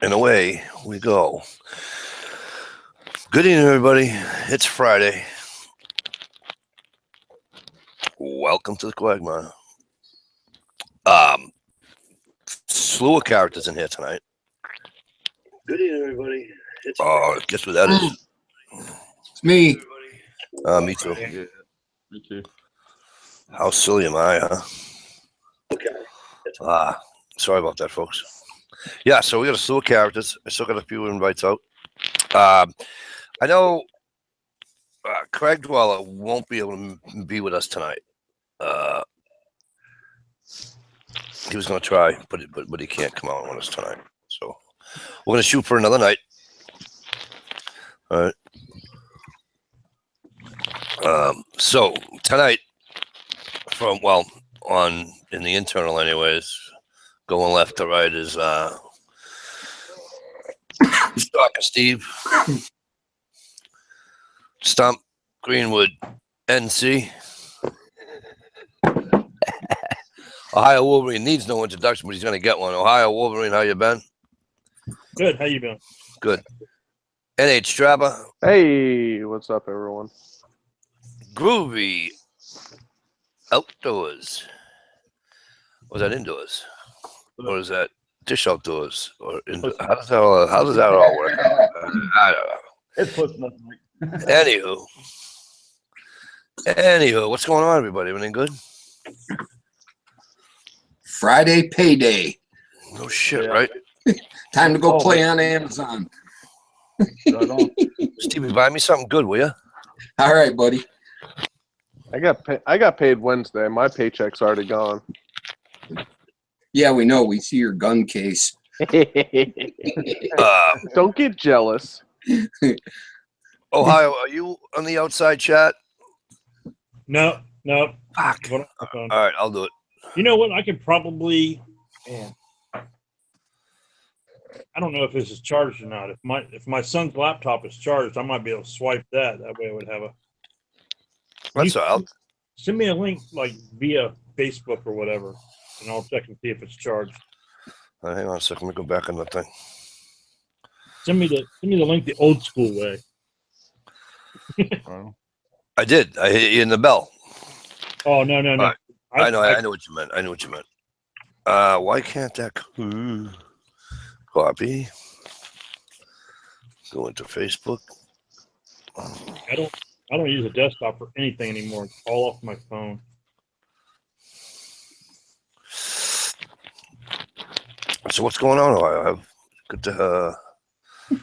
And away we go. Good evening, everybody. It's Friday. Welcome to the Quagmre. Slew of characters in here tonight. Good evening, everybody. Guess what that is? It's me. Me too. Yeah, me too. How silly am I, huh? Okay. Sorry about that, folks. Yeah, so we got a slew of characters. I still got a few invites out. I know Craig Dweller won't be able to be with us tonight. He was going to try, but he can't come out with us tonight. So we're going to shoot for another night. All right. So tonight, in the internal anyways, going left to right is Stalker Steve, Stump Greenwood, NC. Ohio Wolverine needs no introduction, but he's going to get one. Ohio Wolverine, how you been? Good. How you been? Good. NH Strabber. Hey, what's up, everyone? Groovy Outdoors. Was that indoors? Or is that dish outdoors? Or how does that all work? I don't know. It's close enough. Anywho, what's going on, everybody? Everything good? Friday payday. No shit, Yeah. right? Time to go play on Amazon. Right on. Stevie, buy me something good, will you? All right, buddy. I got paid Wednesday. My paycheck's already gone. Yeah, we know. We see your gun case. Don't get jealous. Ohio, are you on the outside chat? No. Fuck. Hold All on. right, I'll do it. You know what? I could probably. Man, I don't know if this is charged or not. If my son's laptop is charged, I might be able to swipe that. That way, I would have a. That's all right. Send me a link like via Facebook or whatever, and I'll check and see if it's charged. Hang on a second. Let me go back on the thing. Send me the link the old school way. I did. I hit you in the bell. Oh no! Right. I know what you meant. Why can't that copy? Go into Facebook. I don't use a desktop for anything anymore. It's all off my phone. So what's going on, Ohio? Good to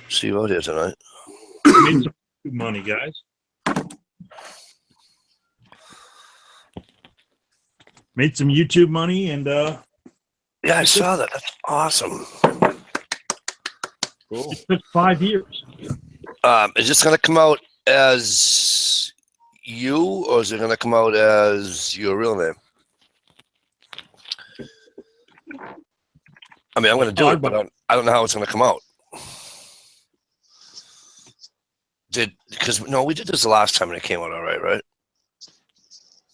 see you out here tonight. I made some money, guys. Made some YouTube money, and yeah, I saw that. That's awesome. Cool. it took 5 years. Is this going to come out as you, or is it going to come out as your real name? I mean, I'm going to do it, but I don't know how it's going to come out. Because we did this the last time and it came out all right?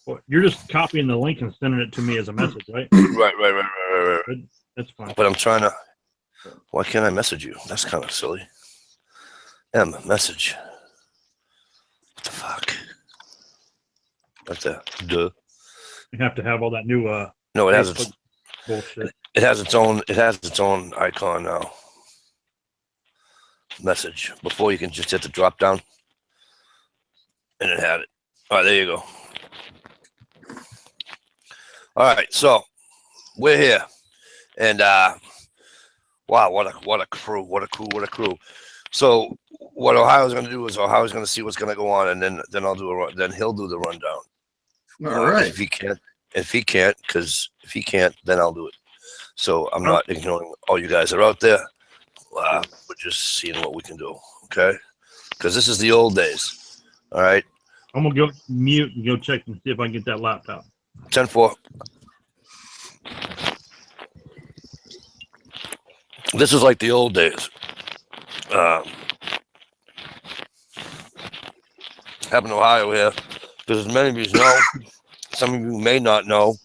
Well, you're just copying the link and sending it to me as a message, right? Right. That's fine. But I'm trying to. Why can't I message you? That's kind of silly. Message. What the fuck? Right there. Duh. You have to have all that new No, it has Facebook its bullshit. It has its own icon now. Message. Before you can just hit the drop down. And it had it. All right, there you go. All right, so we're here. And wow, what a crew. So what Ohio's gonna do is Ohio's gonna see what's gonna go on, and then he'll do the rundown. All right. If he can't, then I'll do it. So I'm not ignoring all you guys that are out there. We're just seeing what we can do, okay? Because this is the old days. All right. I'm gonna go mute and go check and see if I can get that laptop. 10-4. This is like the old days. Happened in Ohio here. Because as many of you know, some of you may not know,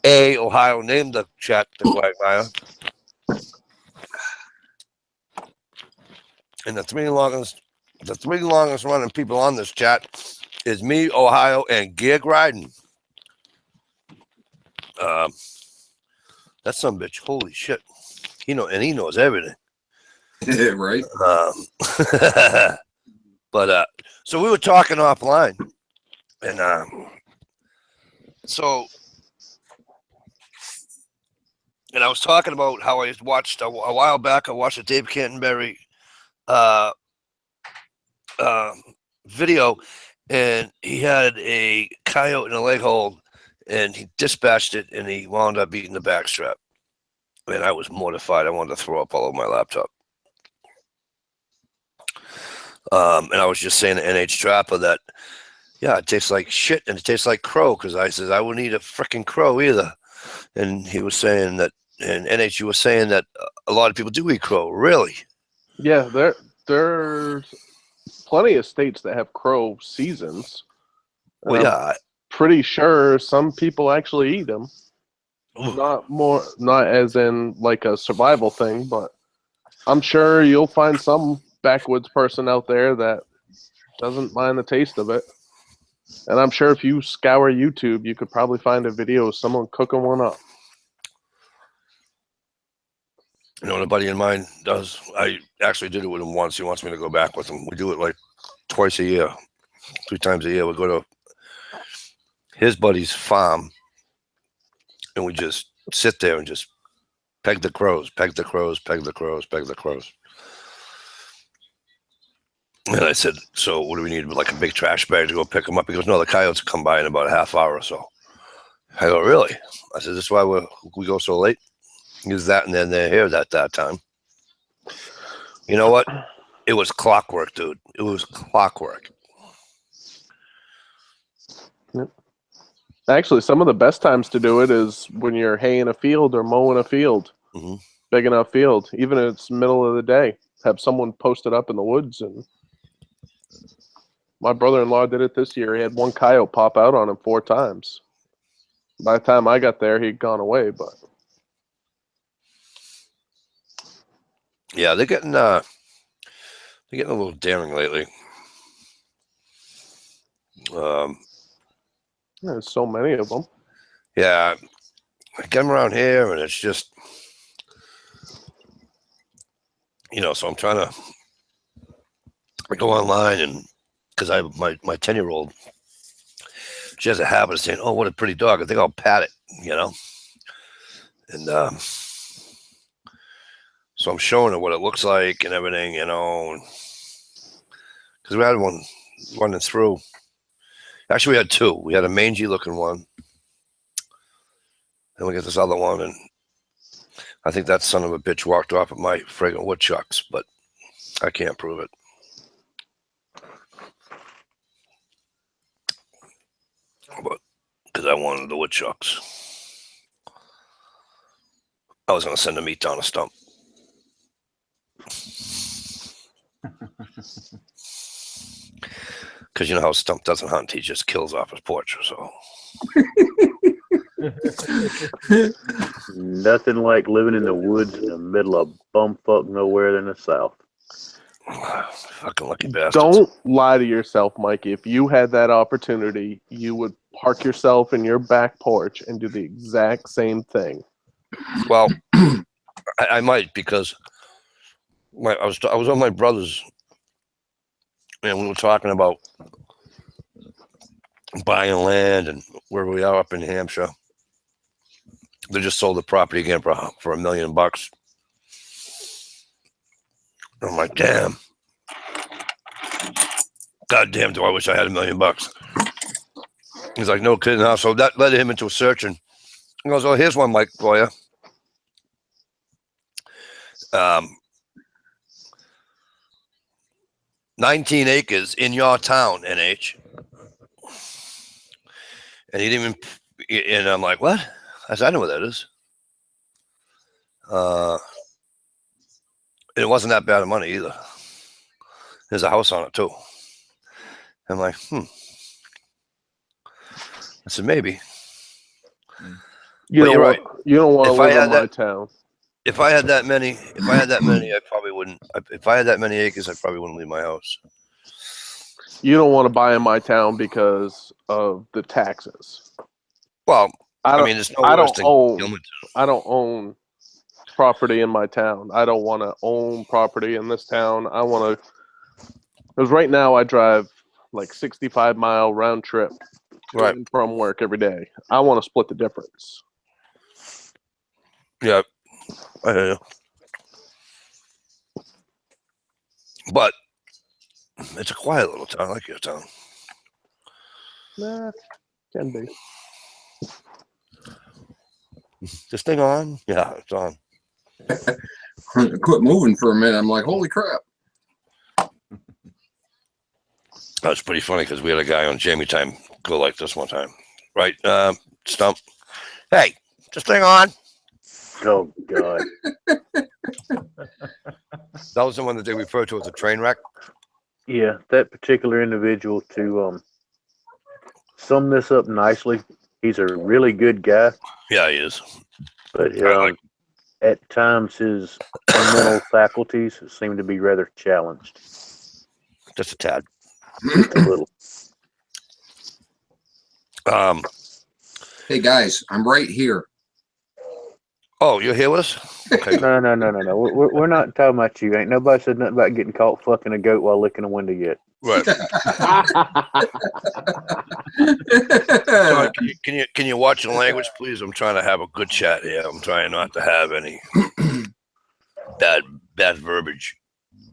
Ohio named the chat the Quagmire. And the three longest running people on this chat is me, Ohio, and Gig Riding. That's some bitch. Holy shit. He knows everything. Right? But so we were talking offline, and I was talking about how I watched a while back. I watched a Dave Canterbury video, and he had a coyote in a leg hold, and he dispatched it, and he wound up eating the backstrap. Man, I was mortified. I wanted to throw up all over my laptop. And I was just saying to NH Trapper that, yeah, it tastes like shit and it tastes like crow, because I said I wouldn't eat a freaking crow either. And he was saying that, and NH, you were saying that a lot of people do eat crow. Really? Yeah, there's plenty of states that have crow seasons. Well, yeah. Pretty sure some people actually eat them. Ooh. Not as in like a survival thing, but I'm sure you'll find some backwoods person out there that doesn't mind the taste of it. And I'm sure if you scour YouTube, you could probably find a video of someone cooking one up. You know what a buddy of mine does? I actually did it with him once. He wants me to go back with him. We do it like twice a year, 3 times a year. We go to his buddy's farm, and we just sit there and just peg the crows, peg the crows, peg the crows, peg the crows. And I said, so what do we need? Like a big trash bag to go pick them up? He goes, no, the coyotes come by in about a half hour or so. I go, really? I said, this is why we go so late? Use that, and then they're here at that time. You know what? It was clockwork, dude. It was clockwork. Yep. Actually, some of the best times to do it is when you're haying a field or mowing a field. Mm-hmm. Big enough field, even if it's middle of the day. Have someone post it up in the woods. And my brother-in-law did it this year. He had one coyote pop out on him 4 times. By the time I got there, he'd gone away, but yeah, they're getting a little daring lately. there's so many of them. Yeah, I get them around here, and it's just, so I'm trying to go online, and because I have my 10-year-old, she has a habit of saying, oh, what a pretty dog. I think I'll pat it, and so I'm showing her what it looks like and everything, because we had one running through. Actually, we had 2. We had a mangy looking one, and we got this other one, and I think that son of a bitch walked off at my friggin' woodchucks, but I can't prove it. But because I wanted the woodchucks, I was going to send the meat down a stump. Because you know how Stump doesn't hunt, he just kills off his porch. So nothing like living in the woods in the middle of bumfuck nowhere in the South. Fucking lucky bastards. Don't lie to yourself, Mikey. If you had that opportunity, you would park yourself in your back porch and do the exact same thing. Well, I might, because I was on my brother's, and we were talking about buying land and where we are up in Hampshire. They just sold the property again for $1 million. I'm like, damn. God damn, do I wish I had $1 million. He's like, no kidding, huh? So that led him into a search, and he goes, oh, here's one, Mike, for you. 19 acres in your town, NH. And he didn't even, and I'm like, what? I said, I know what that is. It wasn't that bad of money either. There's a house on it too. I'm like, I said, maybe. You But don't you're want, right. You don't want to If I live had in my that- town. if I had that many, I probably wouldn't. If I had that many acres, I probably wouldn't leave my house. You don't want to buy in my town because of the taxes. Well, I mean, there's no I worse don't than own. Gilmanton. I don't own property in my town. I don't want to own property in this town. I want to, because right now I drive like 65-mile round trip Right. from work every day. I want to split the difference. Yeah, I hear you. But it's a quiet little town. I like your town. Nah, can be. This thing on? Yeah, it's on. Quit moving for a minute. I'm like, holy crap. That was pretty funny because we had a guy on Jamie Time go like this one time. Right, Stump? Hey, this thing on? Oh God. That was the one that they referred to as a train wreck. Yeah, that particular individual, to sum this up nicely, he's a really good guy, Yeah, he is. but I like at times his mental faculties seem to be rather challenged. just a tad. Just a little. Hey guys, I'm right here. Oh, you're here with us? Okay. No. We're not talking about you. Ain't nobody said nothing about getting caught fucking a goat while licking a window yet. Right. Sorry, can you watch the language, please? I'm trying to have a good chat here. I'm trying not to have any bad verbiage.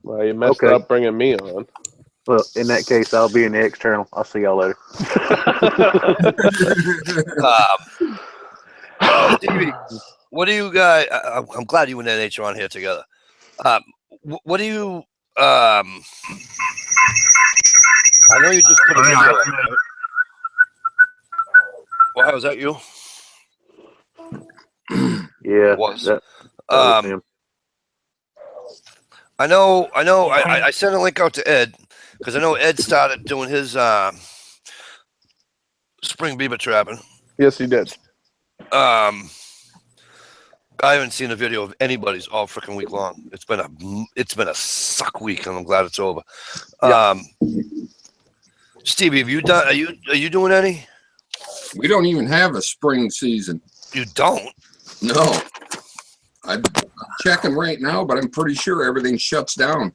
Well, you messed Okay. up bringing me on. Well, in that case, I'll be in the external. I'll see y'all later. Stevie, what do you guys? I'm glad you and NH are on here together. What do you? I know you just put a video up, right? Well, how was that you? Yeah, It was. that was him. I know. I sent a link out to Ed because I know Ed started doing his spring beaver trapping. Yes, he did. I haven't seen a video of anybody's all freaking week long. It's been a suck week, and I'm glad it's over. Yeah. Stevie, have you done? Are you doing any? We don't even have a spring season. You don't? No. I'm checking right now, but I'm pretty sure everything shuts down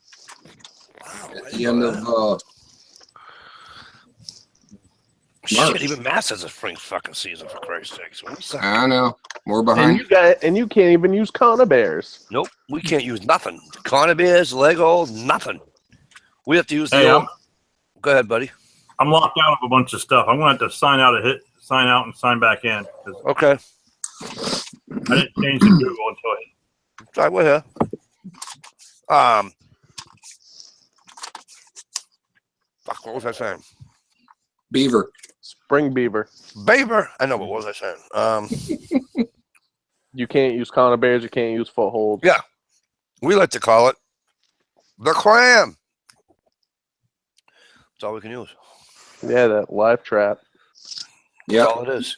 at the end of Shit, even Mass has a spring fucking season, for Christ's sakes. We suck. I know. We're And behind. you can't even use Conibears. Nope, we can't use nothing. Conibears, Lego, nothing. We have to use the Hey, old. Go ahead, buddy. I'm locked out of a bunch of stuff. I'm going to have to sign out and sign back in because Okay. I didn't change the Google until Sorry, we're here. Fuck, what was I saying? Beaver. Spring beaver. Beaver. I know, but what was I saying? You can't use Conibears. You can't use footholds. Yeah. We like to call it the clam. That's all we can use. Yeah, that live trap. Yeah. That's all it is.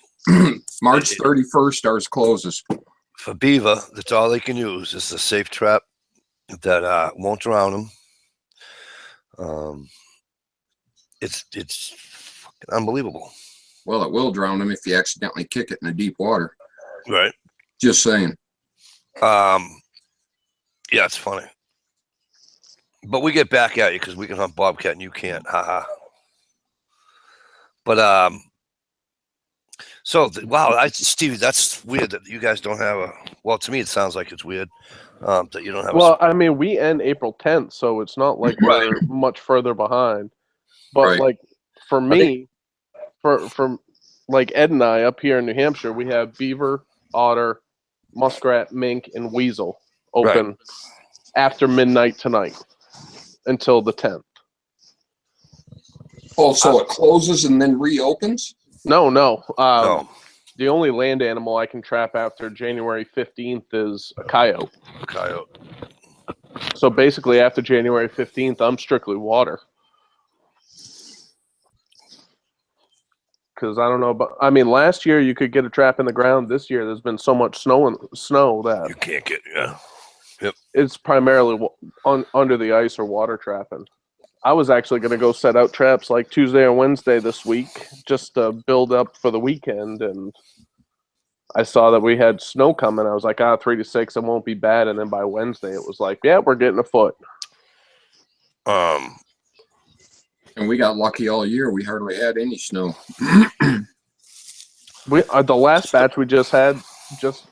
March 31st, ours closes. For beaver, that's all they can use. It's a safe trap that won't drown them. It's fucking unbelievable. Well, it will drown them if you accidentally kick it in the deep water. Right. Just saying. Yeah, it's funny. But we get back at you because we can hunt bobcat and you can't. Haha. But so wow, Stevie, that's weird that you guys don't have a. Well, to me, it sounds like it's weird that you don't have. Well, I mean, we end April 10th, so it's not like we're much further behind. But like for me, for like Ed and I up here in New Hampshire, we have beaver, otter, muskrat, mink, and weasel open after midnight tonight until the 10th. Oh, so it closes and then reopens? No. No. The only land animal I can trap after January 15th is a coyote. Coyote. So basically, after January 15th, I'm strictly water. because I don't know about. I mean, last year you could get a trap in the ground. This year there's been so much snow that You can't get, yeah. it's primarily under the ice or water trapping. I was actually going to go set out traps like Tuesday or Wednesday this week just to build up for the weekend, and I saw that we had snow coming. I was like, 3 to 6, it won't be bad. And then by Wednesday, it was like, yeah, we're getting a foot. Um, And we got lucky all year. We hardly had any snow. We the last batch we just had just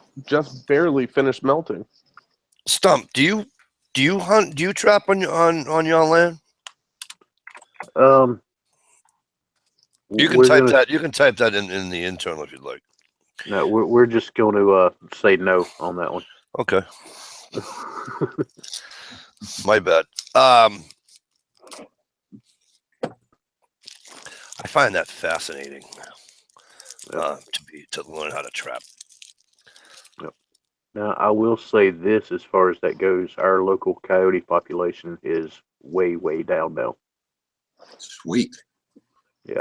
barely finished melting. Stump, do you hunt? Do you trap on your land? You can we're type gonna, that. You can type that in the internal if you'd like. No, we're just going to say no on that one. Okay, my bad. I find that fascinating. To learn how to trap. Now, I will say this as far as that goes, our local coyote population is way, way down now. Sweet. Yeah.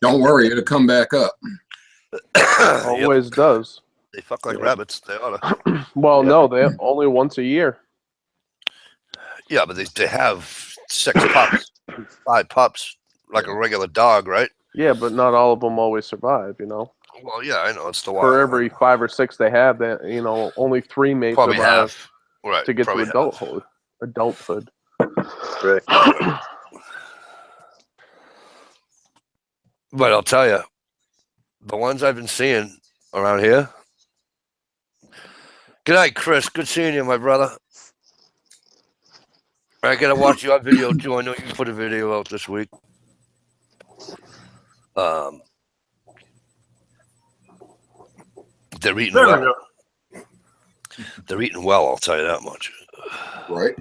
Don't worry, it'll come back up. Always does. They fuck like Yeah. rabbits. They oughta. Well, Yeah. no, they only once a year. Yeah, but they have 6 pups, 5 pups, like a regular dog, right? Yeah, but not all of them always survive. Well, yeah, I know it's the wild. For every 5 or 6 they have, that only 3 may Probably survive half. Right. to get to probably half. adulthood. Right. But I'll tell you, the ones I've been seeing around here. Good night, Chris. Good seeing you, my brother. I gotta watch your video too. I know you put a video out this week. They're eating There we well. go. They're eating well. I'll tell you that much. Right?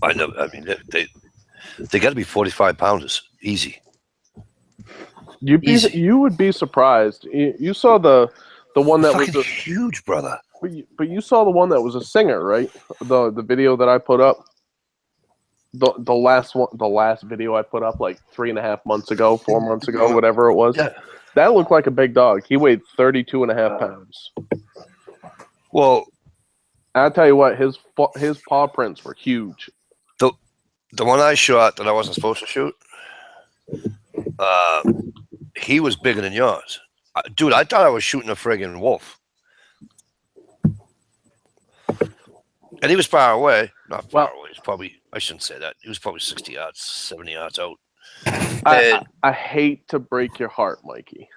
I know. I mean, they got to be 45 pounders, easy. Easy. You would be surprised. You saw the one that was Fucking huge, brother. but you saw the one that was a singer, right? The video that I put up. The last video I put up like 3.5 months ago, 4 months ago, whatever it was. Yeah. That looked like a big dog. He weighed 32.5 pounds. Well, I'll tell you what, his paw prints were huge. the one I shot that I wasn't supposed to shoot, he was bigger than yours. Dude, I thought I was shooting a friggin' wolf. And he was far away. Not far away. He's probably, I shouldn't say that. He was probably 60 yards, 70 yards out. I hate to break your heart, Mikey.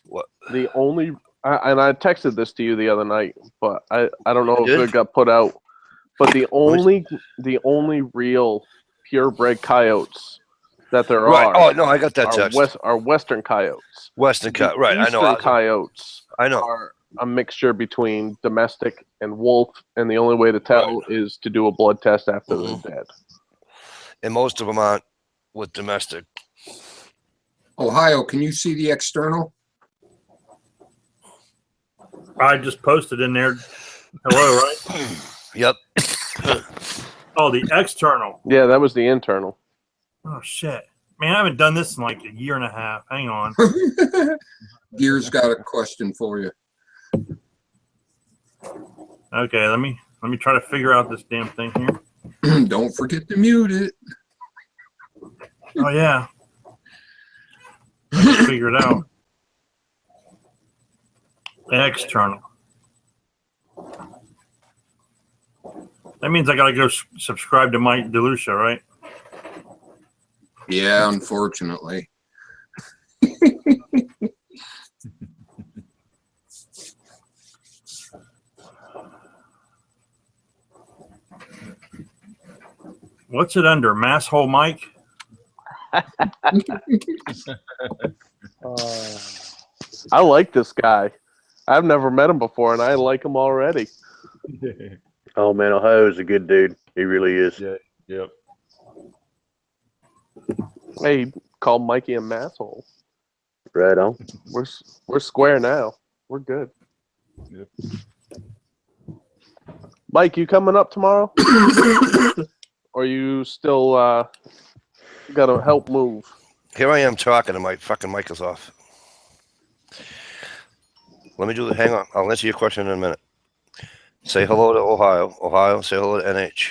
What? The only and I texted this to you the other night, but I don't know if it got put out. But the only real purebred coyotes that there Right. are. Oh no, I got that text. Are Western coyotes. Western coyote. Right. I know. Eastern coyotes. I know. Are a mixture between domestic and wolf, and the only way to tell is to do a blood test after they're dead. And most of them aren't with domestic. Ohio, can you see the external? I just posted in there. Hello, right? Yep. Oh, the external. Yeah, that was the internal. Oh shit, man! I haven't done this in like a year and a half. Hang on. Gear's got a question for you. Okay, let me try to figure out this damn thing here. Don't forget to mute it. Oh yeah. Let me figure it out. External. That means I gotta go subscribe to Mike DeLucia, right? Yeah, unfortunately. What's it under? Masshole Mike? I like this guy. I've never met him before, and I like him already. Oh man, Ohio's a good dude. He really is. Yeah. Yep. Hey, he called Mikey a masshole. Right on. We're square now. We're good. Yep. Mike, you coming up tomorrow? Or you still gotta help move? Here I am talking, and my fucking mic is off. Let me do the. Hang on. I'll answer your question in a minute. Say hello to Ohio. Ohio, say hello to NH.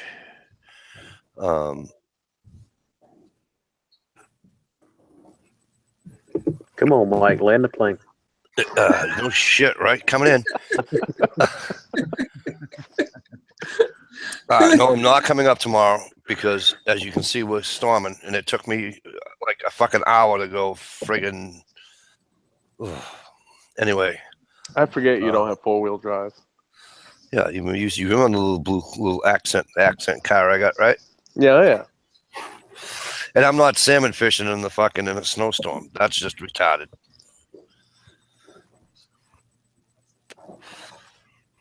Come on, Mike, land the plane. No shit, right? Coming in. No, I'm not coming up tomorrow because, as you can see, we're storming, and it took me like a fucking hour to go friggin'. Anyway. I forget you don't have 4-wheel drive. Yeah, you remember the little accent car I got, right? Yeah. And I'm not salmon fishing in a snowstorm. That's just retarded.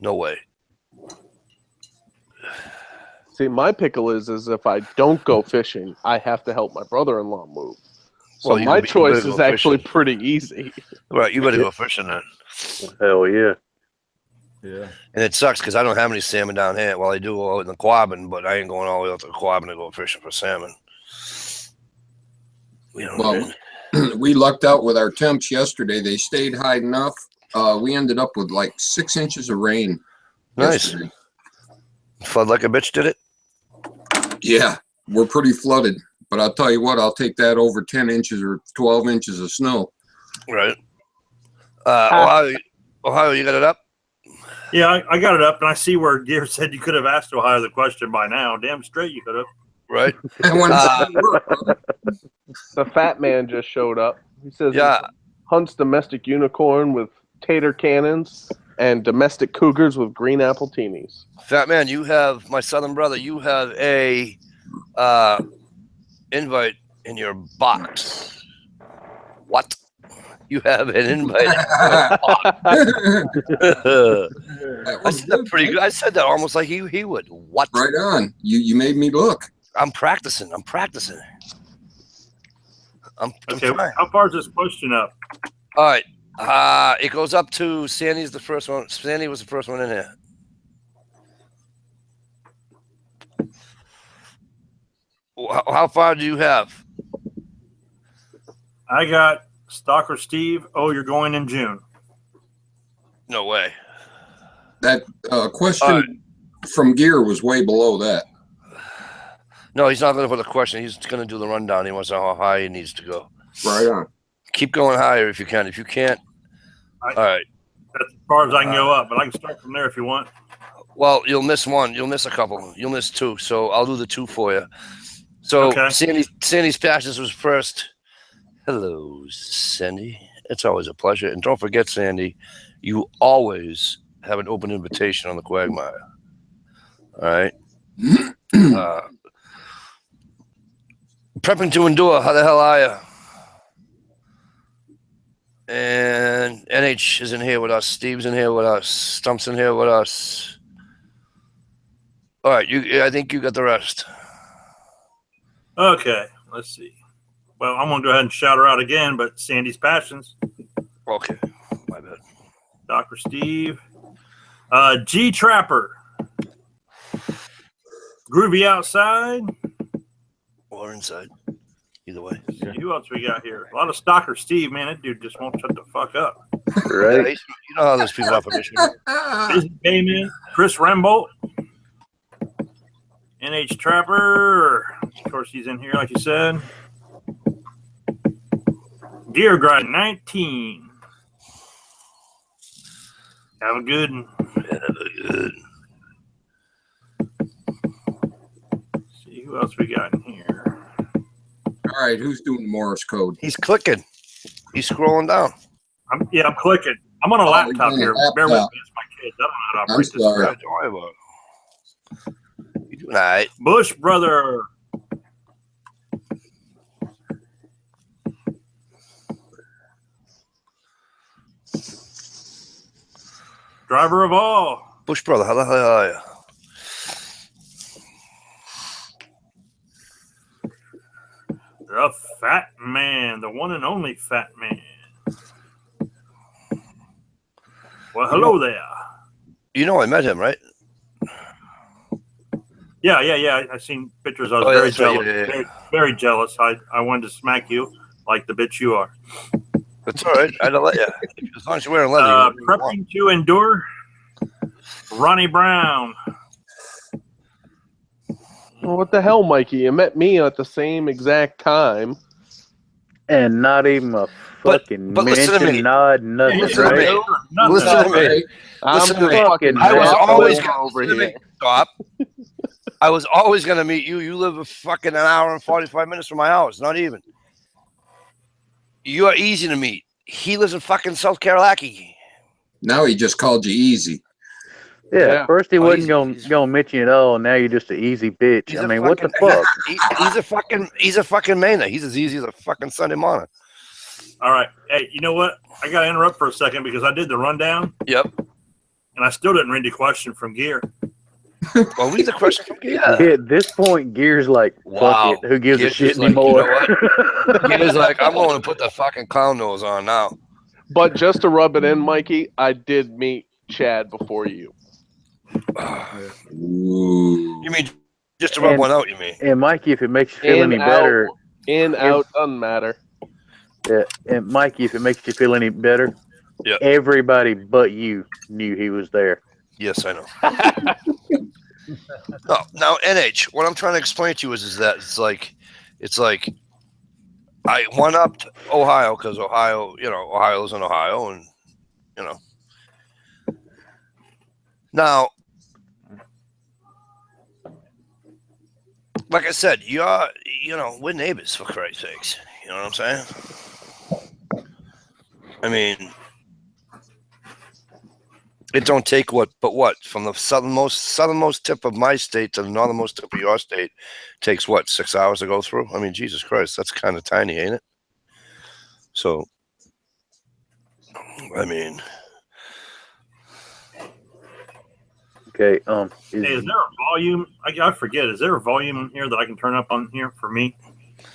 No way. See, my pickle is if I don't go fishing, I have to help my brother-in-law move. So Well, my choice better is go actually fishing. pretty easy. Right, you better go fishing then. Hell yeah. Yeah. And it sucks because I don't have any salmon down here. Well, I do out in the Quagmre, but I ain't going all the way out to the Quagmre to go fishing for salmon. Well, we lucked out with our temps yesterday. They stayed high enough. We ended up with like 6 inches of rain. Nice. Yesterday. Flood like a bitch, did it? Yeah, we're pretty flooded. But I'll tell you what, I'll take that over 10 inches or 12 inches of snow. Right. Ohio, you got it up? Yeah, I got it up, and I see where Gear said you could have asked Ohio the question by now. Damn straight you could have. Right. The fat man just showed up. He says Yeah. he hunts domestic unicorn with tater cannons and domestic cougars with green apple teenies. Fat man, you have my southern brother. You have a invite in your box. What? You have an invite. I said that pretty good. I said that almost like he would. What? Right on. You made me look. I'm practicing. I'm Okay, trying. how far is this question up? All right. It goes up to Sandy's the first one. Sandy was the first one in here. How far do you have? I got Stalker Steve. Oh, you're going in June. No way. That question from Gear was way below that. No, he's not going to put a question. He's going to do the rundown. He wants to know how high he needs to go. Right on. Keep going higher if you can. If you can't, all right. That's as far as I can go up, but I can start from there if you want. Well, you'll miss one. You'll miss a couple. You'll miss two. So I'll do the two for you. So Okay. Sandy's Passions was first. Hello, Sandy. It's always a pleasure. And don't forget, Sandy, you always have an open invitation on the Quagmire. All right. Prepping to endure. How the hell are you? And NH is in here with us. Steve's in here with us. Stump's in here with us. All right. I think you got the rest. Okay, let's see. Well, I'm going to go ahead and shout her out again, but Sandy's Passions, Okay. My bad. Dr. Steve, G Trapper, Groovy Outside. Or inside. Either way. See, who else we got here? A lot of Stalker Steve, man. That dude just won't shut the fuck up. Yeah, Right. you know how those people are from Michigan. Busy Gayman, Chris Rambo, NH Trapper. Of course, he's in here, like you said. Gear Grind 19. Have a good one. Good. See who else we got in here. All right, who's doing the Morse code? He's clicking. He's scrolling down. I'm clicking. I'm on a laptop you're here. on a Bear with me. laptop. It's my kids. I don't know how to I'm operate this sorry. crap. Don't worry about it. You doing all right? Bush Brother. Driver of all. Bush brother, how the hell are you? The Fat Man. The one and only Fat Man. Well, hello there. You know I met him, right? Yeah. I seen pictures. I was Oh, yeah, very that's right. jealous. Yeah. Very, very jealous. I wanted to smack you. like the bitch you are. That's all right. I'd let you. As long as you're wearing leather. You can Prepping to endure. Ronnie Brown. Well, what the hell, Mikey? You met me at the same exact time. And not even a fucking but listen to me. mention, nod, nothing, Listen to right? me. Nothing. Listen to me. Right? I'm Listen to just me. fucking I was asshole always over listen to here. me. Stop. I was always going to meet you. You live a fucking an hour and 45 minutes from my house. Not even. You are easy to meet. He lives in fucking South Carolina. Now he just called you easy. Yeah, Yeah. first he Oh, wasn't he's- gonna mention it all. Now you're just an easy bitch. He's I a mean, what the fucking- fuck? he's a fucking Mainer. He's as easy as a fucking Sunday morning. All right. Hey, you know what? I got to interrupt for a second because I did the rundown Yep. and I still didn't read the question from Gear. Well, read the question from Gear. At this point, Gear's like, fuck Wow. it. Who gives Gear's a shit just like, you anymore? know Gear's like, I'm going to put the fucking clown nose on now. But just to rub it in, Mikey, I did meet Chad before you. Ooh. You mean just to rub And- one out, you mean? And Mikey, if it makes you feel In, any out, better, out, doesn't matter. and Mikey, if it makes you feel any better, Yeah. everybody but you knew he was there. Yes, I know. No, now NH, what I'm trying to explain to you is that it's like I went up to Ohio because Ohio's in Ohio, and now, like I said, we're neighbors for Christ's sakes. You know what I'm saying? I mean, it don't take what from the southernmost tip of my state to the northernmost tip of your state takes 6 hours to go through. I mean, Jesus Christ, that's kind of tiny, ain't it? So, I mean, Okay. Hey, is there a volume? I forget. Is there a volume in here that I can turn up on here for me?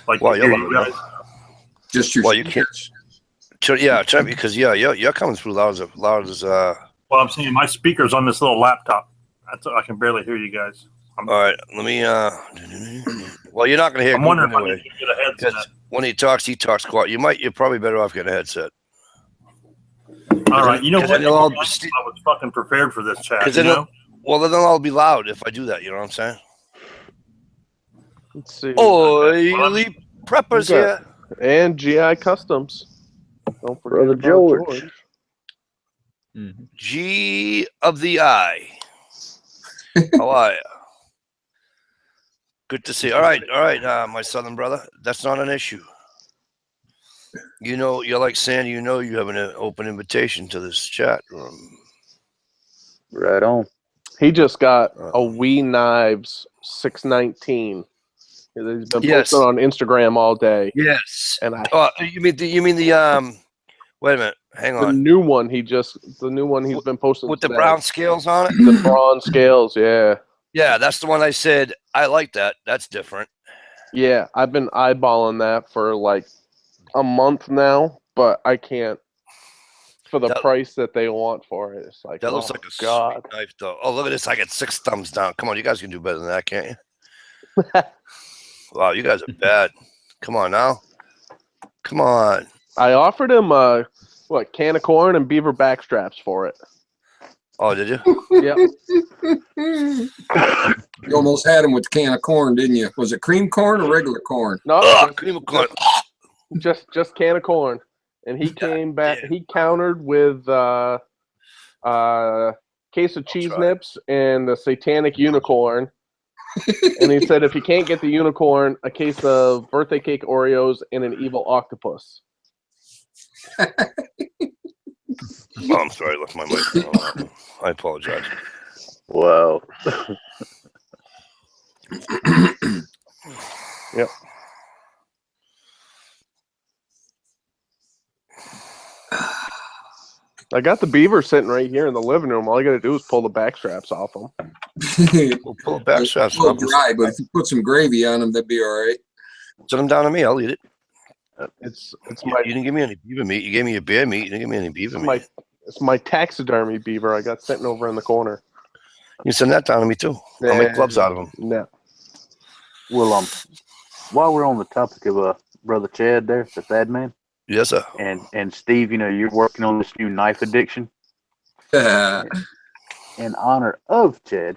Like Well, to hear you'll you let me guys? Just your well, you can't. Because you're coming through loud as. Well, I'm saying my speaker's on this little laptop. I can barely hear you guys. All right, let me. Well, you're not gonna hear. I'm wondering if I anyway. need to get a headset. Because when he talks quiet. You're probably better off getting a headset. All right, you know 'cause what? then they'll all I was fucking prepared for this chat. Because You then, know? well, then they'll all be loud if I do that. You know what I'm saying? Let's see. Oily preppers Okay. here. And GI Customs. Don't forget Brother about George. G of the I. How are you? Good to see you. All right, my southern brother. That's not an issue. You're like Sandy. You have an open invitation to this chat room. Right on. He just got a Wee Knives 619. He's been Yes. posting on Instagram all day. Yes. And I You mean the Wait a minute. Hang the on. new one he's been posting With the today. brown scales on it. The bronze scales, yeah. Yeah, that's the one I said. I like that. That's different. Yeah, I've been eyeballing that for like a month now, but I can't for the price that they want for it. It's like, That looks like a sweet knife, though. Oh, look at this! I get 6 thumbs down. Come on, you guys can do better than that, can't you? Wow, you guys are bad. Come on now. Come on. I offered him can of corn and beaver backstraps for it. Oh, did you? Yep. You almost had him with the can of corn, didn't you? Was it cream corn or regular corn? No, cream of corn. just can of corn. And he came back. damn. He countered with case of cheese nips and the satanic unicorn. And he said if you can't get the unicorn, a case of birthday cake Oreos and an evil octopus. Oh, I'm sorry. I left my mic. I apologize. Wow. Yep. I got the beaver sitting right here in the living room. All I got to do is pull the back straps off them. We'll pull it back. It's a little dry, but if you put some gravy on them, that'd be all right. Send them down to me. I'll eat it. It's You didn't give me any beaver meat. You gave me a bear meat. You didn't give me any beaver meat. It's my taxidermy beaver I got sitting over in the corner. You send that down to me too. I'll make gloves out of them. No. Well, while we're on the topic of brother Chad there, the Thad man, Yes, sir. and Steve, you're working on this new knife addiction. In honor of Chad,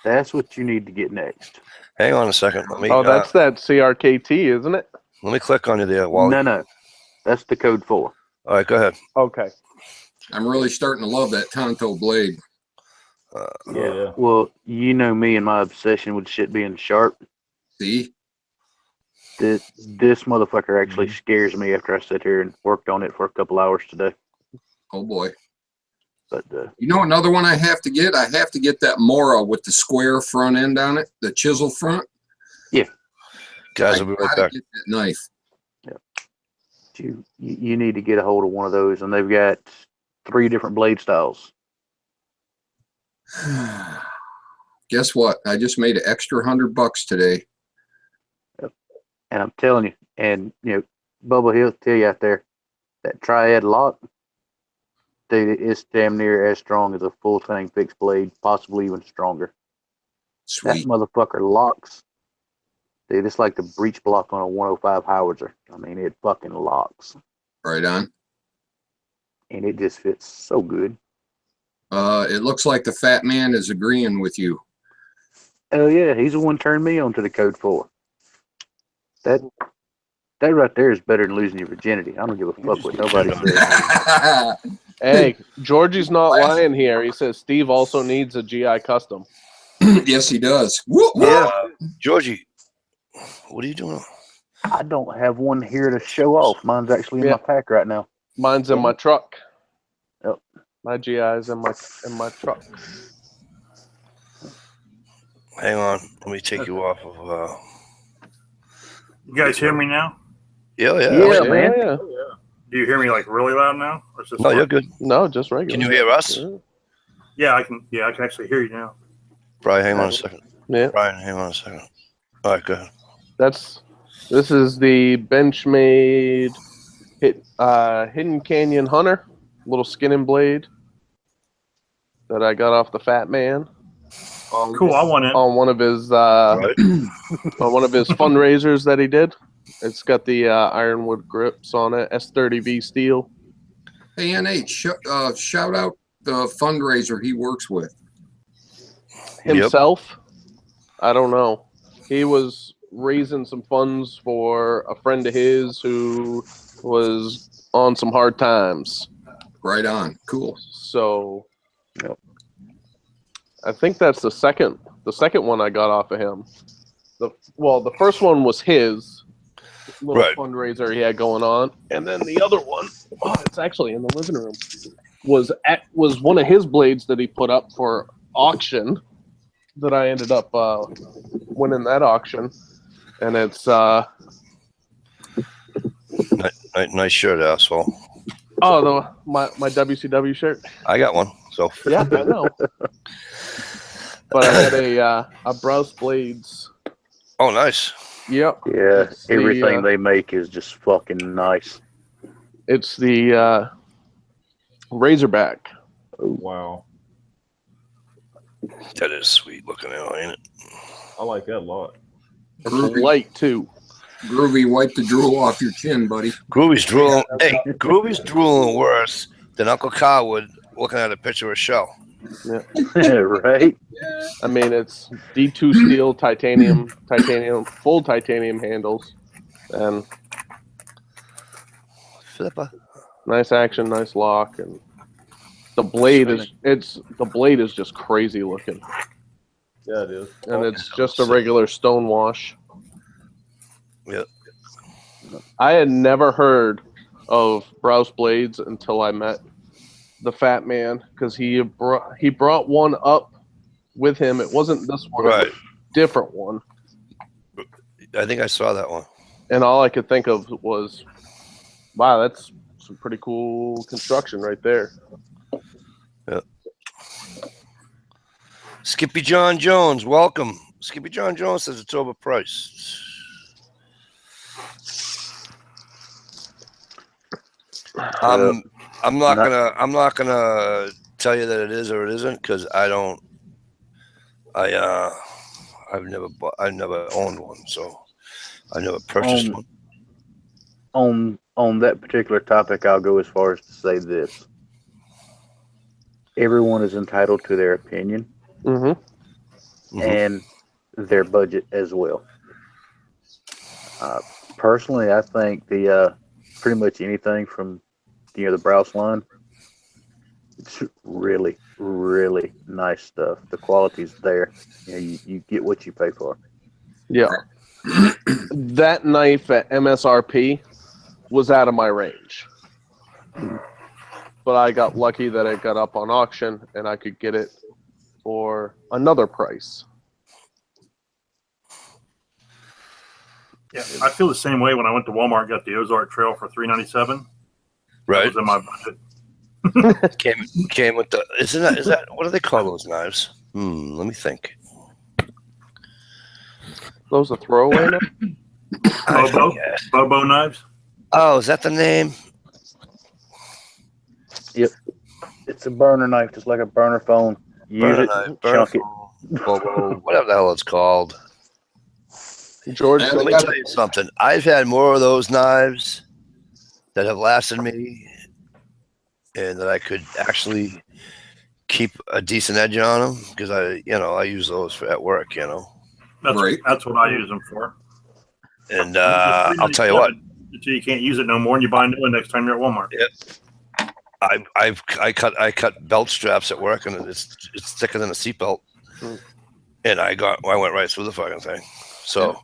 that's what you need to get next. Hang on a second. Let me. Oh, that's that CRKT, isn't it? Let me click on you there, Wally. No, that's the code 4. All right, go ahead. Okay. I'm really starting to love that Tonto blade. Yeah. Well, you know me and my obsession with shit being sharp. See? This motherfucker actually scares me after I sit here and worked on it for a couple hours today. Oh boy. But another one I have to get? I have to get that Mora with the square front end on it, the chisel front. Yeah. Guys, I'll be right back. Get that knife. Yeah. You need to get a hold of one of those, and they've got 3 different blade styles. Guess what? I just made an extra $100 today. And I'm telling you, and Bubba, he'll tell you out there, that triad lock, dude, it's damn near as strong as a full thing fixed blade, possibly even stronger. Sweet. That motherfucker locks. Dude, it's like the breech block on a 105 howitzer. I mean, it fucking locks. Right on. And it just fits so good. It looks like the fat man is agreeing with you. Oh yeah, he's the one turned me on to the code 4. That right there is better than losing your virginity. I don't give a fuck what nobody says. Hey, Georgie's not lying here. He says Steve also needs a GI custom. Yes, he does. Woo, woo. Yeah. Georgie, what are you doing? I don't have one here to show off. Mine's actually in my pack right now. Mine's in my truck. Yep. My GI's in my truck. Hang on. Let me take you off of. You guys hear me now? Yeah, man. Yeah. Do you hear me like really loud now? Or is this No, fine? you're good. No, just regular. Can you hear us? Yeah, I can. Yeah, I can actually hear you now. Brian, hang on a second. Yeah. Brian, hang on a second. All right, go ahead. This is the Benchmade Hidden Canyon Hunter, little skinning blade that I got off the Fat Man. Cool, I want it. On one of his Right. on one of his fundraisers that he did. It's got the ironwood grips on it, S30V steel. Hey, NH, shout out the fundraiser he works with. Himself, I don't know. He was raising some funds for a friend of his who was on some hard times. Right on. Cool. So, I think that's the second one I got off of him. The first one was his little fundraiser he had going on, and then the other one, it's actually in the living room, was one of his blades that he put up for auction that I ended up winning that auction, and it's Nice shirt, asshole. oh my WCW shirt. I got one. So Yeah, I know. But I had a Browse Blades. Oh, nice. Yep. Yeah, It's everything they make is just fucking nice. It's the Razorback. Wow. That is sweet looking, ain't it? I like that a lot. It's light too. Groovy, wipe the drool off your chin, buddy. Groovy's drooling. Hey, Groovy's drooling worse than Uncle Carwood looking at a picture of Shell. Yeah. Right? I mean, it's D2 steel, titanium, full titanium handles, and Flipper. nice action, nice lock, and the blade is just crazy looking, Yeah, it is. and it's just a regular stone wash. Yep. I had never heard of Browse Blades until I met the Fat Man, because he brought one up with him. It wasn't this one, Right. it was a different one. I think I saw that one. And all I could think of was, wow, that's some pretty cool construction right there. Yep. Skippy John Jones, welcome. Skippy John Jones says it's overpriced. I'm not gonna tell you that it is or it isn't, because I've never owned one, so I never purchased one. on that particular topic, I'll go as far as to say this: everyone is entitled to their opinion Mm-hmm. and their budget as well. Personally, I think the pretty much anything from the Browse line, it's really really nice stuff. The quality's there. You get what you pay for. Yeah. That knife at MSRP was out of my range. But I got lucky that it got up on auction and I could get it for another price. Yeah, I feel the same way when I went to Walmart and got the Ozark Trail for $397. That Right. was in my budget. Came with the. Is that what do they call those knives? Let me think. Those a throwaway knife? I Bobo? forget. Bobo knives? Oh, is that the name? Yep, it's a burner knife, just like a burner phone. Use Burner it, knife, burner chunk it. phone, Bobo, whatever the hell it's called. George, Yeah, Let they me got- tell you something. I've had more of those knives that have lasted me, and that I could actually keep a decent edge on them because I use those at work, That's, Right. that's what I use them for. And I'll tell you what, Until you can't use it no more and you buy a new one next time you're at Walmart. I cut belt straps at work, and it's thicker than a seatbelt, and I went right through the fucking thing. So,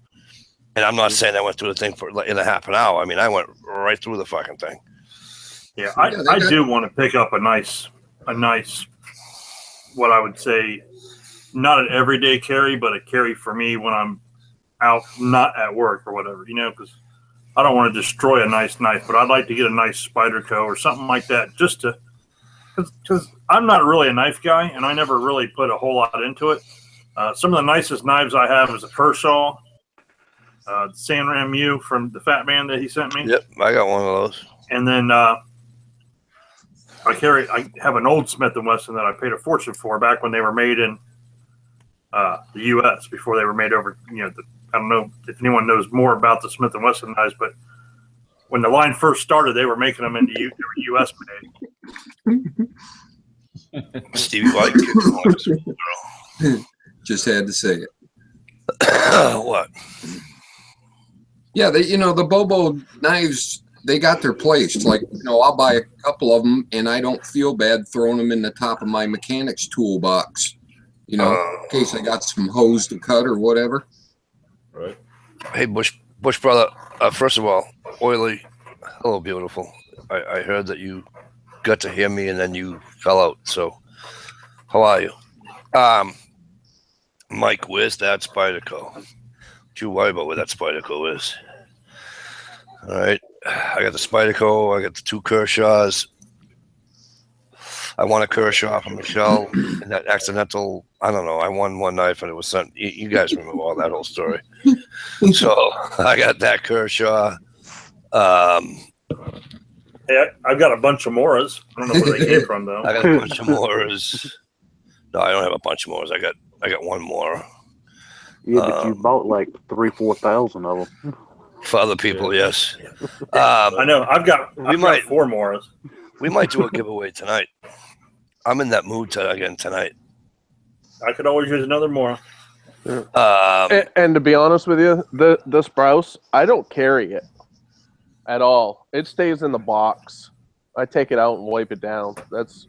and I'm not saying I went through the thing in a half an hour. I mean, I went right through the fucking thing. Yeah, Yeah, I do want to pick up a nice, what I would say, not an everyday carry, but a carry for me when I'm out, not at work or whatever, because I don't want to destroy a nice knife, but I'd like to get a nice Spyderco or something like that just to, because I'm not really a knife guy and I never really put a whole lot into it. Some of the nicest knives I have is a Kershaw, Sanram U from the Fat Man that he sent me. Yep, I got one of those. And then I have an old Smith & Wesson that I paid a fortune for back when they were made in the U.S. before they were made over, I don't know if anyone knows more about the Smith & Wesson knives, but when the line first started, they were making them into U.S. made. Stevie White. Just had to say it. What? Yeah, the Bobo knives, they got their place. Like, I'll buy a couple of them and I don't feel bad throwing them in the top of my mechanic's toolbox, in case I got some hose to cut or whatever. Right. Hey, Bush brother. First of all, Oily, hello, beautiful. I heard that you got to hear me and then you fell out. So, how are you? Mike, where's that Spyderco? Don't you worry about where that Spyderco is. All right. I got the Spyderco. I got the two Kershaws. I won a Kershaw from Michelle and that accidental, I don't know, I won one knife and it was sent. You guys remember all that whole story. So I got that Kershaw. Hey, I've got a bunch of Moras. I don't know where they came from, though. I got a bunch of Moras. No, I don't have a bunch of Moras. I got one more. Yeah, but you bought like 3,000-4,000 of them. For other people, yes. I know. I've got might- 4 Moras. We might do a giveaway tonight. I'm in that mood again tonight. I could always use another Mora. And to be honest with you, this Browse, I don't carry it at all. It stays in the box. I take it out and wipe it down. That's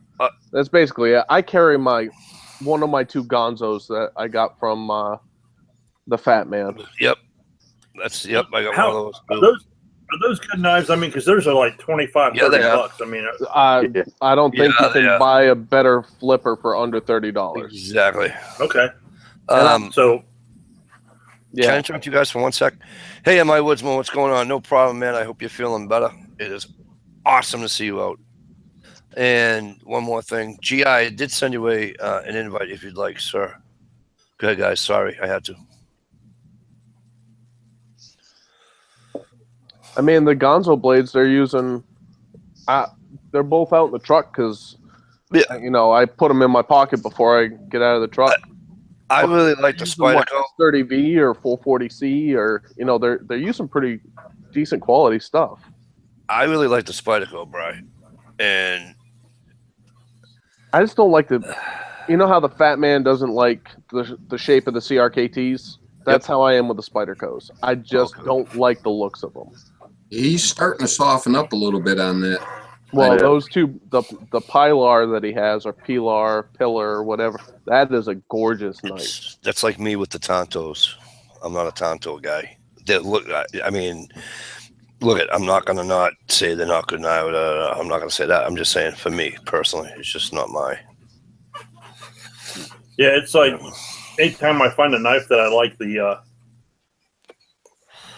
basically it. I carry one of my two Gonzos that I got from the Fat Man. Yep. I got one of Are those. those good knives? I mean, because those are like 25, Yeah, 30 they are. bucks. I mean, I don't think Yeah, you can yeah. buy a better flipper for under $30. Exactly. okay. Can So, Yeah. I interrupt you guys for 1 sec? Hey, MI Woodsman, what's going on? No problem, man. I hope you're feeling better. It is awesome to see you out. And one more thing. GI, I did send you an invite if you'd like, sir. Go ahead, guys. Sorry, I had to. I mean, the Gonzo blades they're using, they're both out in the truck because, Yeah. I put them in my pocket before I get out of the truck. I really like the Spyderco. 30V or 440C or they're using pretty decent quality stuff. I really like the Spyderco, Bri, and I just don't like the. You know how the fat man doesn't like the shape of the CRKTs? That's how I am with the Spydercos. I just don't like the looks of them. He's starting to soften up a little bit on that. Well, Yeah. those two, the Pilar that he has, or Pillar, whatever, that is a gorgeous knife. that's like me with the Tontos. I'm not a Tonto guy. Look, I mean, look at. I'm not gonna not say they're not good now. I'm not gonna say that. I'm just saying for me personally, it's just not my. Yeah, it's like anytime I find a knife that I like the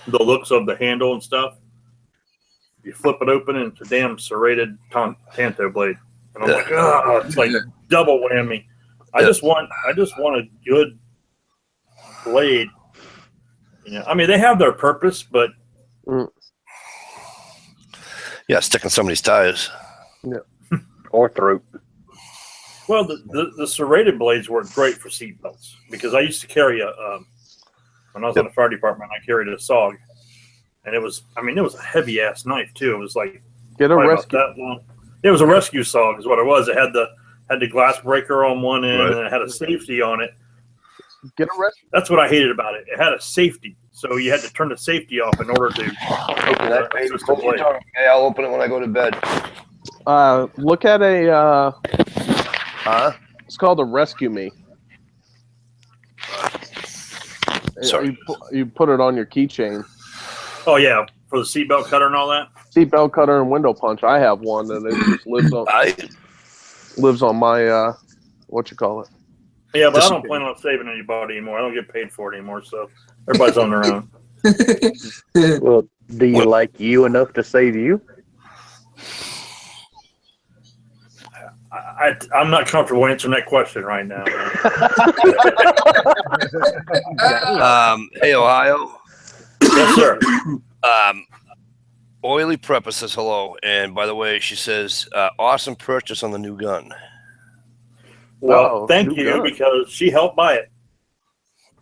looks of the handle and stuff, you flip it open and it's a damn serrated Tanto blade, and I'm like, oh, it's like double whammy. I just want a good blade. You know, I mean, they have their purpose, but Yeah, sticking somebody's tires. Or throat. well, the serrated blades work great for seat belts because I used to carry when I was in the fire department, I carried a SOG, and it was a heavy ass knife too. It was like Get a rescue. that long. It was a rescue SOG, is what it was. It had the glass breaker on one end, and it had a safety on it. Get a rescue. That's what I hated about it. It had a safety, so you had to turn the safety off in order to open the assisted blade. Okay, I'll open it when I go to bed. Look at a. Huh? It's called a Rescue Me. Sorry. You put it on your keychain. Oh yeah, for the seatbelt cutter and all that. Seatbelt cutter and window punch. I have one, and it just lives on my what you call it. Yeah, but I don't plan on saving anybody anymore. I don't get paid for it anymore, so everybody's on their own. Well, do you like you enough to save you? I'm not comfortable answering that question right now. Hey, Ohio. Yes, sir. Oily Prepper says hello, and by the way, she says awesome purchase on the new gun. Well, Wow, thank new you gun. because she helped buy it.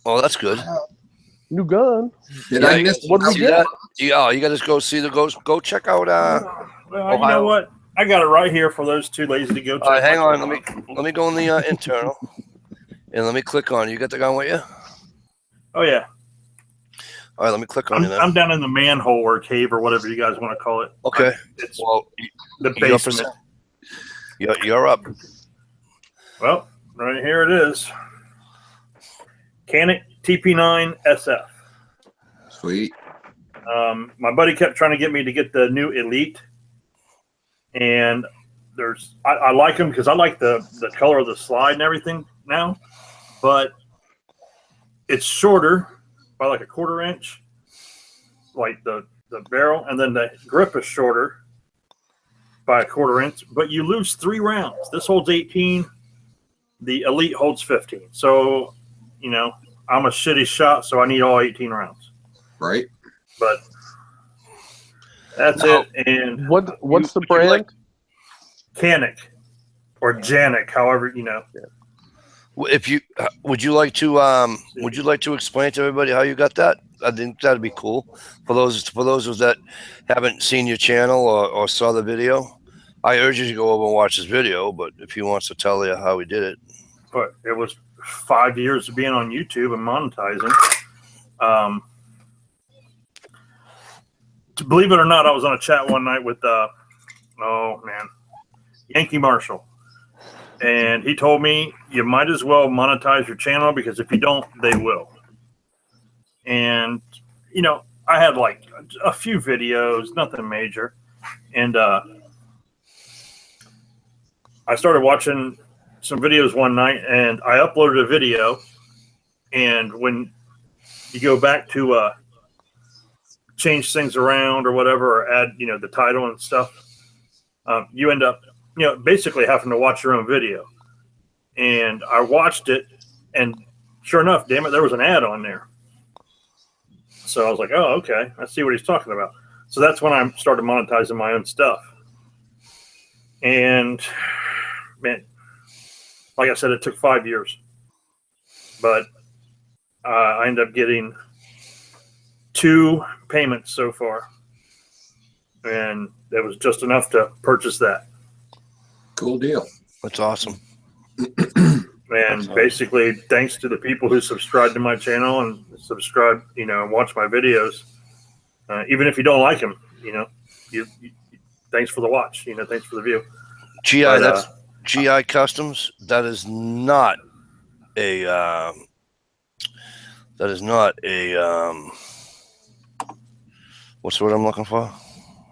Oh, that's good. New gun. Did Yeah, I you miss guys what did we see get? that? Yeah, you gotta go see the go check out. Well, you Ohio. know what? I got it right here for those too lazy to go check. All right, hang on. Let me go in the internal, and let me click on. You got the gun with you? Oh yeah, All right, let me click on you then. I'm down in the manhole or cave or whatever you guys want to call it. Okay. It's Well, the you're up, basement. you're up. Well, right here it is. Canik TP9 SF. Sweet. My buddy kept trying to get me to get the new Elite, and I like them because I like the color of the slide and everything now, but it's shorter by like a 1/4 inch, like the barrel, and then the grip is shorter by a 1/4 inch, but you lose 3 rounds. This holds 18. The Elite holds 15. So, you know, I'm a shitty shot, so I need all 18 rounds. Right. But that's it. And What's the would you brand? like- Canik or Janik, however, you know. If you would you like to explain to everybody how you got that? I think that'd be cool for those that haven't seen your channel or saw the video. I urge you to go over and watch this video, but if he wants to tell you how he did it. But it was 5 years of being on YouTube and monetizing. To believe it or not, I was on a chat one night with Yankee Marshall, and he told me you might as well monetize your channel because if you don't, they will. And you know, I had like a few videos, nothing major, and I started watching some videos one night, and I uploaded a video. And when you go back to change things around or whatever, or add, you know, the title and stuff, you end up, you know, basically having to watch your own video. And I watched it, and sure enough, damn it, there was an ad on there. So I was like, oh, okay, I see what he's talking about. So that's when I started monetizing my own stuff. And man, like I said, it took 5 years, but I ended up getting 2 payments so far. and it was just enough to purchase that. Cool deal. That's awesome. And basically, thanks to the people who subscribe to my channel and subscribe, and watch my videos, even if you don't like them, you thanks for the watch, thanks for the view. GI, But, that's GI Customs. That is not a. That is not a. What's the word I'm looking for?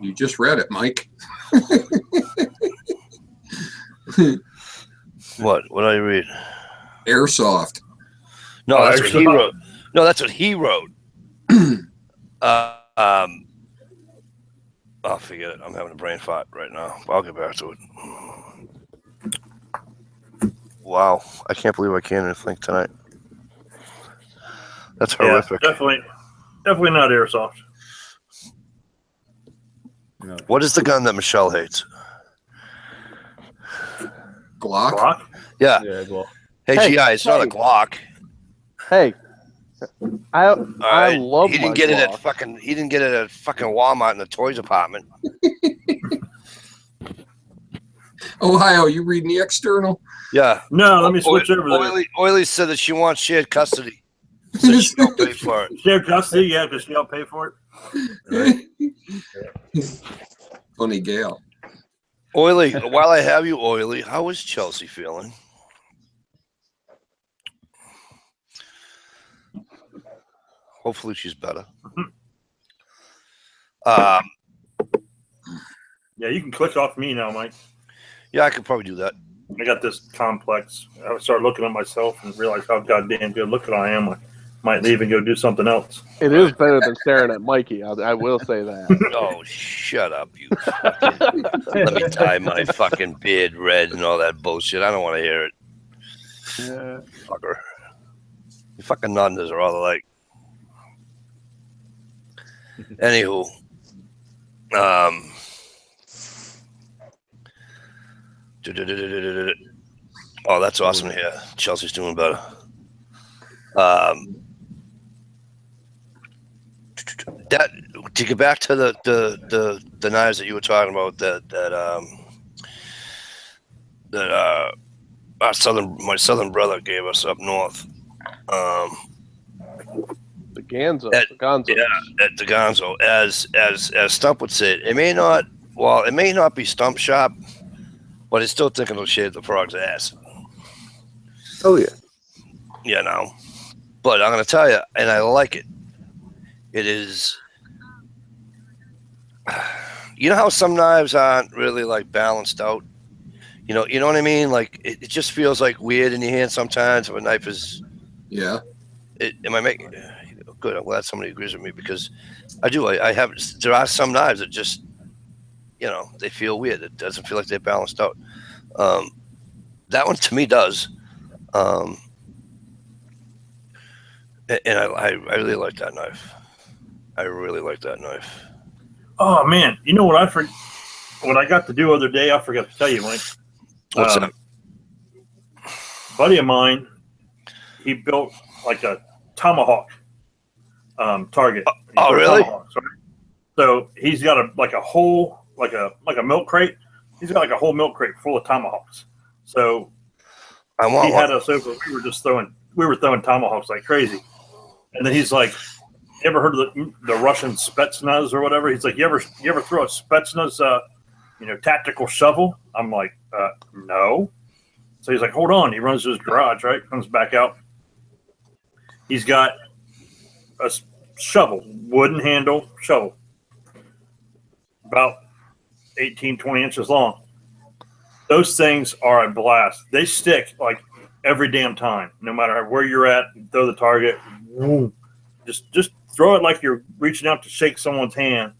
You just read it, Mike. What? What did I read? Airsoft. No, that's what he Airsoft. wrote. No, that's what he wrote. I'll forget it. I'm having a brain fart right now. I'll get back to it. Wow, I can't believe I can't even think tonight. That's horrific. Yeah, definitely not airsoft. No. What is the gun that Michelle hates? Glock. Glock? Yeah. Yeah, well, Hey, Hey, GI, it's not a hey. Glock. Hey, I All right? love He didn't my get it at Glock. fucking. He didn't get it at fucking Walmart in the toys department. Ohio, you reading the external? Yeah. No, let me switch over there. Oily said that she wants shared custody. So she don't pay for it. Share custody, yeah, because she don't pay for it. Funny gal. Oily, while I have you, Oily, how is Chelsea feeling? Hopefully she's better. Yeah, you can click off me now, Mike. Yeah, I could probably do that. I got this complex. I started looking at myself and realized how goddamn good looking I am. I might leave and go do something else. It is better than staring at Mikey. I will say that. Oh, shut up, you fucking. Let me dye my fucking beard red and all that bullshit. I don't want to hear it. Yeah. Fucker. You fucking nonders are all alike. Anywho. Oh, that's awesome to hear. Chelsea's doing better. That to get back to the knives that you were talking about that my southern brother gave us up north. The Gonzo. At- The Gonzo. Yeah, at the Gonzo. As Stump would say, it may not be Stump shop, but it's still thinking it'll shave the frog's ass. Oh yeah. You know. But I'm gonna tell you, and I like it. It is. You know how some knives aren't really like balanced out. You know what I mean. Like it just feels like weird in your hand sometimes. If a knife is. Yeah. Am I making good? I'm glad somebody agrees with me because I do. I have. There are some knives that just, they feel weird. It doesn't feel like they're balanced out. That one to me does. And I really like that knife. I really like that knife. Oh man, you know what what I got to do the other day? I forgot to tell you, Mike. What's that? Buddy of mine, he built like a tomahawk target. Oh, really? Tomahawks, right? So he's got a whole like a milk crate. He's got like a whole milk crate full of tomahawks. So I want he one. had us over. We were throwing tomahawks like crazy. And then he's like, "You ever heard of the Russian Spetsnaz or whatever?" He's like, "You ever throw a Spetsnaz, tactical shovel?" I'm like, "No." So he's like, "Hold on." He runs to his garage, right? Comes back out. He's got a shovel, wooden handle shovel, about 18, 20 inches long. Those things are a blast. They stick like every damn time, no matter where you're at. Throw the target. Woo. Just throw it like you're reaching out to shake someone's hand.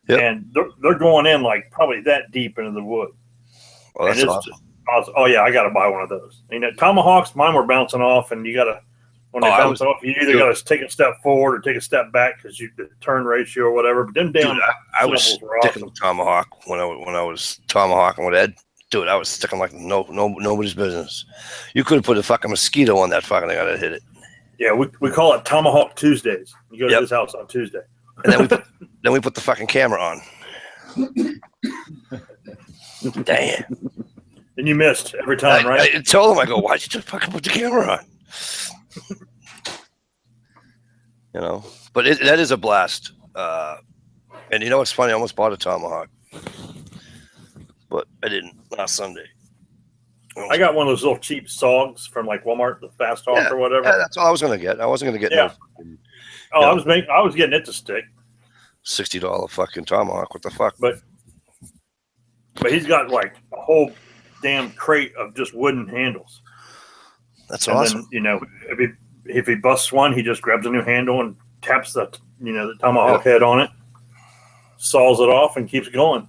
Yep. And they're going in like probably that deep into the wood. Oh, that's And it's awesome. just awesome. Oh yeah, I got to buy one of those. Tomahawks, mine were bouncing off, and you got to when they bounce off, you either got to take a step forward or take a step back because the turn ratio or whatever. But them damn Dude, I was shovels were sticking awesome. with Tomahawk when I was tomahawking with Ed. Dude, I was sticking like nobody's business. You could have put a fucking mosquito on that fucking thing. I'd have hit it. Yeah, we call it Tomahawk Tuesdays. You go to Yep. his house on Tuesday. And then Then we put the fucking camera on. Damn. And you missed every time, right? I told him, I go, why'd you just fucking put the camera on? You know, but that is a blast. And you know what's funny? I almost bought a tomahawk, but I didn't last Sunday. I got one of those little cheap sogs from like Walmart, the Fast Talk or whatever. Yeah, that's all I was gonna get. I wasn't gonna get no I was getting it to stick. $60 fucking tomahawk. What the fuck? But he's got like a whole damn crate of just wooden handles. That's and awesome. Then, you know, if he busts one, he just grabs a new handle and taps the tomahawk head on it, saws it off, and keeps going.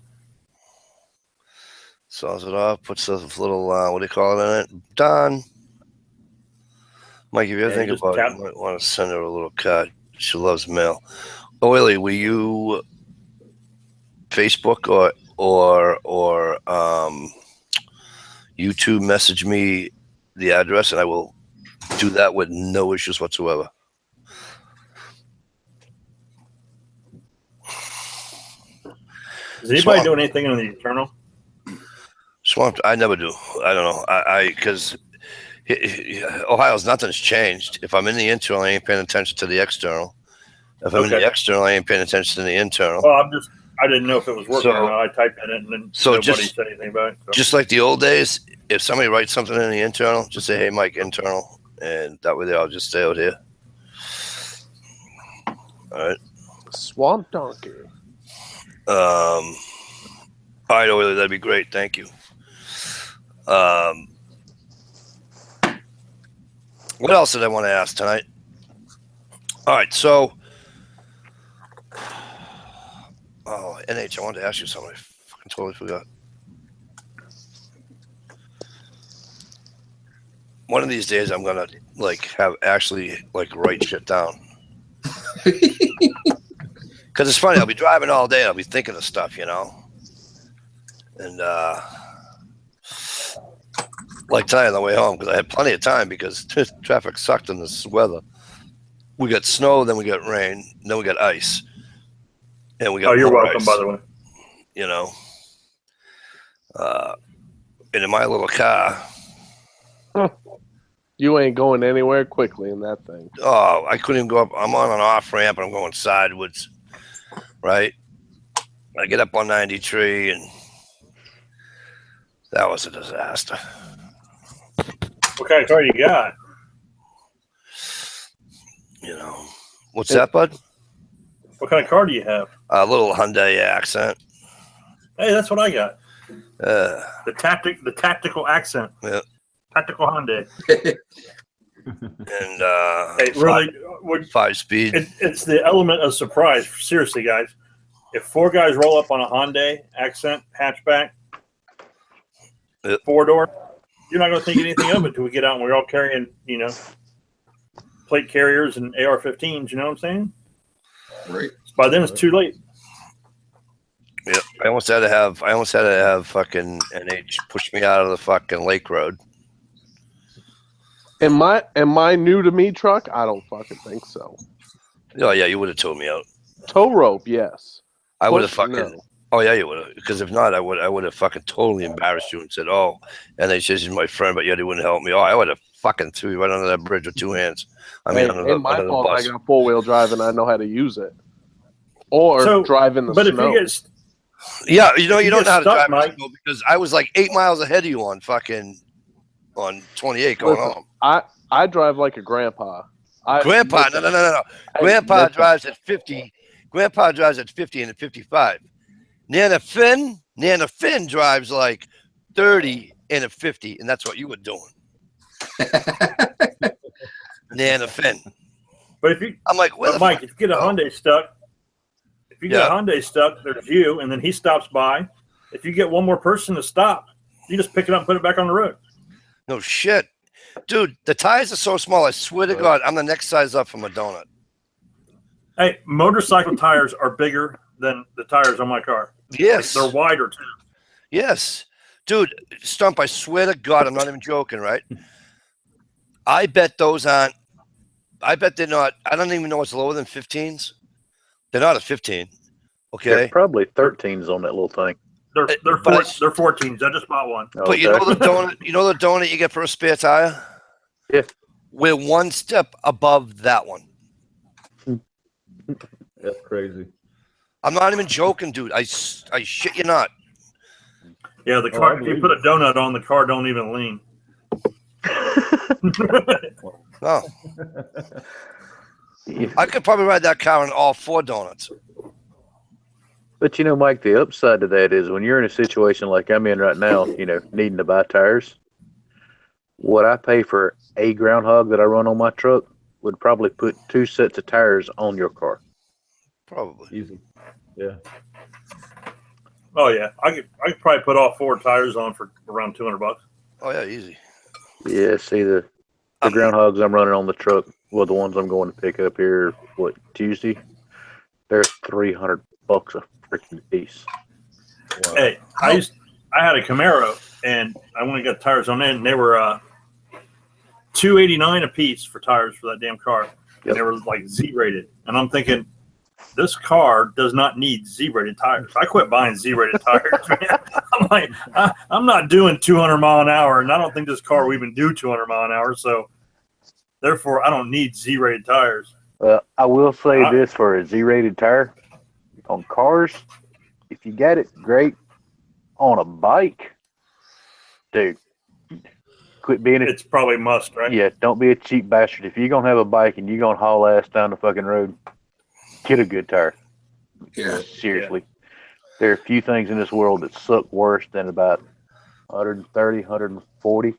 Saws it off, puts a little what do you call it in it? Done. Mike, if you ever think about it, you might want to send her a little card. She loves mail. Oh, Willie, will you Facebook or YouTube message me the address, and I will do that with no issues whatsoever. Is anybody doing anything in the Eternal? Swamped. I never do. I don't know. Because Ohio's nothing's changed. If I'm in the internal, I ain't paying attention to the external. If I'm in the external, I ain't paying attention to the internal. Well, I didn't know if it was working or not. I typed it in and then nobody said anything about it. So. Just like the old days, if somebody writes something in the internal, just say, hey, Mike, internal. And that way I'll just stay out here. All right. Swamp Donkey. All right, Oily, that'd be great. Thank you. What else did I want to ask tonight? All right, so NH, I wanted to ask you something. I fucking totally forgot. One of these days, I'm gonna write shit down. Because it's funny, I'll be driving all day, I'll be thinking of stuff, you know. And like tonight on the way home, because I had plenty of time because traffic sucked in this weather. We got snow, then we got rain, then we got ice, and we got. Oh, you're welcome, ice, by the way. You know, and in my little car. You ain't going anywhere quickly in that thing. Oh, I couldn't even go up. I'm on an off ramp and I'm going sideways, right? I get up on 93 and that was a disaster. What kind of car you got? You know, what's that, bud? What kind of car do you have? A little Hyundai Accent. Hey, that's what I got. The tactical Accent. Yeah. Tactical Hyundai. And hey, really, 5-speed. It's the element of surprise. Seriously, guys. If four guys roll up on a Hyundai Accent hatchback, 4-door, you're not going to think anything of it until we get out and we're all carrying, you know, plate carriers and AR-15s. You know what I'm saying? Right. By then, it's too late. Yeah, I almost had to have fucking NH push me out of the fucking Lake Road. Am I new to me truck? I don't fucking think so. Oh yeah, you would have told me out. Tow rope, yes. I would have fucking. No. Oh yeah, you would have. Because if not, I would have fucking totally embarrassed you and said, "Oh," and they said, "She's my friend," but yet he wouldn't help me. Oh, I would have fucking threw you right under that bridge with two hands. I mean, under the bus. I got 4-wheel drive and I know how to use it. Or drive in the snow. If you get, yeah, you know, you don't know how to drive, Mike, because I was like 8 miles ahead of you on 28 going home. I drive like a grandpa. Grandpa, no. Grandpa drives at 50. Grandpa drives at 50 and at 55. Nana Finn drives like 30 and at 50, and that's what you were doing. Nana Finn. But I'm like, Mike, if you get a Hyundai stuck, there's you, and then he stops by. If you get one more person to stop, you just pick it up and put it back on the road. No shit. Dude, the tires are so small, I swear to God, I'm the next size up from a donut. Hey, motorcycle tires are bigger than the tires on my car. Yes. They're wider, too. Yes. Dude, Stump, I swear to God, I'm not even joking, right? I bet they're not, I don't even know what's lower than 15s. They're not a 15. Okay. There's probably 13s on that little thing. They're But they're 14s. I just bought one. But you know the donut. You know the donut you get for a spare tire. Yeah. We're one step above that one. That's crazy. I'm not even joking, dude. I shit you not. Yeah, the Oh, car. I If you believe put a it. donut on, the car don't even lean. No, Yeah. I could probably ride that car on all 4 donuts. But you know, Mike, the upside to that is when you're in a situation like I'm in right now, you know, needing to buy tires, what I pay for a groundhog that I run on my truck would probably put 2 sets of tires on your car. Probably. Easy. Yeah. Oh yeah, I could probably put all 4 tires on for around $200. Oh yeah, easy. Yeah, see the Um, groundhogs I'm running on the truck, well, the ones I'm going to pick up here, what, Tuesday? They're $300 a freaking piece. Wow. Hey, I had a Camaro and I went and got tires on it, and they were $289 a piece for tires for that damn car. Yep. And they were like Z-rated, and I'm thinking, this car does not need Z-rated tires. I quit buying Z-rated tires, man. I'm like, I'm not doing 200 mile an hour, and I don't think this car will even do 200 mile an hour. So, therefore, I don't need Z-rated tires. Well, I will say this for a Z-rated tire on cars, if you got it, great. On a bike, dude, quit being a It's probably must, right? yeah. Don't be a cheap bastard. If you're gonna have a bike and you're gonna haul ass down the fucking road, get a good tire. Yeah. Seriously, there are a few things in this world that suck worse than about 130, 140.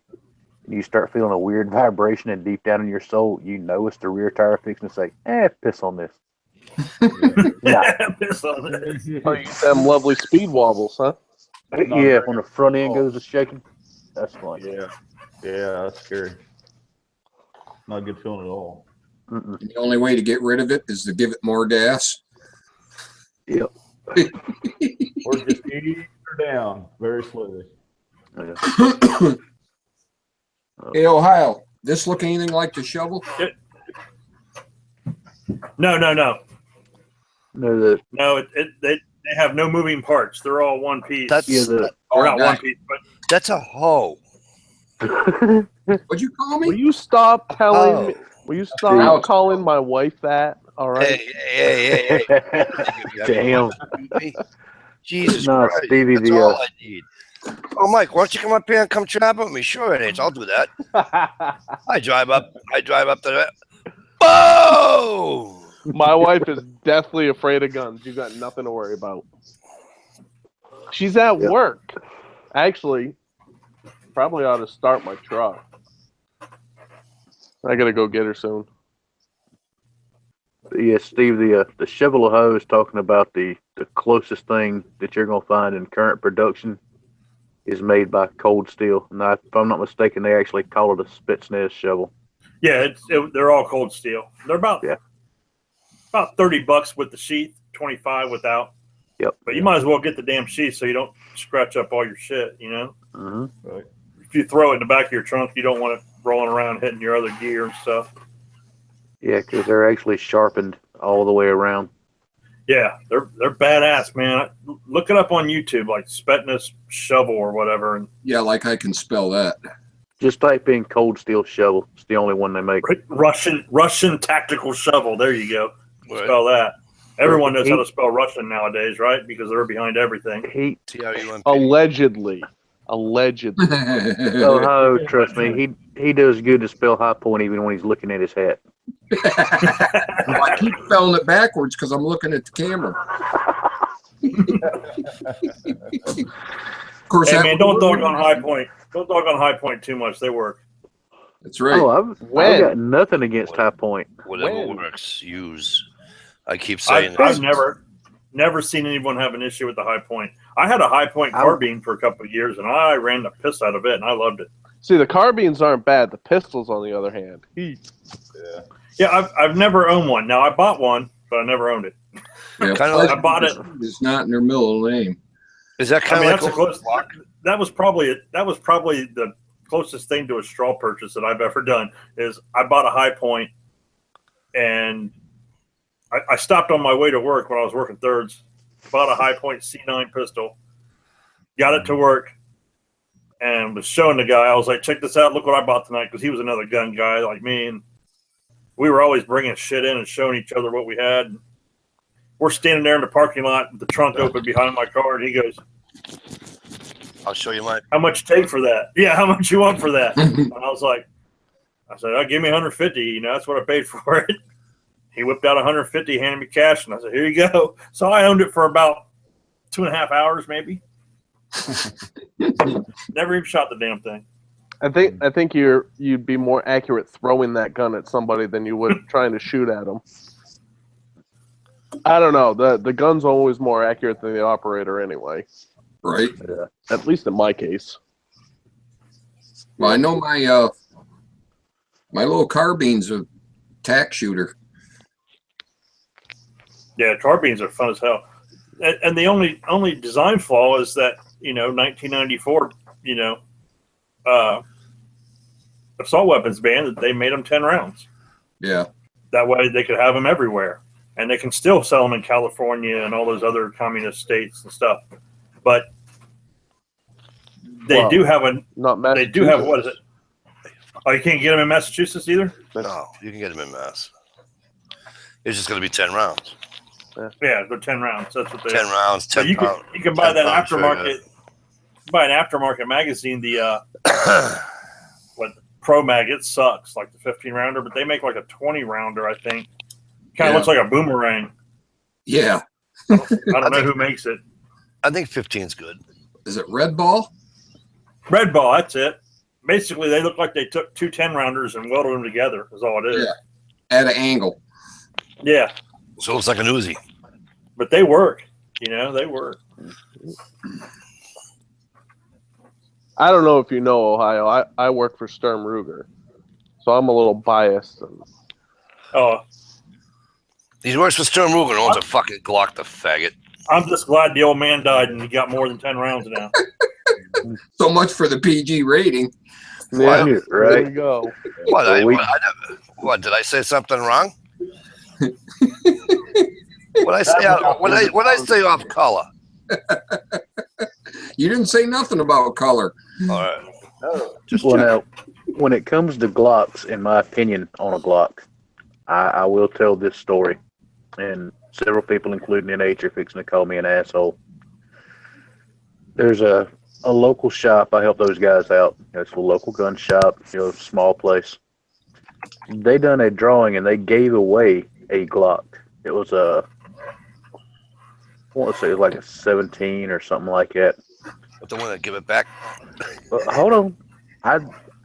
And you start feeling a weird vibration, and deep down in your soul, you know it's the rear tire fixing to say, piss on this. Nah. Piss on it. Oh, you get them lovely speed wobbles, huh? Yeah, when the front end goes to shaking, that's fun. Yeah. Yeah, that's scary. Not a good feeling at all. Mm-mm. And the only way to get rid of it is to give it more gas. Yep. Or just ease her down very slowly. Yeah. Hey, Ohio, this look anything like the shovel? No. No, No, they have no moving parts. They're all one piece. That's or not guy. one piece, but that's a hoe. What'd you call Will me? you stop telling me? Oh. Will you stop calling my wife that? All right. Hey. Damn. Jesus No, Christ. Stevie That's the, all I need. Oh, Mike, why don't you come up here and come trap with me? Sure, it is. I'll do that. I drive up to that. Whoa! My wife is deathly afraid of guns. You got nothing to worry about. She's at work. Actually, probably ought to start my truck. I gotta go get her soon. Yeah, Steve, the shovel of hoe is talking about the closest thing that you're gonna find in current production is made by Cold Steel. Now, if I'm not mistaken, they actually call it a Spetsnaz shovel. yeah, they're all cold steel. They're about $30 with the sheath, 25 without. Yep. But you might as well get the damn sheath so you don't scratch up all your shit. You know, Mm-hmm. Right. if you throw it in the back of your trunk, you don't want it rolling around hitting your other gear and stuff. Yeah, because they're actually sharpened all the way around. Yeah, they're badass, man. Look it up on YouTube, like Spetsnaz shovel or whatever, and Yeah, like I can spell that. Just type in Cold Steel shovel. It's the only one they make. Russian tactical shovel. There you go. Right. Spell that. Everyone knows how to spell Russian nowadays, right? Because they're behind everything. He TRUMP. Allegedly. oh, trust me, he does good to spell High Point even when he's looking at his hat. I keep spelling it backwards because I'm looking at the camera. Of course, Hey that man, don't dog on High Point. Don't dog on High Point too much. They work. That's right. Oh, I've got nothing against High Point. Whatever When? works, use. I keep saying I've this. never seen anyone have an issue with the High Point. I had a High Point carbine for a couple of years, and I ran the piss out of it, and I loved it. See, the carbines aren't bad. The pistols, on the other hand. Yeah, I've never owned one. Now I bought one, but I never owned it. Yeah, Kinda like- I bought it. It's not in their middle name. Is that I kind mean, of that's the like closest. That was probably the closest thing to a straw purchase that I've ever done. Is I bought a High Point, and I stopped on my way to work when I was working thirds, bought a High Point C9 pistol, got it to work, and was showing the guy. I was like, check this out. Look what I bought tonight, because he was another gun guy like me. And we were always bringing shit in and showing each other what we had. We're standing there in the parking lot with the trunk open behind my car, and he goes, I'll show you mine. how much you take for that? Yeah, how much you want for that? And I said, oh, give me 150. You know, that's what I paid for it. He whipped out 150, handed me cash, and I said, here you go. So I owned it for about 2.5 hours, maybe. Never even shot the damn thing. I think you'd be more accurate throwing that gun at somebody than you would trying to shoot at them. I don't know. The gun's always more accurate than the operator anyway. Right. Yeah. At least in my case. Well, I know my my little carbine's a tack shooter. Yeah, carbines are fun as hell. And the only design flaw is that, 1994, assault weapons ban, that they made them 10 rounds. Yeah. That way they could have them everywhere. And they can still sell them in California and all those other communist states and stuff. But they do have Not they do have, what is it? Oh, you can't get them in Massachusetts either? No, you can get them in Mass. It's just going to be 10 rounds. Yeah, they're 10 rounds. That's what they 10 rounds, 10 So you pounds. can, buy that 10 pound aftermarket. Buy an aftermarket magazine. The Pro Mag, it sucks, like the 15 rounder, but they make like a 20 rounder, I think. Kind of looks like a boomerang. Yeah. I don't know who makes it. I think 15's good. Is it Red Ball? Red Ball, that's it. Basically, they look like they took two 10 rounders and welded them together, is all it is. Yeah. At an angle. Yeah. So it looks like an Uzi. But they work. They work. I don't know if you know, Ohio. I work for Sturm Ruger, so I'm a little biased. Oh, He works for Sturm Ruger and owns a fucking Glock, the faggot. I'm just glad the old man died and he got more than 10 rounds now. So much for the PG rating. Yeah, Right. there you go. What, did I say something wrong? What I say off color? You didn't say nothing about color. All right. Well, now, when it comes to Glocks, in my opinion, on a Glock, I will tell this story, and several people, including NH, are fixing to call me an asshole. There's a local shop. I help those guys out. It's a local gun shop, small place. They done a drawing, and they gave away a Glock. It was I want to say it was like a 17 or something like that. But the one that give it back. But hold on.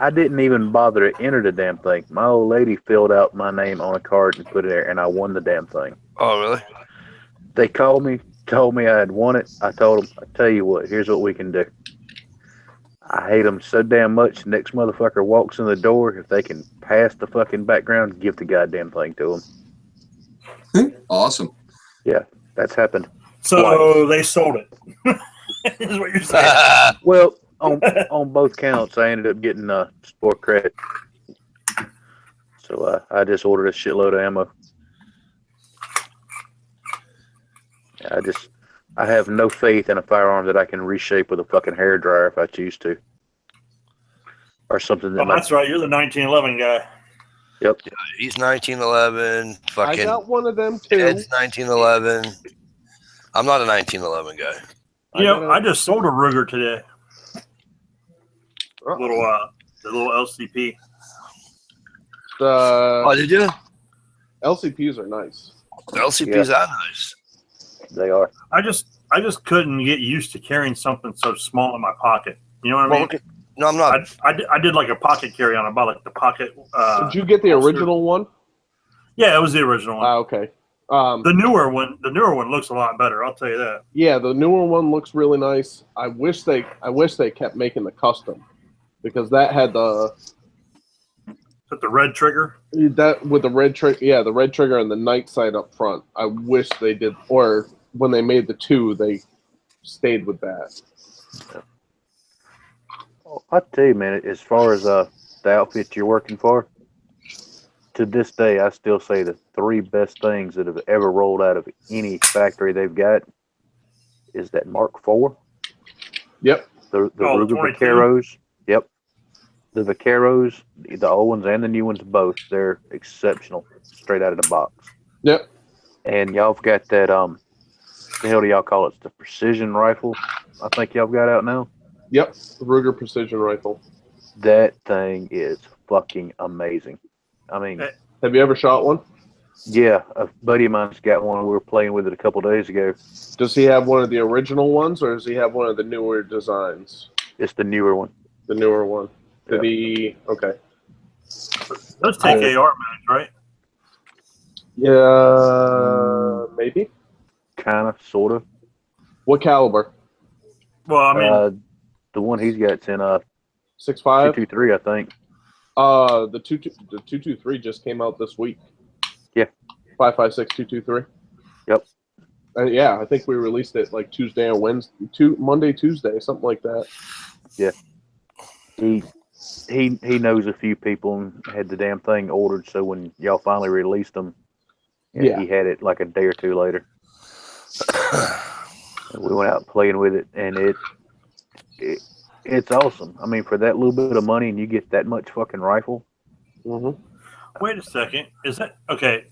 I didn't even bother to enter the damn thing. My old lady filled out my name on a card and put it there, and I won the damn thing. Oh, really? They called me, told me I had won it. I told them, I tell you what, here's what we can do. I hate them so damn much. The next motherfucker walks in the door. If they can pass the fucking background, give the goddamn thing to them. Awesome. Yeah, that's happened. So they sold it. Is what you're saying. Well, on both counts, I ended up getting sport credit. So I just ordered a shitload of ammo. I have no faith in a firearm that I can reshape with a fucking hairdryer if I choose to. Or something that That's right. You're the 1911 guy. Yep. Yeah, he's 1911. Fucking I got one of them too. Ed's 1911. I'm not a 1911 guy. I just sold a Ruger today. The little LCP. Oh, did you? LCPs are nice. The LCPs are nice. They are. I just couldn't get used to carrying something so small in my pocket. You know what I mean? Okay. No, I'm not. I did like a pocket carry on. I bought like the pocket. Did you get the original one? Yeah, it was the original one. Okay. The newer one looks a lot better. I'll tell you that. Yeah, the newer one looks really nice. I wish they kept making the custom, because that had the red trigger. That with the red trigger. Yeah, the red trigger and the night sight up front. I wish they did, or when they made the 2, they stayed with that. I'll tell you, man, as far as the outfit you're working for, to this day, I still say the 3 best things that have ever rolled out of any factory they've got is that Mark IV. Yep. The Oh, Ruger 22? Vaqueros. Yep. The Vaqueros, the old ones and the new ones both, they're exceptional straight out of the box. Yep. And y'all have got that the hell do y'all call it? It's the precision rifle. I think y'all got out now. Yep. The Ruger precision rifle. That thing is fucking amazing. I mean, Have you ever shot one? yeah, a buddy of mine's got one. We were playing with it a couple days ago. Does he have one of the original ones, or does he have one of the newer designs? It's the newer one. The newer one. Did Yeah. he? Okay. Those take AR mags, right? Yeah, maybe. Kind of, sort of. What caliber? Well, I mean, The one he's got's in 6.5. 223, I think. The 223 just came out this week. Yeah. 5.56 223. Yep. Yeah, I think we released it like Tuesday or Wednesday, Monday, Tuesday, something like that. Yeah. He knows a few people and had the damn thing ordered. So when y'all finally released them, Yeah. he had it like a day or two later. And we went out playing with it, and it's awesome. I mean, for that little bit of money, and you get that much fucking rifle. Mm-hmm. wait a second. Is that okay?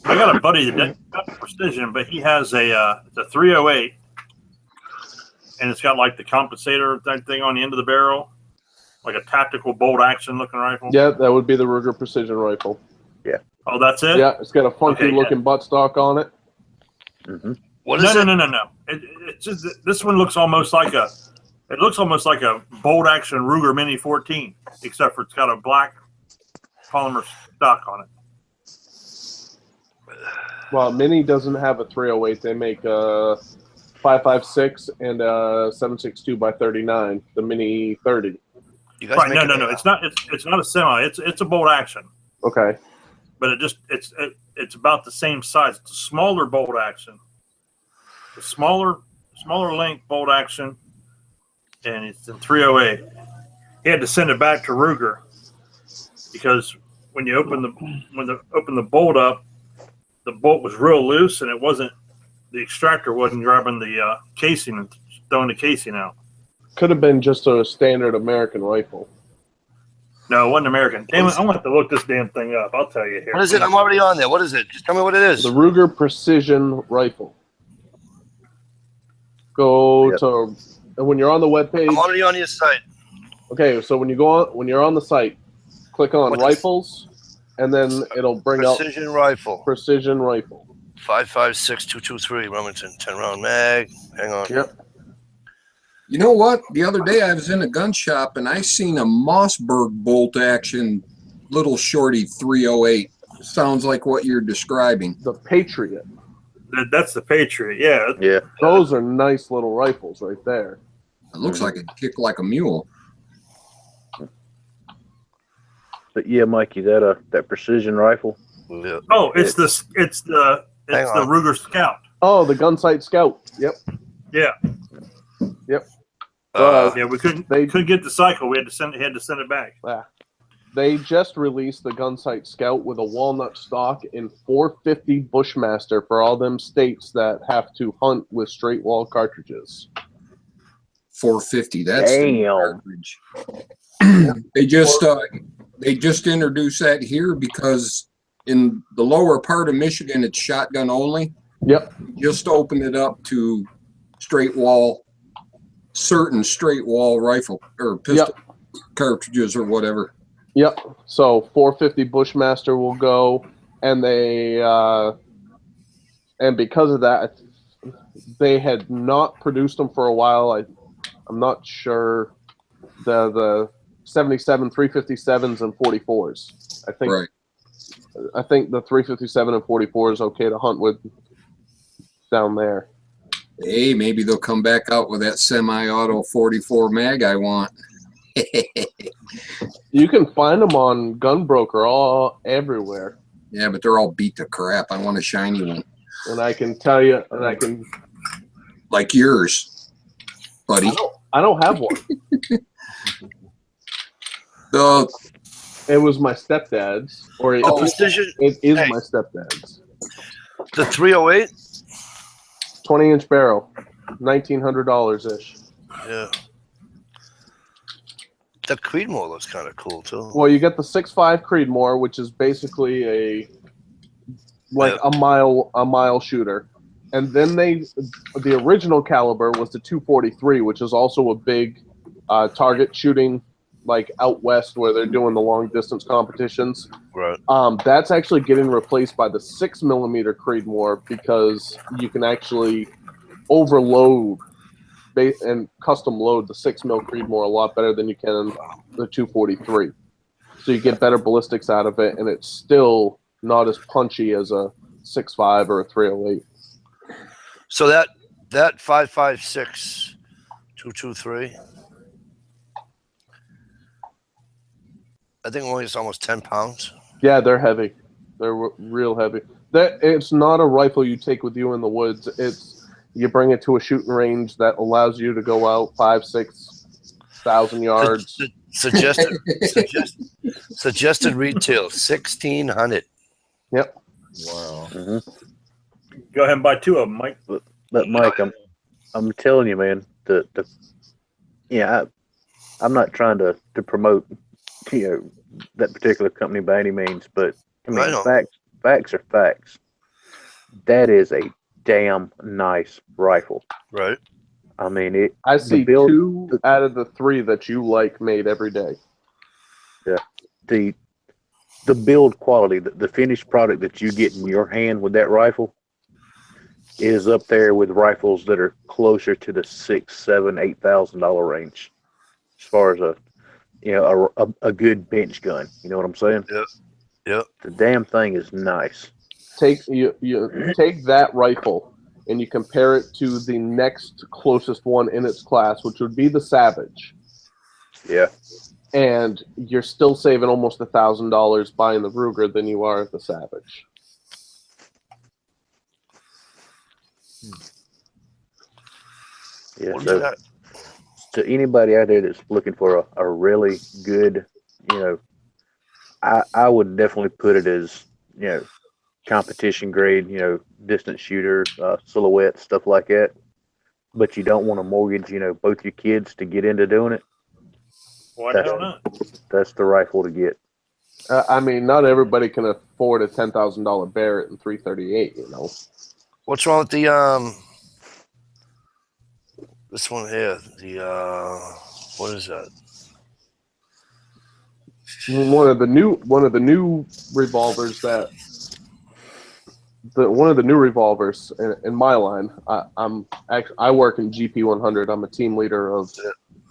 I got a buddy that got precision, but he has it's a 308, and it's got like the compensator thing on the end of the barrel, like a tactical bolt action looking rifle. Yeah, that would be the Ruger precision rifle. Oh, that's it. Yeah, it's got a funky Okay, looking buttstock on it. Mm-hmm. What is it? No. It's just this one looks almost like a. It looks almost like a bolt action Ruger Mini 14, except for it's got a black polymer stock on it. Well, Mini doesn't have a 308. They make a 5.56 and a 7.62 by 39. The Mini 30. You guys Right? make No. It's not a semi. It's a bolt action, Okay. but it's about the same size. It's a smaller bolt action. The smaller length bolt action, and it's in 308. He had to send it back to Ruger because when you open the bolt up, the bolt was real loose, and the extractor wasn't grabbing the casing and throwing the casing out. Could have been just a standard American rifle. No, it wasn't American. Damn it! I'm gonna have to look this damn thing up. I'll tell you here. What is it? I'm already on there. What is it? Just tell me what it is. The Ruger precision rifle. Go to when you're on the webpage. I'm already on your site. Okay, so when you're on the site, click on What's rifles, and then it'll bring up Precision rifle. precision rifle. 5.56 223 Remington 10 round mag. Hang on. Yep. You know what? The other day I was in a gun shop and I seen a Mossberg bolt action little shorty 308. Sounds like what you're describing. The Patriot. That's the Patriot. Yeah. Yeah. Those are nice little rifles right there. It looks like it kicked like a mule. But yeah, Mikey, that precision rifle. Yeah. Oh, it's the Hang on. Ruger Scout. Oh, the Gunsight Scout. Yep. Yeah. Yeah, we couldn't get the cycle. We had to send it back. They just released the Gunsight Scout with a walnut stock in 450 Bushmaster for all them states that have to hunt with straight wall cartridges. 450. That's the Damn. cartridge. They just introduced that here because in the lower part of Michigan it's shotgun only. Yep. Just opened it up to certain straight wall rifle or pistol cartridges or whatever. Yep. So 450 Bushmaster will go, and they and because of that, they had not produced them for a while. I'm not sure the 77 357s and 44s. I think Right. I think the 357 and 44 is okay to hunt with down there. Hey, maybe they'll come back out with that semi-auto 44 mag I want. You can find them on Gunbroker everywhere. Yeah, but they're all beat to crap. I want a shiny one. And I can tell you, and I can. Like yours, buddy. I don't have one. It was my stepdad's, or Precision. it is Hey. my stepdad's. The 308. 20-inch barrel, $1,900 ish. Yeah. The Creedmoor looks kind of cool too. Well, you get the 6.5 Creedmoor, which is basically a mile shooter, and then the original caliber was the 243, which is also a big target shooting, like out west where they're doing the long distance competitions. Right. That's actually getting replaced by the 6mm Creedmoor because you can actually overload and custom load the 6mm Creedmoor a lot better than you can the 243. So you get better ballistics out of it, and it's still not as punchy as a 6.5 or a 308. So that 5.56 223, I think only it's almost 10 pounds. Yeah, they're heavy. They're real heavy. It's not a rifle you take with you in the woods. It's you bring it to a shooting range that allows you to go out 5,000-6,000 yards. Suggested retail 1,600. Yep. Wow. Go ahead and buy 2 of them, Mike. But Mike, I'm telling you, man, I'm not trying to promote that particular company by any means, but I mean, facts are facts. That is a damn nice rifle. Right. I mean, I see 2 out of the 3 that you like made every day. Yeah. The build quality, the finished product that you get in your hand with that rifle is up there with rifles that are closer to the $6,000, $7,000, $8,000 range, as far as a good bench gun. You know what I'm saying? Yep. The damn thing is nice. You take that rifle and you compare it to the next closest one in its class, which would be the Savage. Yeah. And you're still saving almost $1,000 buying the Ruger than you are the Savage. Yeah. So to anybody out there that's looking for a really good, I would definitely put it as, competition grade, distance shooter, silhouette, stuff like that. But you don't want to mortgage, both your kids to get into doing it. Why the hell not? That's the rifle to get. I mean, not everybody can afford a $10,000 Barrett and 338. What's wrong with the this one here? The what is that? One of the new revolvers one of the new revolvers in my line. I work in GP 100. I'm a team leader of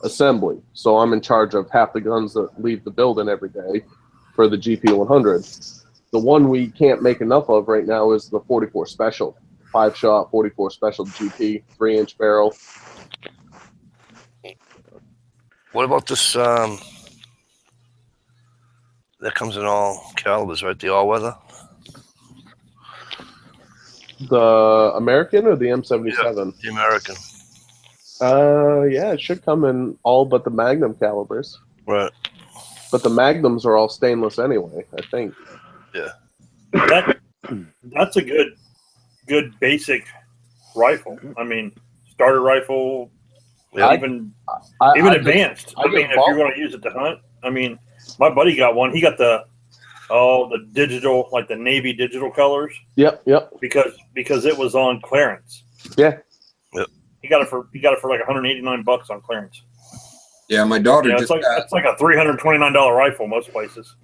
assembly, so I'm in charge of half the guns that leave the building every day for the GP 100. The one we can't make enough of right now is the 44 Special, 5-shot 44 Special GP, 3-inch barrel. What about this? That comes in all calibers, right? The all-weather. The American or the M77? Yeah, the American. Yeah, it should come in all but the Magnum calibers. Right. But the Magnums are all stainless anyway, I think. Yeah. That's a good basic rifle. I mean, starter rifle, even advanced. I mean, if you're going to use it to hunt, I mean, my buddy got one. He got the digital, like the navy digital colors. Yep. Because it was on clearance. Yeah. Yep. He got it for like $189 on clearance. Yeah, my daughter it's like a $329 rifle most places.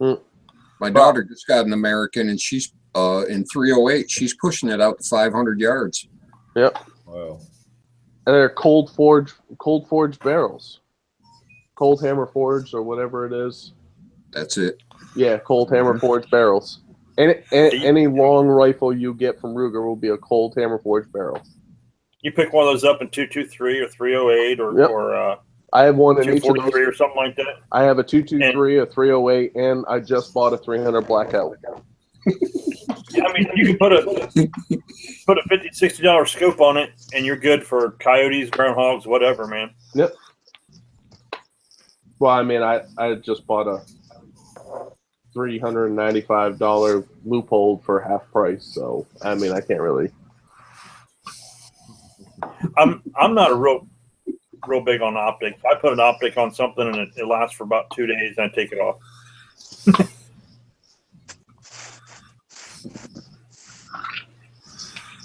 My daughter just got an American, and she's in 308. She's pushing it out to 500 yards. Yep. Wow. And they're cold forged barrels, cold hammer forged or whatever it is. That's it. Yeah, cold hammer forged barrels. Any long rifle you get from Ruger will be a cold hammer forged barrel. You pick one of those up in 223 or 308 or I have one in each of those. or something like that. I have a 223, a 308, and I just bought a 300 blackout. I mean, you can put a $50-$60 scope on it, and you're good for coyotes, groundhogs, whatever, man. Yep. Well, I mean, I just bought a $395 loophole for half price, so I mean, I can't really. I'm not a real big on optics. I put an optic on something and it lasts for about 2 days, and I take it off.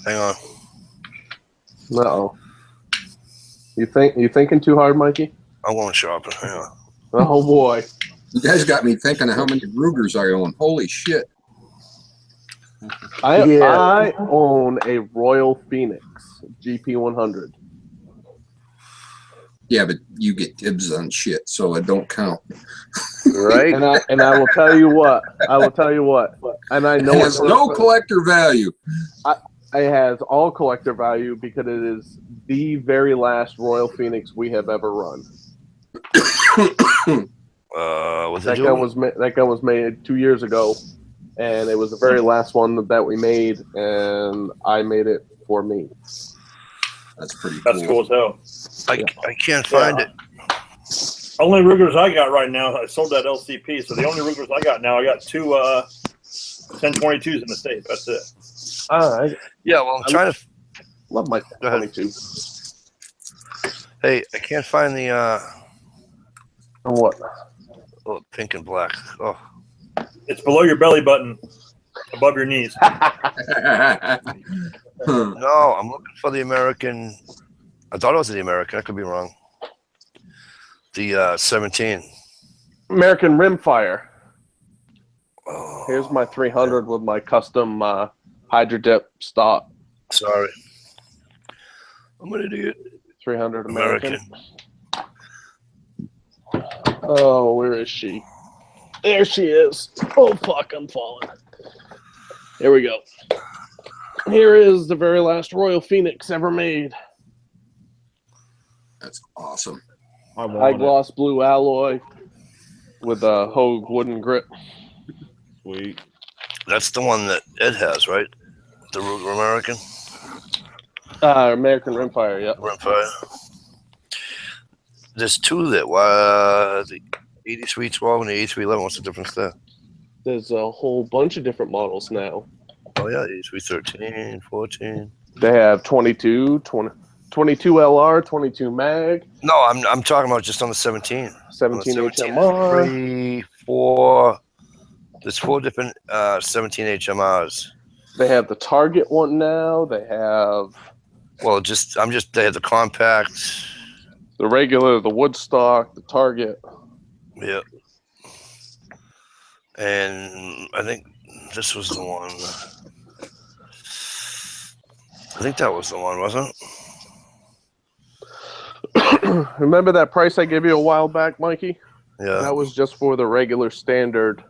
Hang on. Uh-oh. You thinking too hard, Mikey? I'm going shopping. Hang on. Oh boy. You guys got me thinking of how many Rugers I own. Holy shit. I own a Royal Phoenix GP100. Yeah, but you get dibs on shit, so it don't count. Right? And I will tell you what. And I know It has no collector value. It has all collector value because it is the very last Royal Phoenix we have ever run. What's That gun was made 2 years ago, and it was the very last one that we made, and I made it for me. That's pretty cool. That's cool as hell. I can't find it. Only Rugers I got right now, I sold that LCP, so the only Rugers I got now, I got two 1022s in the safe. That's it. All right. Yeah, well, I'm trying to. Love my Go ahead. 22. Hey, I can't find the What? pink and black. Oh, It's below your belly button, above your knees. no, I'm looking for the American. I thought it was the American. I could be wrong. The 17. American Rimfire. Oh, Here's my 300 with my custom Hydro Dip stock. sorry. I'm an idiot. 300 American. American. Oh, where is she? There she is. Oh, fuck, I'm falling. Here we go. Here is the very last Royal Phoenix ever made. That's awesome. High gloss blue alloy with a Hogue wooden grip. Sweet. That's the one that Ed has, right? The Ruger American. American Rimfire, yeah. Rimfire. There's two that the 8312 and the 8311. What's the difference there? There's a whole bunch of different models now. Oh yeah, 8313, 14. They have 22 LR, 22 mag, No, I'm talking about just on the 17. 17 On the 17, HMR. 3, 4. There's 4 different 17 HMRs. They have the Target one now. They have Well, they have the compact. the regular, the Woodstock, the Target. Yeah. And I think this was the one. I think that was the one, wasn't it? Remember that price I gave you a while back, Mikey? Yeah. That was just for the regular standard.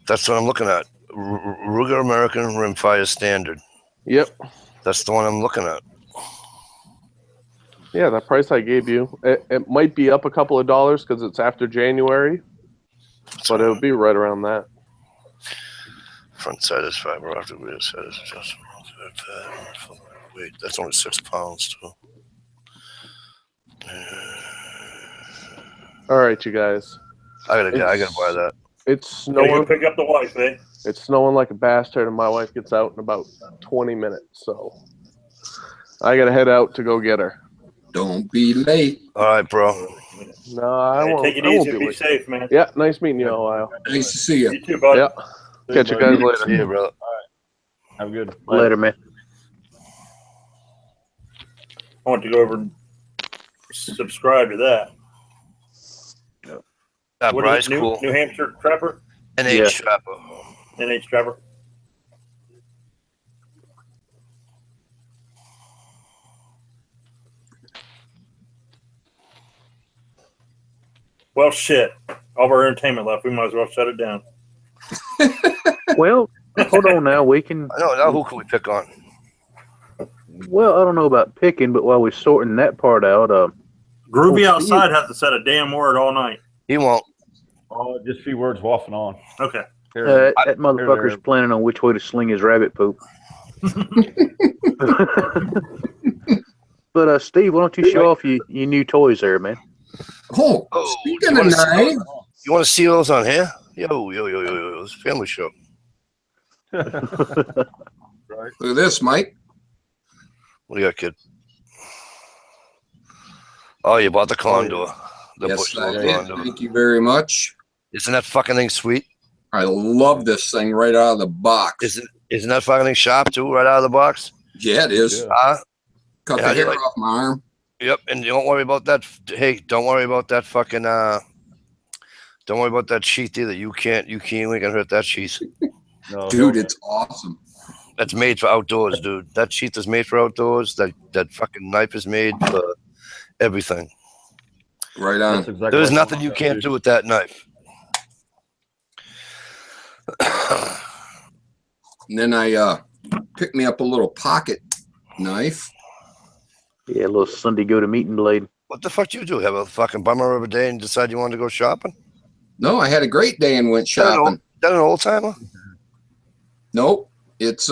That's what I'm looking at. Ruger American Rimfire Standard. Yep. That's the one I'm looking at. Yeah, that price I gave you. It might be up a couple of dollars because it's after January, but it'll be right around that. Front side is fiber optic, rear side is adjustable. Wait, that's only 6 pounds too. All right, you guys. I gotta buy that. It's Gotta go snowing. pick up the wife, eh? It's snowing like a bastard, and my wife gets out in about 20 minutes. So I gotta head out to go get her. Don't be late. All right, bro. No, I Hey, won't. take it I won't easy. Be late. safe, man. Yeah, nice meeting you, Ohio. Nice to see you. You too, bud. Yeah, catch you guys See later. you, brother. Have a good. Later, man. I want to go over and subscribe to that. That What Bryce is it? New, cool. New Hampshire Trapper? NH Yeah. Trapper. NH Trapper? Well, shit. All of our entertainment left. We might as well shut it down. Well, hold on now. We can. I know. Now who can we pick on? Well, I don't know about picking, but while we're sorting that part out, Groovy Oh, Outside has to set a damn word all night. He won't. Oh, just a few words off and on. Okay. that motherfucker's planning on which way to sling his rabbit poop. But Steve, why don't you show off your new toys there, man? Oh, Oh, speaking you of wanna see knives, You want to see those on here? Yo. It's a family show. look at this, Mike. What do you got, kid? Oh, you bought the condor. The Yes, Bushnell I did. condor. Thank you very much. Isn't that fucking thing sweet? I love this thing right out of the box. Isn't that fucking thing sharp too, right out of the box? Yeah, it is. Yeah. Cut Yeah, the you hair like- off my arm. Yep, and don't worry about that. Hey, don't worry about that fucking don't worry about that sheath either. You can't we can hurt that sheath. No, Dude, hell it's awesome. That's made for outdoors, dude. That sheath is made for outdoors. That fucking knife is made for everything. Right no. on. That's exactly There's like nothing my you stuff, can't dude. do with that knife. And then I picked me up a little pocket knife. Yeah, a little Sunday go to meeting blade. What the fuck do you do? Have a fucking bummer of a day and decide you want to go shopping? No, I had a great day and went shopping. That an old timer? Nope. It's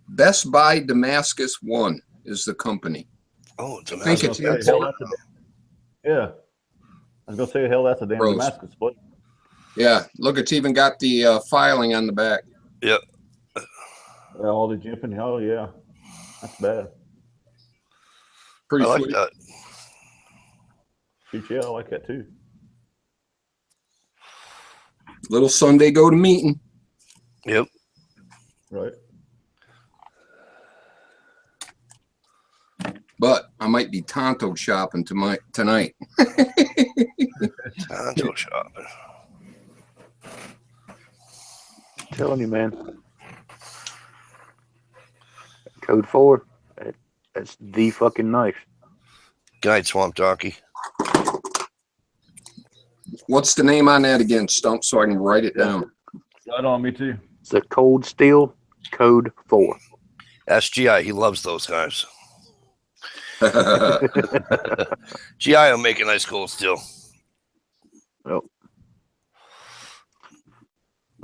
Best Buy Damascus One is the company. Oh, it's I think Damascus. it's Hell, that's yeah. I was gonna say, hell, that's a damn Gross. Damascus split. Yeah, look, it's even got the filing on the back. Yep. All the jimping. Oh yeah, that's bad. Pretty I like sweet. that. Shoot, yeah, I like that too. Little Sunday go to meeting. Yep. Right. But I might be Tonto shopping tonight. Tonto shopping. Telling you, man. Code 4. That's the fucking knife. Good night, Swamp Donkey. What's the name on that again, Stump, so I can write it down? Right on, me too. It's a Cold Steel Code 4. SGI, he loves those guys. GI will make a nice cold steel. But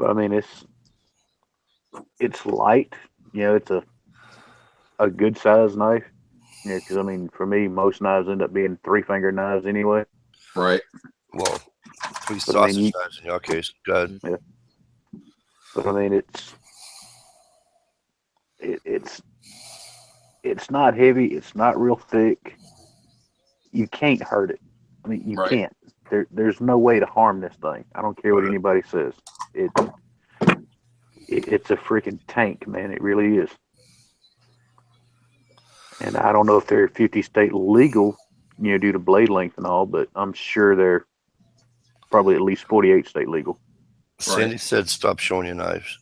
I mean, it's light. You know, it's a good size knife. Yeah, because I mean, for me, most knives end up being 3-finger knives anyway. Right. Well, 3 But I mean, sausage knives in your case. Good. But I mean, it's not heavy. It's not real thick. You can't hurt it. I mean, you Right. can't. There's no way to harm this thing. I don't care what Right. anybody says. It's a freaking tank, man. It really is. And I don't know if they're 50 state legal, you know, due to blade length and all, but I'm sure they're probably at least 48 state legal. Sandy said, "Stop showing your knives."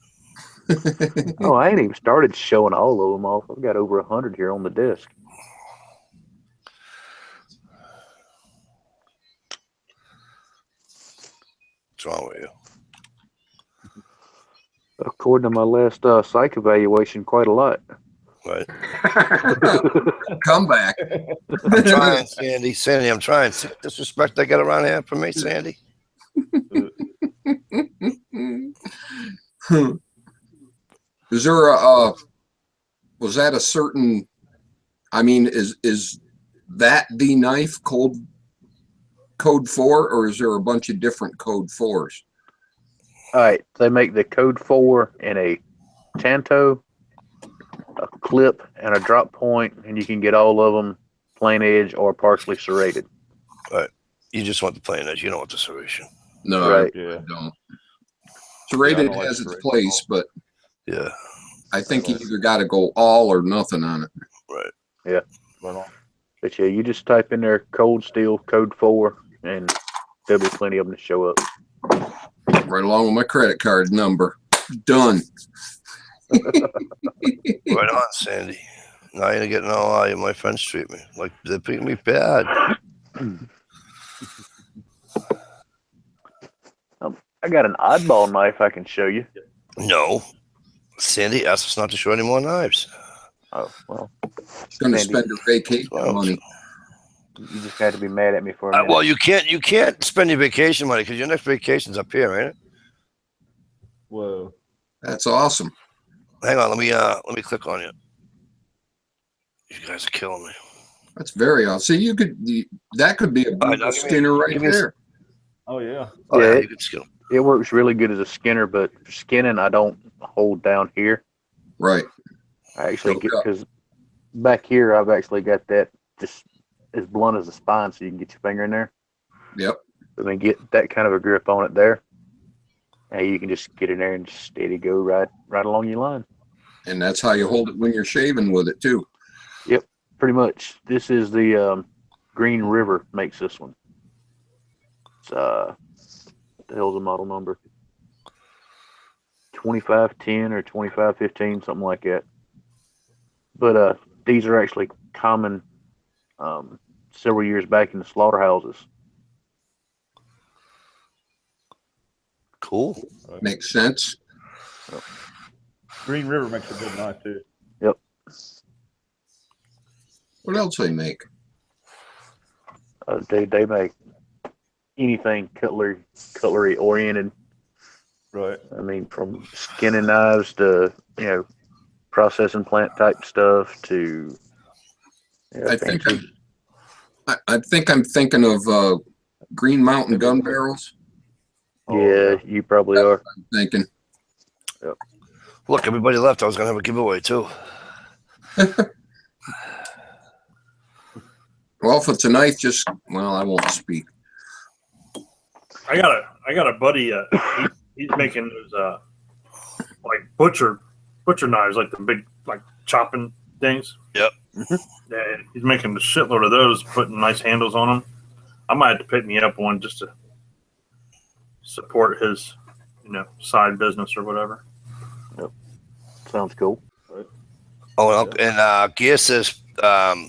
Oh, I ain't even started showing all of them off. I've got over 100 here on the desk. What's wrong with you? According to my last psych evaluation, quite a lot. Right. Come back. I'm trying, Sandy. Sandy, I'm trying. See the disrespect I get around here from me, Sandy. Is there was that a certain, I mean, is that the knife code 4, or is there a bunch of different code 4s? All right, they make the Code 4 in a Tanto, a clip, and a drop point, and you can get all of them plain edge or partially serrated. You just want the plain edge. You don't want the serration. No, Right. Yeah. I don't. Serrated don't like has its serrated place, at all. but Yeah. I think you either got to go all or nothing on it. Right. Right on. But yeah, you just type in there Cold Steel Code 4, and there'll be plenty of them to show up. Right along with my credit card number. Done. Right on, Sandy. Now you're getting all my friends treat me like they're treating me bad. I got an oddball knife I can show you. No. Sandy asked us not to show any more knives. Oh, well, Going to Sandy. spend her vacation Well, money. you just got to be mad at me for a minute. Well, you can't spend your vacation money because your next vacation's up here, ain't it? Whoa. That's awesome. Hang on, let me click on you. You guys are killing me. That's very awesome. See, that could be a right, now Google give me- Skinner right give me a- there. Oh yeah. Oh Yeah, yeah, it- you can skill. It works really good as a skinner, but for skinning, I don't hold down here. Right. I actually, Okay. because back here, I've actually got that just as blunt as the spine, so you can get your finger in there. Yep. I mean, get that kind of a grip on it there. And you can just get in there and just steady go right along your line. And that's how you hold it when you're shaving with it too. Yep, pretty much. This is the Green River makes this one. It's what the hell's the model number? 2510 or 2515, something like that. But these are actually common several years back in the slaughterhouses. Cool. Makes sense. Green River makes a good knife too. Yep. What else they make? They make anything cutlery oriented. Right. I mean, from skinning knives to processing plant type stuff to. I think I'm thinking of Green Mountain gun barrels. Yeah, you probably are. I'm thinking. Yep. Look, everybody left. I was gonna have a giveaway too. Well, if it's a knife, I won't speak. I got a buddy. He's making those like butcher knives, like the big like chopping things. Yep. Yeah, he's making a shitload of those, putting nice handles on them. I might have to pick me up one just to support his, side business or whatever. Yep. Sounds cool. Oh, and Gear says the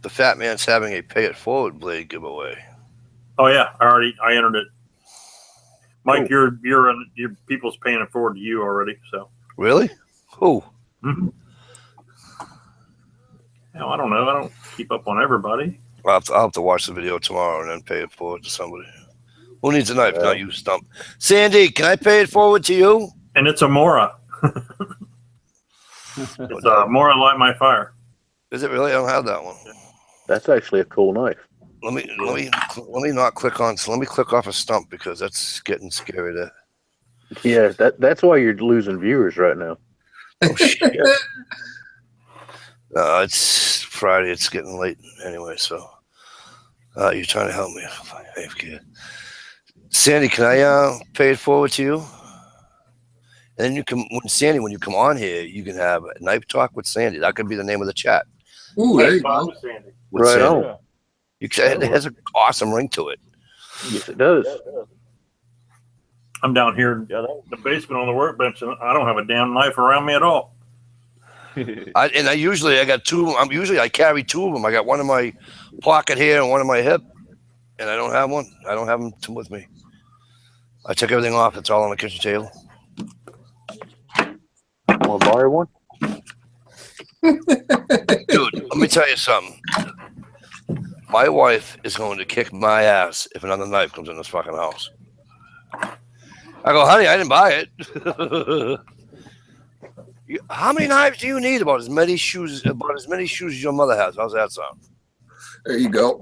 Fat Man's having a pay it forward blade giveaway. Oh yeah, I entered it. Mike, cool. your people's paying it forward to you already. So really? Who? Mm-hmm. I don't know. I don't keep up on everybody. I'll have to watch the video tomorrow and then pay it forward to somebody. Who needs a knife? Not you, Stump. Sandy, can I pay it forward to you? And it's a Mora. It's a Mora Light My Fire. Is it really? I don't have that one. That's actually a cool knife. Let me not click on. So let me click off a Stump because that's getting scary. There. Yeah, that's why you're losing viewers right now. Oh shit. It's Friday. It's getting late anyway. So you're trying to help me. Hey, kid. Sandy, can I pay it forward to you? And then you can, when you come on here, you can have a knife talk with Sandy. That could be the name of the chat. Ooh, there you go. Right on. It has an awesome ring to it. Yes, it does. I'm down here in the basement on the workbench, and I don't have a damn knife around me at all. I got two. I carry two of them. I got one in my pocket here and one in my hip, and I don't have one. I don't have them with me. I took everything off. It's all on the kitchen table. Want to borrow one? Dude, let me tell you something. My wife is going to kick my ass if another knife comes in this fucking house. I go, honey, I didn't buy it. How many knives do you need? About as many shoes as your mother has. How's that sound? There you go.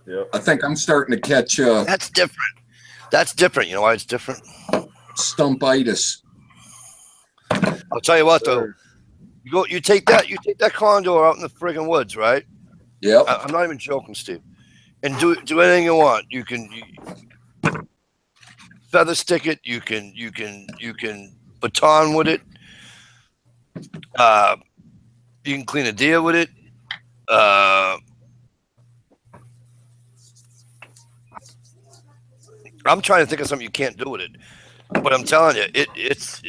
Yeah. I think I'm starting to catch That's different. That's different. You know why it's different? stumpitis. I'll tell you what though. You take that condor out in the friggin' woods, right? Yep. I'm not even joking, Steve. And do anything you want. You can feather stick it. You can baton with it. You can clean a deer with it. I'm trying to think of something you can't do with it, but I'm telling you, it's.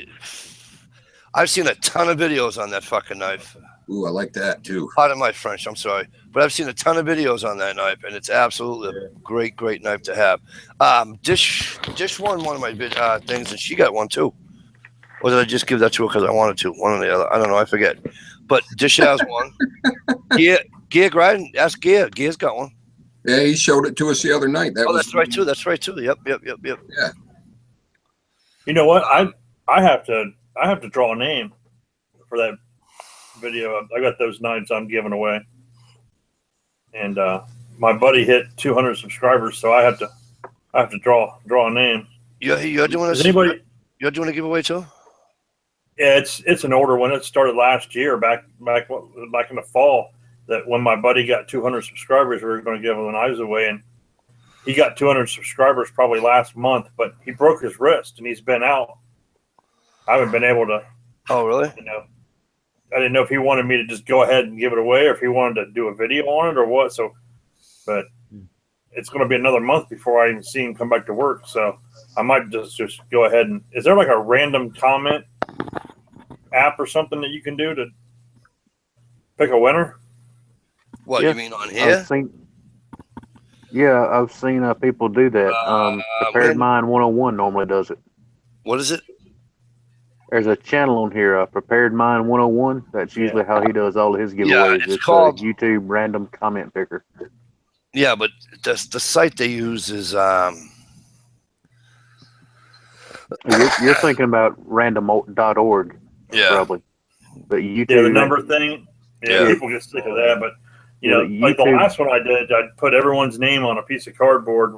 I've seen a ton of videos on that fucking knife. Ooh, I like that too. Pardon my French, I'm sorry, but I've seen a ton of videos on that knife, and it's absolutely a great knife to have. Dish won one of my things, and she got one too. Or did I just give that to her because I wanted to? One or the other. I don't know. I forget. But Dish has one. Gear Gryden. Ask Gear. Gear's got one. Yeah, he showed it to us the other night. That's right too. That's right too. Yep. Yeah. You know what? I have to draw a name for that video. I got those knives I'm giving away, and my buddy hit 200 subscribers, so I have to draw a name. You're doing this. Anybody? You're doing a giveaway too? Yeah, it's an older one. It started last year, back in the fall. that when my buddy got 200 subscribers, we were going to give him the knives away, and he got 200 subscribers probably last month, but he broke his wrist and he's been out. I haven't been able to. Oh, really? You know, I didn't know if he wanted me to just go ahead and give it away, or if he wanted to do a video on it, or what. So, but it's going to be another month before I even see him come back to work. So I might just go ahead and. Is there like a random comment app or something that you can do to pick a winner? What Yeah. you mean on here? I've seen people do that. Prepared Mind 101 normally does it. What is it? There's a channel on here, Prepared Mind 101. That's usually how he does all of his giveaways. it's called YouTube Random Comment Picker. Yeah, but the site they use is You're thinking about random.org, yeah. probably. But YouTube. Yeah, the number thing. Yeah, Yeah. people get sick of that. But, you know, Yeah, like the YouTube- last one I did, I put everyone's name on a piece of cardboard,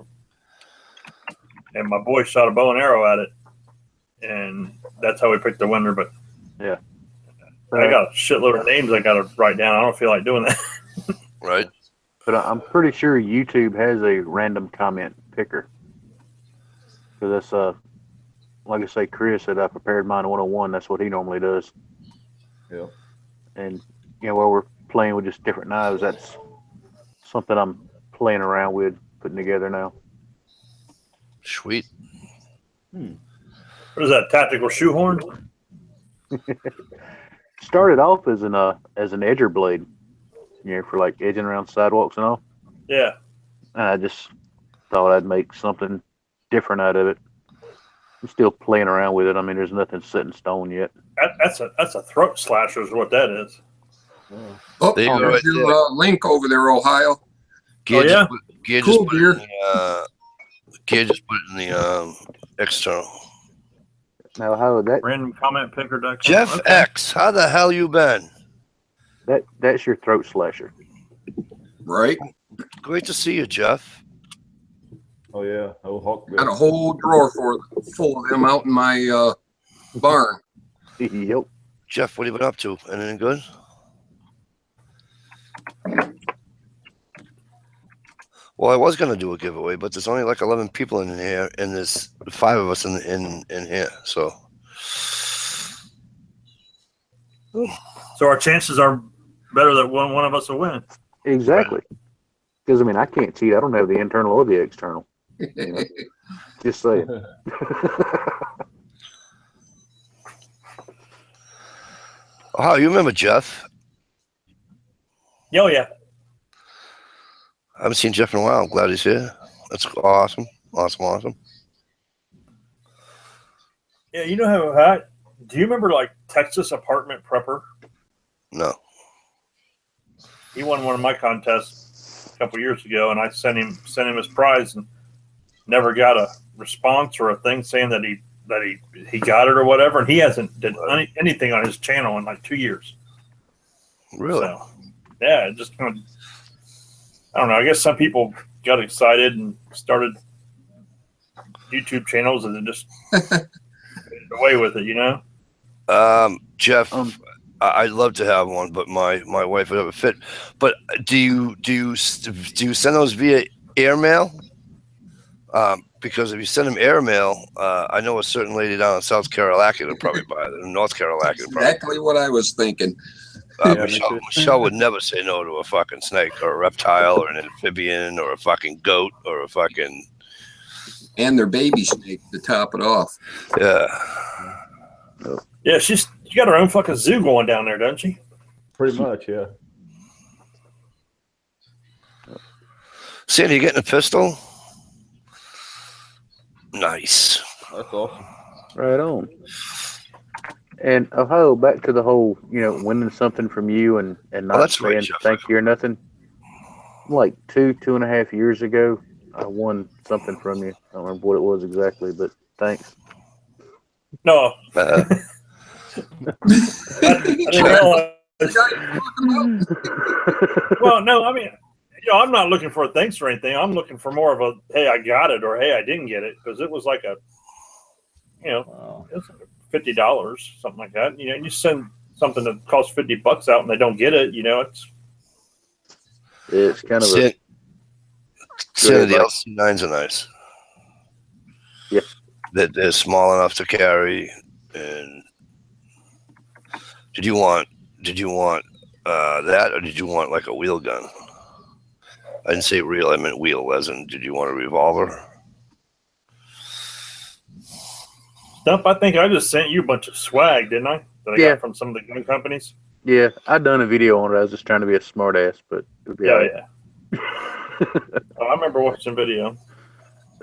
and my boy shot a bow and arrow at it. And that's how we picked the winner. But Yeah. I got a shitload of names I got to write down. I don't feel like doing that. Right. But I'm pretty sure YouTube has a random comment picker. Because that's, like I say, Chris at Prepared Mind 101, that's what he normally does. Yeah. And, you know, while we're playing with just different knives, that's something I'm playing around with, putting together now. Sweet. What is that, tactical shoehorn? Started off as an edger blade, you know, for like edging around sidewalks and all. Yeah. And I just thought I'd make something different out of it. I'm still playing around with it. I mean, there's nothing set in stone yet. That's a throat slasher is what that is. Oh, There you go, there's right your there. link over there, Ohio. Gear yeah? Gear Cool, just put Gear. it in the, Gear just put it in the external. Now, how that Randomcommentpicker.com. Jeff Okay. X, how the hell you been? that's your throat slasher. Right? Great to see you, Jeff. Oh yeah. Oh, Hawk. Got a whole drawer full of them out in my barn. Yep. Jeff, what have you been up to? Anything good? Well, I was gonna do a giveaway, but there's only like 11 people in here, and there's 5 of us in here. So So our chances are better that one of us will win. Exactly. Because, I mean, I can't cheat. I don't have the internal or the external. You know? Just saying. oh, you remember Jeff? Oh, yeah. I haven't seen Jeff in a while. I'm glad he's here. That's awesome. Awesome. Yeah, you know how, do you remember like Texas Apartment Prepper? No. He won one of my contests a couple years ago, and I sent him his prize, and never got a response or a thing saying that he got it or whatever. And he hasn't did anything on his channel in like 2 years. Really? So, yeah, it just kind of, I don't know. I guess some people got excited and started YouTube channels and then just get away with it, you know? Jeff, I'd love to have one, but my wife would have a fit. But do you send those via airmail? Because if you send them airmail, I know a certain lady down in South Carolina would probably buy them. North Carolina would probably. Exactly what I was thinking. Yeah, me too. Michelle would never say no to a fucking snake or a reptile or an amphibian or a fucking goat or a fucking. And their baby snake to top it off. Yeah. Yeah, she got her own fucking zoo going down there, doesn't she? Pretty much, yeah. Sandy, you getting a pistol? Nice. That's awesome. Right on. And Ohio, back to the whole, you know, winning something from you and not that's right, saying Jeff. thank you or nothing. Like 2.5 years ago, I won something from you. I don't remember what it was exactly, but thanks. No. Uh, I didn't realize. Well, no, I mean, you know, I'm not looking for a thanks or anything. I'm looking for more of a, hey, I got it, or hey, I didn't get it, because it was like a, you know, Wow. it's like $50, something like that. You know, you send something that costs $50 out and they don't get it, you know, it's It's kind of Sandy, ahead, the Mike. LC9s are nice. Yeah. They're small enough to carry. And did you want that, or did you want like a wheel gun? I didn't say reel, I meant wheel, as in, did you want a revolver? Stump, I think I just sent you a bunch of swag, didn't I? That I Yeah. got from some of the gun companies. Yeah, I done a video on it. I was just trying to be a smart ass, but it'll be Yeah, all right. yeah. Oh, I remember watching video.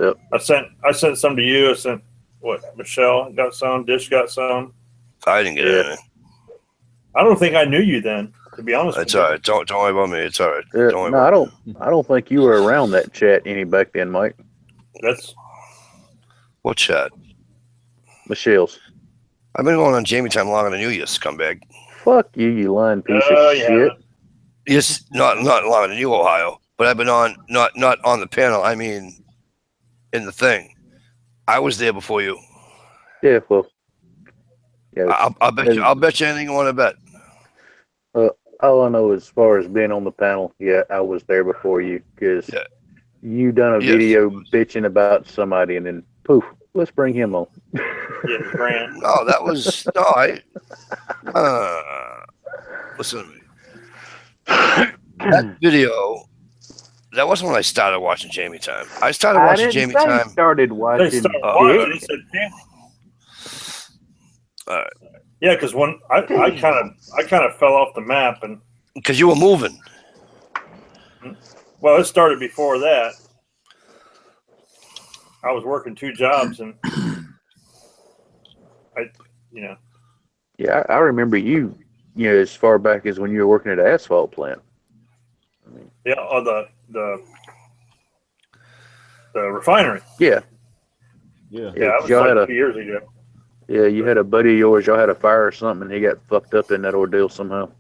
Yep. I sent some to you. I sent Michelle got some. Dish got some. I didn't get Yeah. anything. I don't think I knew you then, to be honest. It's with all right. Don't worry about me. It's all right. Yeah, Don't worry no, about me. I don't think you were around that chat any back then, Mike. That's What chat? Michelle's. I've been going on Jamie time longer than you scumbag. Fuck you, you lying piece Oh, of yeah. shit. Yes, not longer than you, Ohio. But I've been on not on the panel. I mean, in the thing. I was there before you. Yeah, well, yeah. I'll bet you anything you want to bet. All I know as far as being on the panel, yeah, I was there before you because Yeah. you done a Yes. video bitching about somebody and then poof, let's bring him on. yeah, Grant. No, that was no. Listen to me. That video. That wasn't when I started watching Jamie Time. I started I watching didn't Jamie say Time started They watching started Oh, watching. it. He said, "Yeah." All right. Yeah, because when I kind of fell off the map, and because you were moving. well, it started before that. I was working 2 jobs, and Yeah, I remember you, as far back as when you were working at an asphalt plant. yeah, the refinery. Yeah, Yeah. Yeah, that was y'all like had 2 years ago. you had a buddy of yours, y'all had a fire or something, and he got fucked up in that ordeal somehow.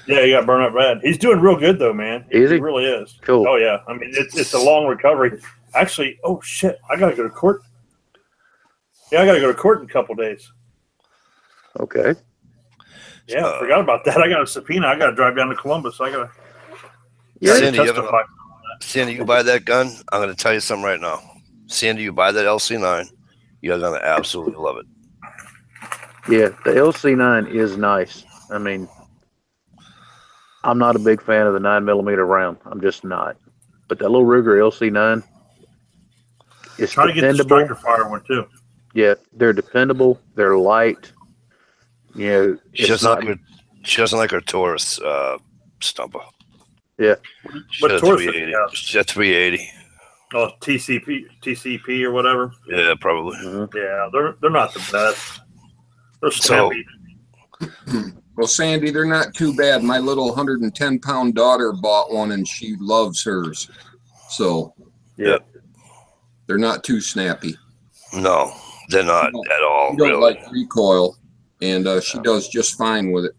Yeah, he got burned up bad. He's doing real good though, man. Is he? really is. Cool. Oh yeah. I mean, it's a long recovery. Actually, oh shit, I gotta go to court. Yeah, I gotta go to court in a couple days. Okay. Yeah, I forgot about that. I got a subpoena. I gotta drive down to Columbus. I gotta Yeah. Sandy, you, testify. Sandy, you buy that gun. I'm going to tell you something right now. Sandy, you buy that LC9. You're going to absolutely love it. Yeah, the LC9 is nice. I mean, I'm not a big fan of the 9mm round. I'm just not. But that little Ruger LC9 is Try to get the dependable. striker fire one too. Yeah, they're dependable. They're light. She it's doesn't not. like her Taurus stumper. Yeah. She had a Taurus 380. yeah. She had 380. Oh, TCP or whatever. Yeah, probably. Mhm. Yeah, they're not the best. They're So- snappy. Well, Sandy, they're not too bad. My little 110-pound daughter bought one, and she loves hers. So Yeah. they're not too snappy. No, they're not No, at all. She don't Really. like recoil, and she does just fine with it.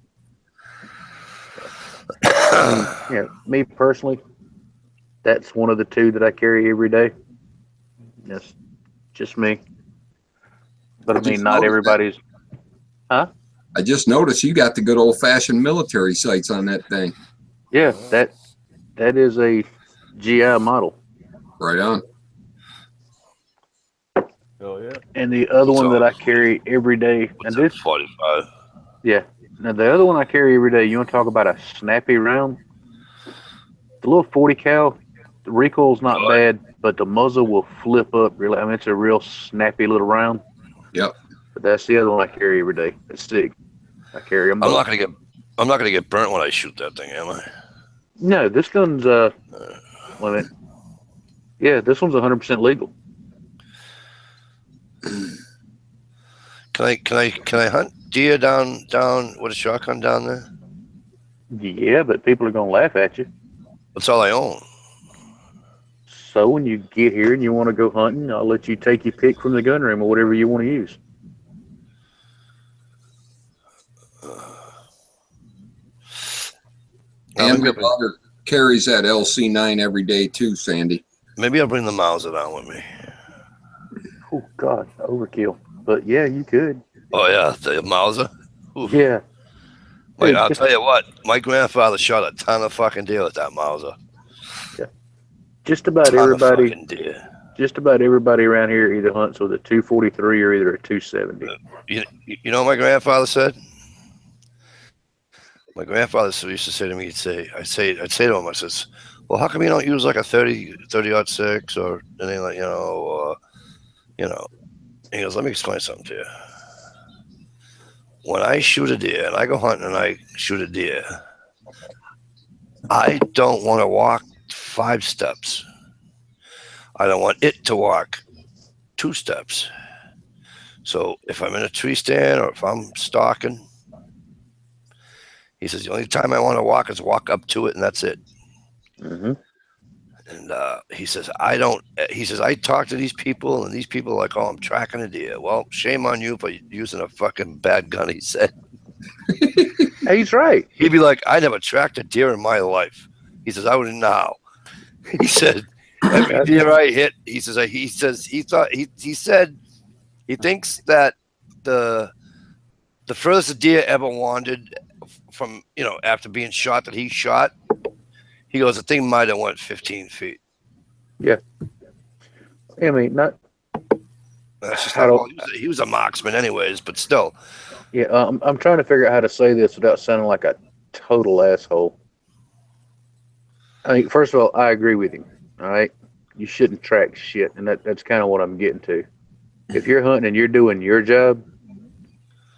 Yeah, me personally, that's one of the two that I carry every day. That's just me. But I just mean, not noticed everybody's. I just noticed you got the good old-fashioned military sights on that thing. Yeah, that is a GI model. Right on. Oh yeah. And the other one So- that I carry every day, What's and that, this, 45? yeah. Now the other one I carry every day, you want to talk about a snappy round? The little 40 cal, the recoil's not Oh. bad, but the muzzle will flip up really. I mean, it's a real snappy little round. Yep. But that's the other one I carry every day. It's sick. I carry them I'm both. not gonna get burnt when I shoot that thing, am I? No, this gun's wait a minute. Yeah, this one's 100% legal. Can I hunt deer down with a shotgun down there? Yeah, but people are gonna laugh at you. That's all I own. So when you get here and you want to go hunting, I'll let you take your pick from the gun room or whatever you want to use. And my daughter carries that LC9 every day too, Sandy. Maybe I'll bring the Mauser down with me. Oh God, overkill. But yeah, you could. Oh yeah, the Mauser. Oof. Yeah. Like, Dude, I'll just- tell you what, my grandfather shot a ton of fucking deer with that Mauser. Just about Ton of everybody. fucking deer. Just about everybody around here either hunts with a 243 or either a 270. You know what my grandfather said? My grandfather used to say to me, I'd say to him, I says, well, how come you don't use like a 30-06 or anything like, you know, he goes, let me explain something to you. When I shoot a deer and I go hunting and I shoot a deer, I don't want to walk 5 steps. I don't want it to walk 2 steps. So if I'm in a tree stand or if I'm stalking, he says, the only time I want to walk is walk up to it and that's it. Mm-hmm. And he says, I talk to these people and these people are like, oh, I'm tracking a deer. Well, shame on you for using a fucking bad gun, he said. He's right. He'd be like, I never tracked a deer in my life. He says, I wouldn't know how. He said, every deer I hit, he said he thinks that the furthest a deer ever wandered from, after being shot that he shot, he goes, the thing might have went 15 feet. Yeah. I mean, not. That's just how he was a marksman anyways, but still. Yeah, I'm trying to figure out how to say this without sounding like a total asshole. I mean, first of all, I agree with him. All right, you shouldn't track shit, and that's kind of what I'm getting to. If you're hunting and you're doing your job,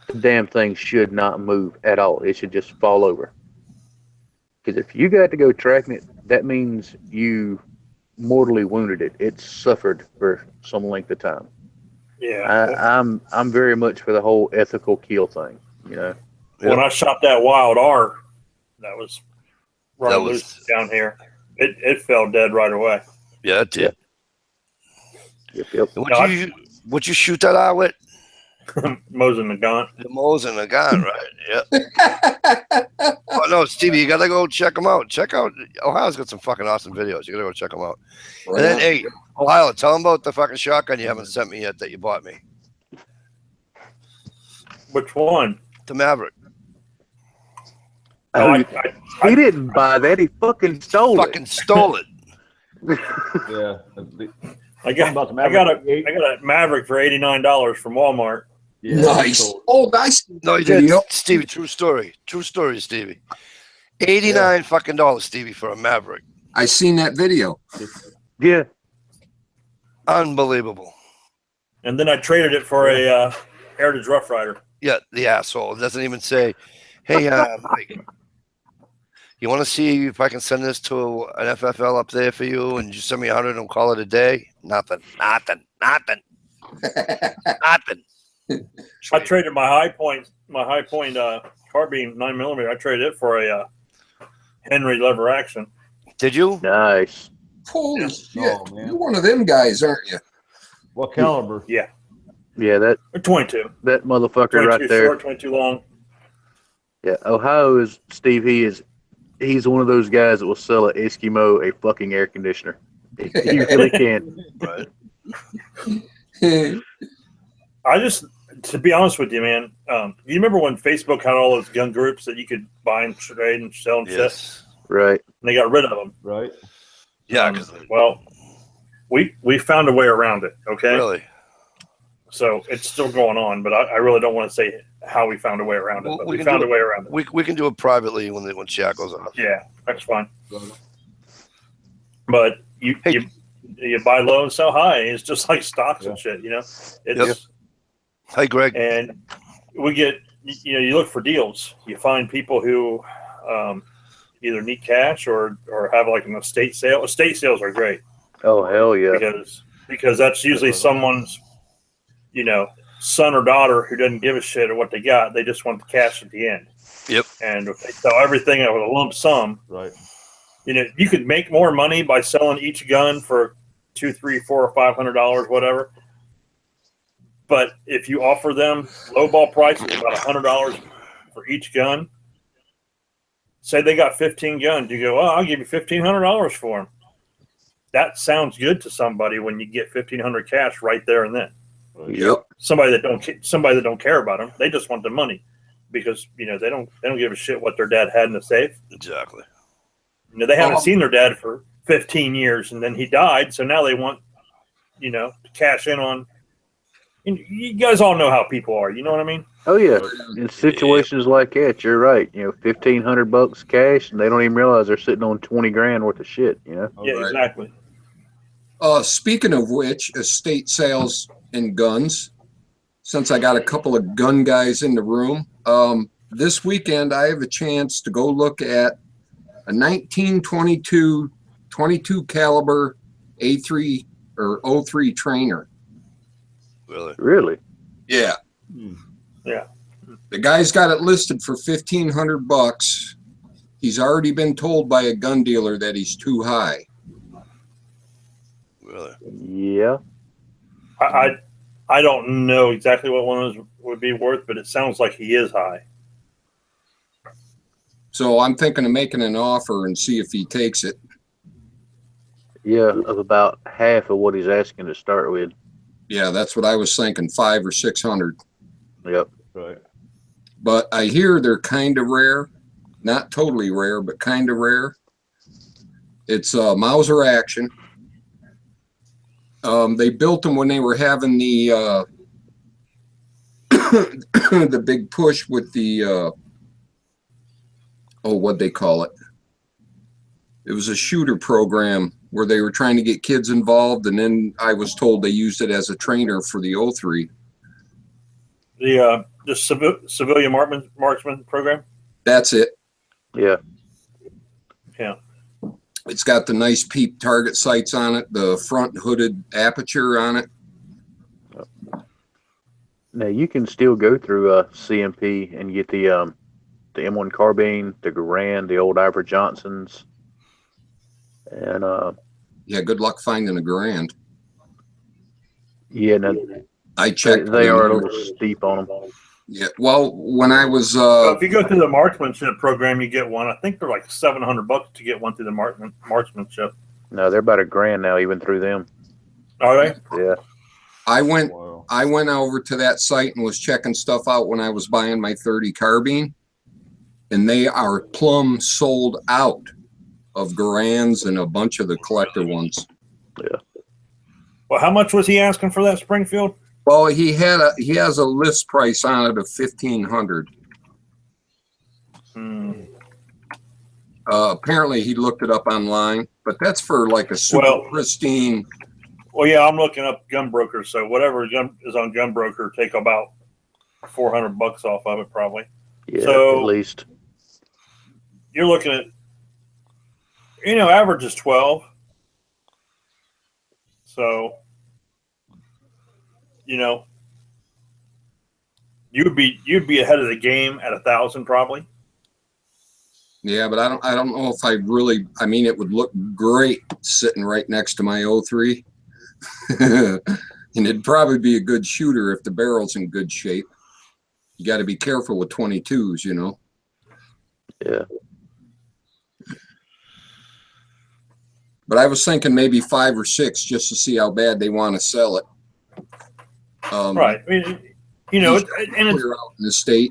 the damn thing should not move at all. It should just fall over. Because if you got to go tracking it, that means you mortally wounded it. It suffered for some length of time. Yeah. I'm very much for the whole ethical kill thing. When I shot that wild R, that was running loose down here. It fell dead right away. Yeah, it did. Yep. Would you shoot that out with? Mosin the gun. The Mosin the gun, right? Yeah. Oh no, Stevie, you gotta go check them out. Check out Ohio's got some fucking awesome videos. You gotta go check them out. Right. And then, hey, Ohio, tell them about the fucking shotgun you haven't sent me yet that you bought me. Which one? The Maverick. He didn't buy that. He fucking stole it. Stole it. Yeah. I got a Maverick for $89 from Walmart. Yeah, nice. Oh, nice. No, you did. Stevie, true story. True story, Stevie. $89 fucking dollars, Stevie, for a Maverick. I seen that video. Yeah. Unbelievable. And then I traded it for a Heritage Rough Rider. Yeah, the asshole. It doesn't even say, hey, Mike, you want to see if I can send this to an FFL up there for you and you send me 100 and call it a day? Nothing. Nothing. I traded my high point carbine 9mm. I traded it for a Henry lever action. Did you? Nice. Holy shit! You're one of them guys, aren't you? What caliber? Yeah. Yeah, that 22. That motherfucker right there. Short, 22 long. Yeah, Ohio is Steve. He's one of those guys that will sell an Eskimo a fucking air conditioner. He really can. Right. To be honest with you, man, you remember when Facebook had all those gun groups that you could buy and trade and sell and shit? Right. And they got rid of them. Right. Yeah. Well, we found a way around it. Okay. Really? So it's still going on, but I really don't want to say how we found a way around it. But we found a way around it. We can do it privately when chat goes off. Yeah, that's fine. But you buy low and sell high. It's just like stocks and shit, It's Hi, Greg. And we get you look for deals. You find people who either need cash or have like an estate sale. Estate sales are great. Oh hell yeah! Because that's usually someone's son or daughter who doesn't give a shit of what they got. They just want the cash at the end. Yep. And if they sell everything at a lump sum, right? You could make more money by selling each gun for $200, $300, $400, or $500, whatever. But if you offer them lowball prices, about $100 for each gun, say they got 15 guns, you go, I'll give you $1,500 for them. That sounds good to somebody when you get $1,500 cash right there and then. Yep. Somebody that don't care about them, they just want the money because they don't give a shit what their dad had in the safe. Exactly. They haven't seen their dad for 15 years, and then he died. So now they want, to cash in on. You guys all know how people are. You know what I mean? Oh yeah, in situations like that, you're right. $1,500 cash, and they don't even realize they're sitting on 20 grand worth of shit. Yeah, right. exactly. Speaking of which, estate sales and guns. Since I got a couple of gun guys in the room, this weekend I have a chance to go look at a 1922 22 caliber A3 or O3 trainer. Really? Yeah. Yeah. The guy's got it listed for $1,500. He's already been told by a gun dealer that he's too high. Really? Yeah. I don't know exactly what one of those would be worth, but it sounds like he is high. So I'm thinking of making an offer and see if he takes it. Yeah, of about half of what he's asking to start with. Yeah, that's what I was thinking, 500 or 600. Yep. Right. But I hear they're kind of rare, not totally rare, but kind of rare. It's Mauser action. They built them when they were having the the big push with the what'd they call it? It was a shooter program where they were trying to get kids involved, and then I was told they used it as a trainer for the O3. The civilian marksman program. That's it. Yeah. Yeah. It's got the nice peep target sights on it, the front hooded aperture on it. Now you can still go through CMP and get the M1 carbine, the Garand, the old Ivor Johnsons, and Yeah, good luck finding a Garand. yeah, no, I checked. they are a little steep on them. Yeah, well, when I was So if you go through the marksmanship program, you get one. I think they're like $700 to get one through the marksmanship. No, they're about $1,000 now, even through them. Are they? Yeah. I went Wow. over to that site and was checking stuff out when I was buying my 30 carbine, and they are plumb sold out of Garands and a bunch of the collector ones. Yeah. Well, how much was he asking for that Springfield? Well, he has a list price on it of $1,500. Apparently he looked it up online, but that's for like a super pristine. Well, yeah, I'm looking up gun brokers, so whatever is on gun broker, take about $400 off of it probably. Yeah, So- at least. You're looking at, average is 12. So, you'd be ahead of the game at 1,000 probably. Yeah, but I don't know if I mean, it would look great sitting right next to my O3. And it'd probably be a good shooter if the barrel's in good shape. You got to be careful with 22s, Yeah. But I was thinking maybe 5 or 6 just to see how bad they want to sell it. Right. I mean, and it's, Clear out in the state.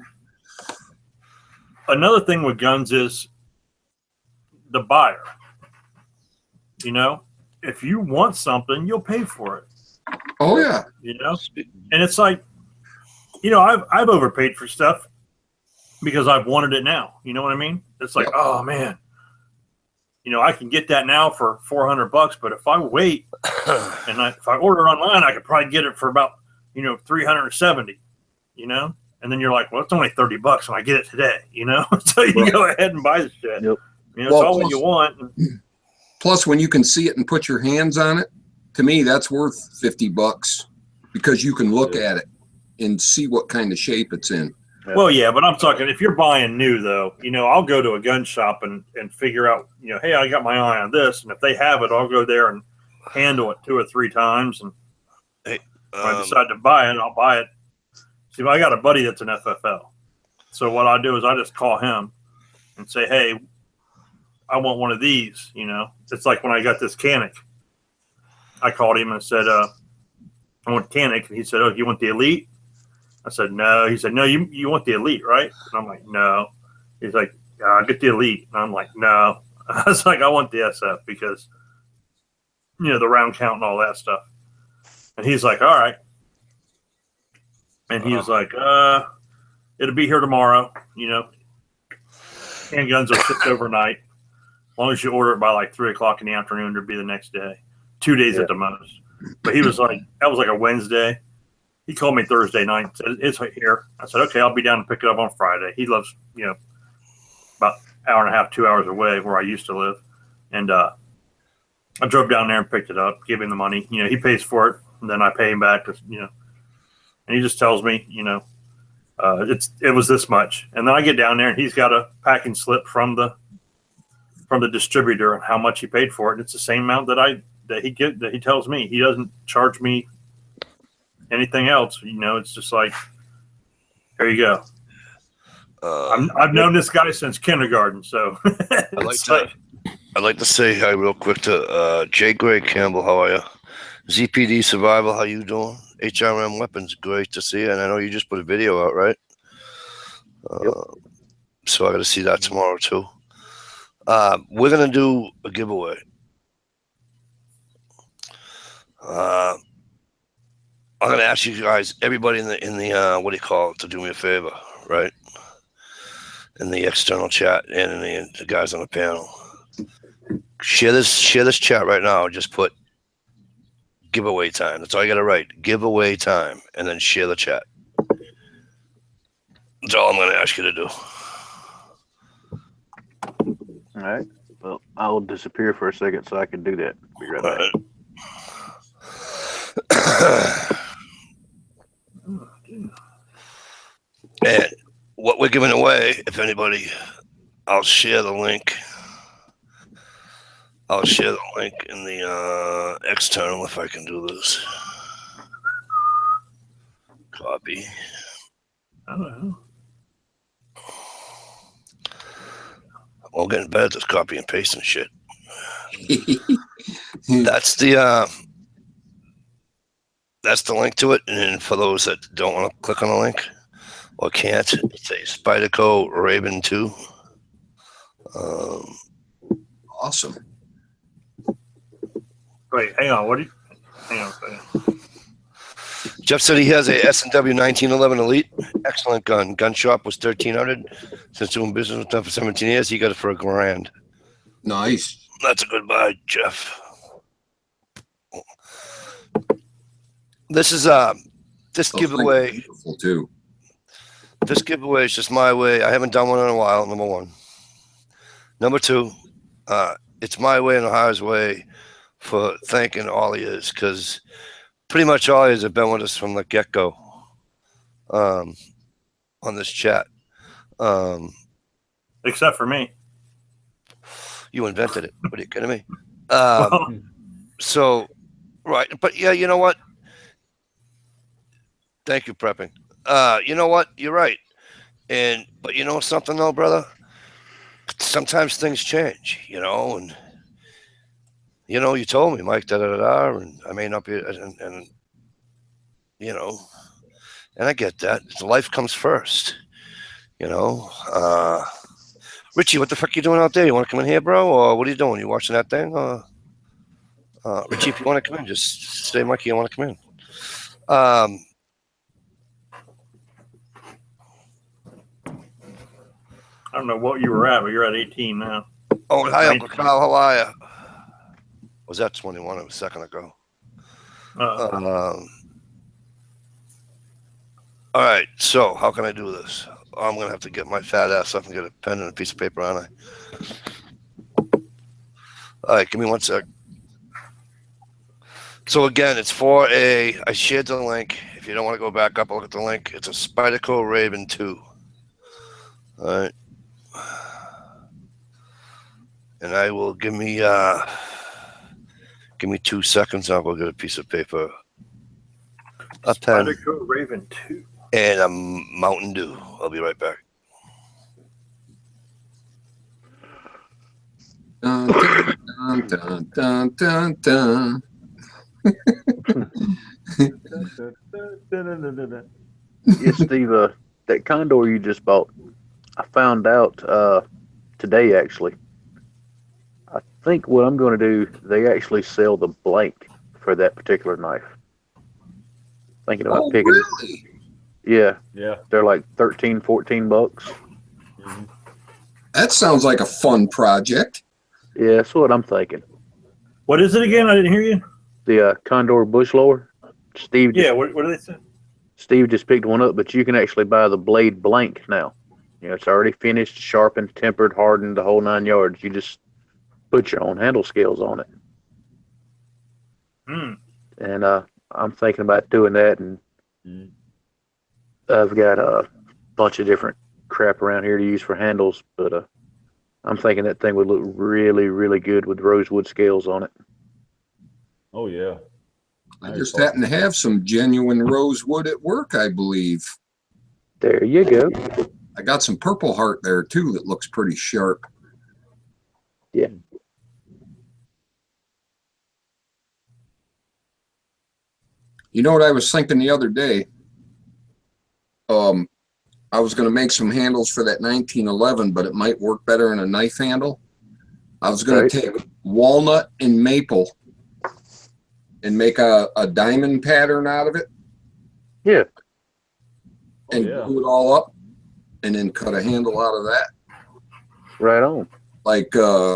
another thing with guns is the buyer. If you want something, you'll pay for it. Oh yeah. And it's like, I've overpaid for stuff because I've wanted it now. You know what I mean? It's like, oh man, I can get that now for $400, but if I wait and if I order online, I could probably get it for about, $370, and then you're like, well, it's only $30 and I get it today, so you go ahead and buy the shit. Yep. It's all what you want. Plus, when you can see it and put your hands on it, to me, that's worth $50 because you can look at it and see what kind of shape it's in. Well, yeah, but I'm talking if you're buying new though, I'll go to a gun shop and figure out, hey, I got my eye on this, and if they have it, I'll go there and handle it 2 or 3 times, and if I decide to buy it, I'll buy it. See, I got a buddy that's an FFL, so what I do is I just call him and say, hey, I want one of these. It's like when I got this Canic, I called him and said, I want Canic, and he said, oh, you want the Elite? I said, no. He said, no, you want the Elite, right? And I'm like, no. He's like, I'll get the Elite. And I'm like, no. I was like, I want the SF because the round count and all that stuff. And he's like, all right. And he was like, it'll be here tomorrow. Handguns are shipped overnight. As long as you order it by like 3:00 in the afternoon, it'll be the next day. 2 days at the most. But he was like, that was like a Wednesday. He called me Thursday night and said, it's right here. I said, okay, I'll be down to pick it up on Friday. He lives, about an hour and a half, 2 hours away where I used to live. And I drove down there and picked it up, gave him the money. He pays for it, and then I pay him back. And he just tells me, it was this much. And then I get down there, and he's got a packing slip from the distributor and how much he paid for it. And it's the same amount that he tells me. He doesn't charge me anything else. It's just like, here you go. I've known this guy since kindergarten, so I'd like to say hi real quick to J. Gray Campbell. How are you? ZPD Survival, how you doing? HRM Weapons, great to see you. And I know you just put a video out, right? Yep. So I got to see that tomorrow too. We're gonna do a giveaway. I'm gonna ask you guys, everybody in the what do you call it, to do me a favor, right? In the external chat and in the guys on the panel. Share this chat right now. Just put giveaway time. That's all you gotta write. Giveaway time, and then share the chat. That's all I'm gonna ask you to do. All right. Well, I will disappear for a second so I can do that. Be right back. And what we're giving away, if anybody, I'll share the link. I'll share the link in the external if I can do this. Copy. I don't know. I'm getting better at this copy and pasting shit. That's the link to it. And for those that don't want to click on the link or can't, it's a Spyderco Raven 2. Awesome. Wait, hang on. Hang on a second. Jeff said he has a S&W 1911 Elite. Excellent gun. Gun shop was $1,300. Since doing business with them for 17 years, he got it for $1,000. Nice. That's a good buy, Jeff. This is this giveaway. Beautiful too. This giveaway is just my way. I haven't done one in a while. Number one. Number two, it's my way and Ohio's way for thanking all years, because pretty much all years have been with us from the get-go on this chat. Except for me. You invented it. What are you kidding me? So, right. But yeah, you know what? Thank you, Prepping. You know what? You're right. But you know something though, brother? Sometimes things change, and you told me, Mike, and I may not be, and and I get that. Life comes first, Richie, what the fuck are you doing out there? You want to come in here, bro? Or what are you doing? You watching that thing? Richie, if you want to come in, just say, Mikey, I want to come in. I don't know what you were at, but you're at 18 now. Oh, hi, Uncle Kyle. How are you? Was that 21 a second ago? All right, so how can I do this? I'm going to have to get my fat ass up and get a pen and a piece of paper, aren't I? All right, give me one sec. So again, it's for I shared the link. If you don't want to go back up, I'll look at the link. It's a Spyderco Raven 2. All right. And I will give me 2 seconds. I'll go get a piece of paper, a pen, Spyderco Raven 2, and a Mountain Dew. I'll be right back. Dun, dun, dun, dun, dun, dun. Yeah, Steve, that condor you just bought, I found out today, actually. I think what I'm going to do, they actually sell the blank for that particular knife. Thinking about Oh, picking it. really? Yeah, Yeah. they're like 13, 14 bucks. Mhm. That sounds like a fun project. Yeah, that's what I'm thinking. What is it again? I didn't hear you. The Condor bush lower. Steve just Yeah, what do they say? Steve just picked one up, but you can actually buy the blade blank now. You know, it's already finished, sharpened, tempered, hardened, the whole 9 yards. You just put your own handle scales on it. Hmm. And I'm thinking about doing that, and Mhm. I've got a bunch of different crap around here to use for handles, but I'm thinking that thing would look really, really good with rosewood scales on it. Oh yeah. I just happen to have some genuine rosewood at work, I believe. There you go. I got some Purple Heart there too that looks pretty sharp. Yeah. You know what I was thinking the other day? I was going to make some handles for that 1911, but it might work better in a knife handle. I was going to take walnut and maple and make a diamond pattern out of it. Yeah. And glue it all up and then cut a handle out of that. Right on. Like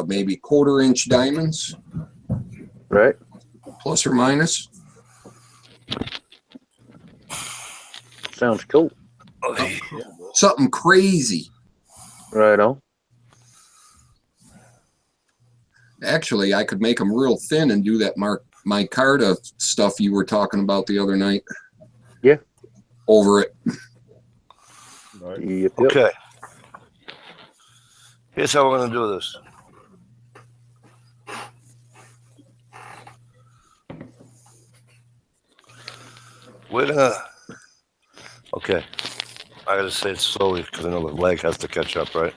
maybe 1/4-inch diamonds. Right. Plus or minus. Sounds cool. Something crazy. Right on. Actually, I could make them real thin and do that micarta stuff you were talking about the other night. Yeah. Over it. Right. Yep. Okay. Here's how we're going to do this. We're going to... Okay. I got to say it slowly because I know the leg has to catch up, right?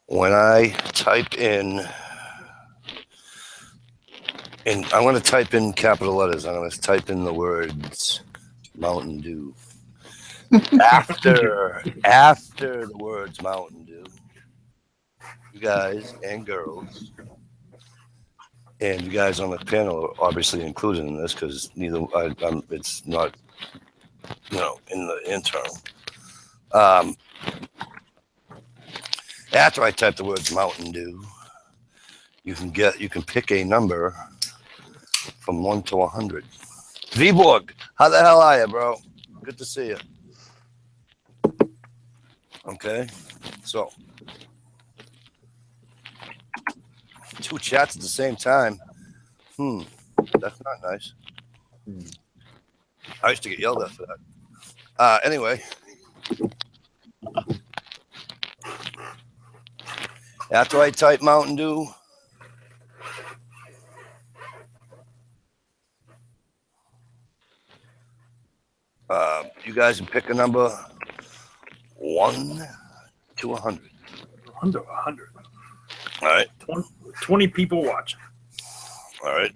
When I type in... And I'm going to type in capital letters. I'm going to type in the words Mountain Dew. After the words Mountain Dew, you guys and girls, and you guys on the panel are obviously included in this because neither it's not, in the internal. After I type the words Mountain Dew, you can pick a number from 1 to 100. Viborg, how the hell are you, bro? Good to see you. Okay, so 2 chats at the same time. That's not nice. I used to get yelled at for that. Anyway, after I type Mountain Dew, you guys can pick a number 1 to 100. Under 100. All right. 20 people watching. All right.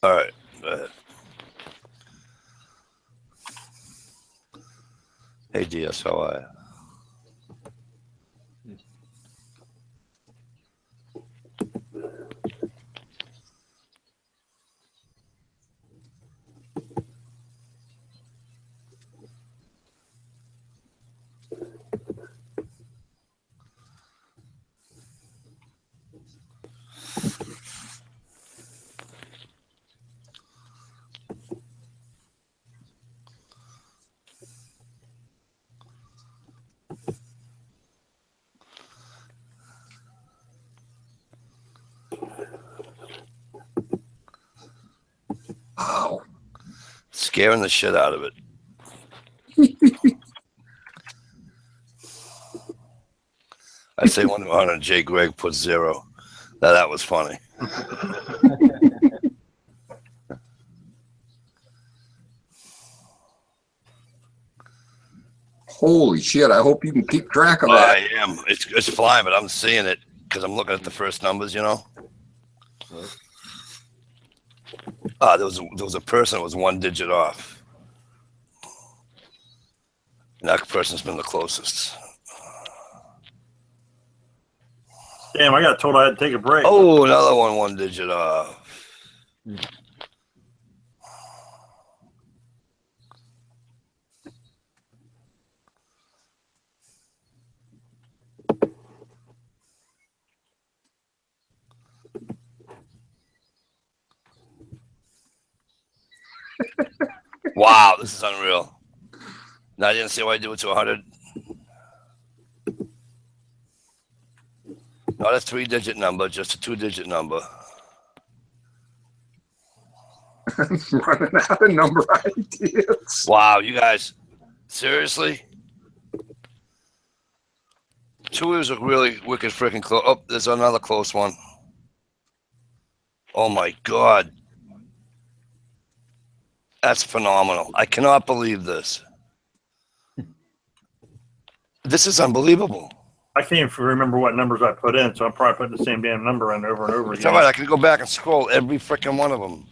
All right. Go ahead. Hey, DS, how are you? Wow. Scaring the shit out of it. I say 1 to 100. Jay Greg put 0. That was funny. Holy shit. I hope you can keep track of that. I am. It's flying, but I'm seeing it. because I'm looking at the first numbers, you know. Right. There was a person that was 1 digit off. And that person's been the closest. Damn, I got told I had to take a break. Oh, another 1 digit off. Wow, this is unreal. Now I didn't see why I do it to 100. Not a 3-digit number, just a 2-digit number. I'm running out of number ideas. Wow, you guys, seriously? 2 is a really wicked freaking close. Oh, there's another close one. Oh my God. That's phenomenal. I cannot believe this. This is unbelievable. I can't even remember what numbers I put in, so I'm probably putting the same damn number in over and over It's again. all right. I can go back and scroll every freaking one of them.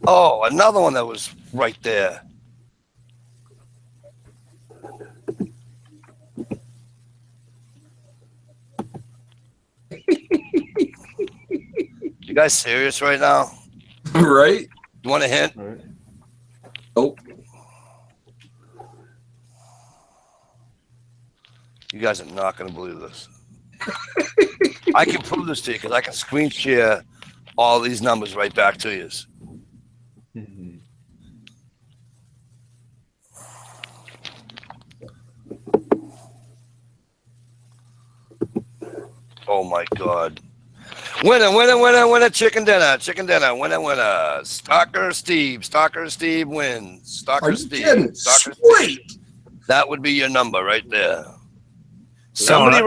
Oh, another one that was right there. You guys serious right now? Right? You want a hint? All right. Oh, You guys are not going to believe this. I can prove this to you because I can screen share all these numbers right back to you. Oh my God. Winner, chicken dinner, winner. Stalker Steve wins. Stalker are you Steve. kidding? Stalker Sweet. Steve. That would be your number right there. Somebody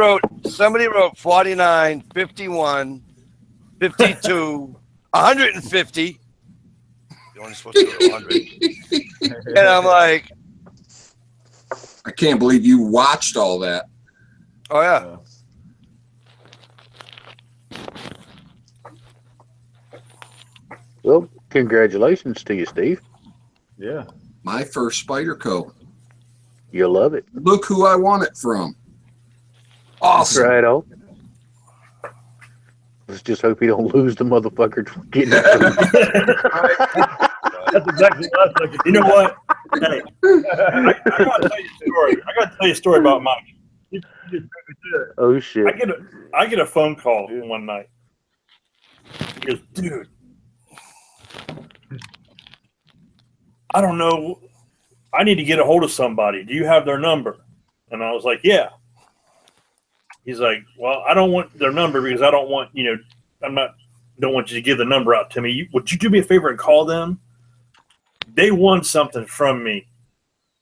wrote 49, 51, 52, 150. You're only supposed to go to 100. And I'm like, I can't believe you watched all that. oh yeah. Well, congratulations to you, Steve. Yeah. My first Spider Co. You'll love it. Look who I won it from. Awesome. Right on. Let's just hope you don't lose the motherfucker getting it. That's exactly what I was thinking. You know what? Hey, I gotta tell you a story. I gotta tell you a story about Mike. Oh shit. I get a phone call one night. He goes, dude, I don't know. I need to get a hold of somebody. Do you have their number? And I was like, yeah. He's like, well, I don't want their number because I don't want, don't want you to give the number out to me. Would you do me a favor and call them? They won something from me,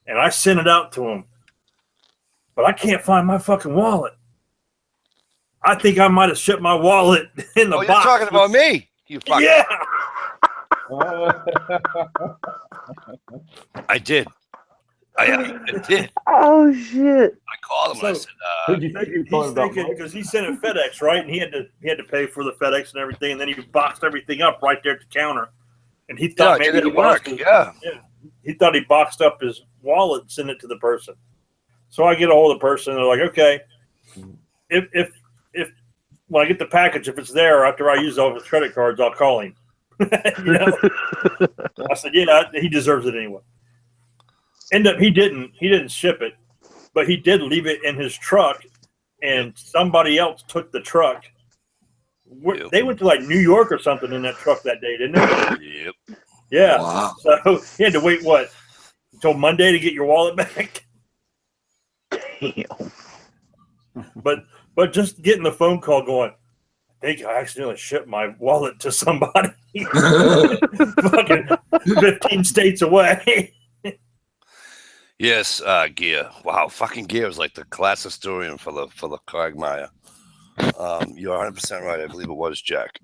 and I sent it out to them, but I can't find my fucking wallet. I think I might have shipped my wallet in the box. You're talking about me. You fucking. Yeah. I did. I did. Oh shit. I called him. I said, Who'd you think you were talking He's about? thinking because he sent it FedEx, right? And he had to pay for the FedEx and everything, and then he boxed everything up right there at the counter. And he thought yeah, maybe it work. Yeah. He thought he boxed up his wallet and sent it to the person. So I get a hold of the person. And they're like, okay, if when I get the package, if it's there after I use all his credit cards, I'll call him. I said, yeah, he deserves it anyway. He didn't ship it, but he did leave it in his truck, and somebody else took the truck. They went to like New York or something in that truck that day, didn't they? Yep. Yeah. Wow. So you had to wait until Monday to get your wallet back. Damn. But just getting the phone call going, I think I accidentally shipped my wallet to somebody fucking 15 states away. Yes, Gear. Wow, fucking Gear is like the class historian for the Quagmre. You're 100% right. I believe it was Jack.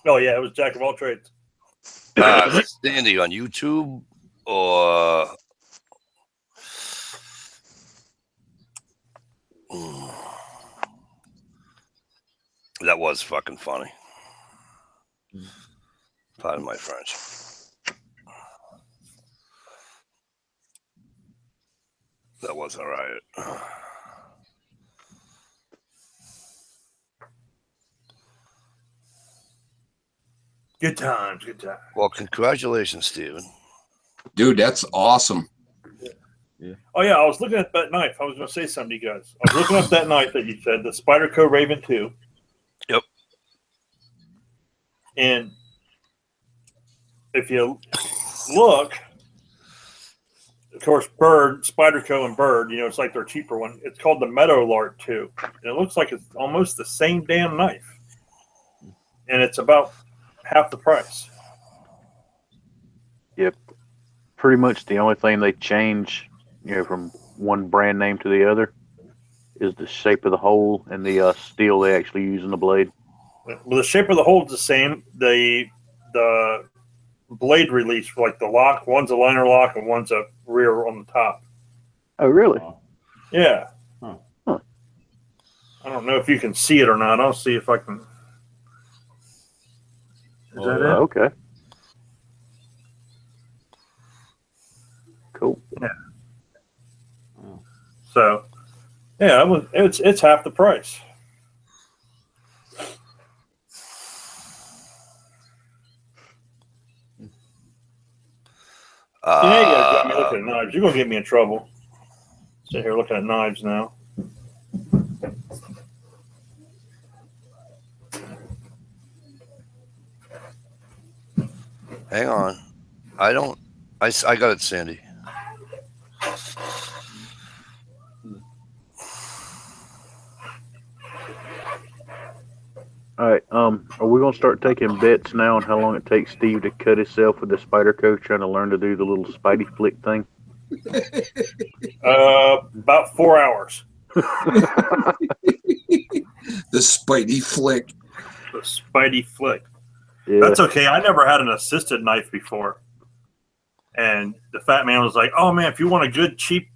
Oh yeah, it was Jack of all trades. Sandy on YouTube or That was fucking funny. Pardon my French. That was all right. Good times, good times. Well, congratulations, Steven. Dude, that's awesome. Oh yeah, I was looking at that knife. I was going to say something to you guys. I was looking up that knife that you said, the Spyderco Raven 2. Yep. And if you look, of course, Bird, Spyderco and Bird, it's like their cheaper one. It's called the Meadowlark 2. And it looks like it's almost the same damn knife. And it's about half the price. Yep. Pretty much the only thing they change, from one brand name to the other is the shape of the hole and the steel they actually use in the blade. Well, the shape of the hole is the same. The blade release, like the lock, one's a liner lock and one's a rear on the top. Oh, really? Yeah. Huh. I don't know if you can see it or not. I'll see if I can. Is that it? Okay. Cool. Yeah. So, yeah, it's half the price. You guys got me looking at knives. You're gonna get me in trouble. Sit here looking at knives now. Hang on. I got it, Sandy. All right. Are we gonna start taking bets now on how long it takes Steve to cut himself with the Spyderco, trying to learn to do the little Spidey flick thing? About 4 hours. The Spidey flick. The Spidey flick. Yeah. That's okay. I never had an assisted knife before. And the fat man was like, oh, man, if you want a good, cheap,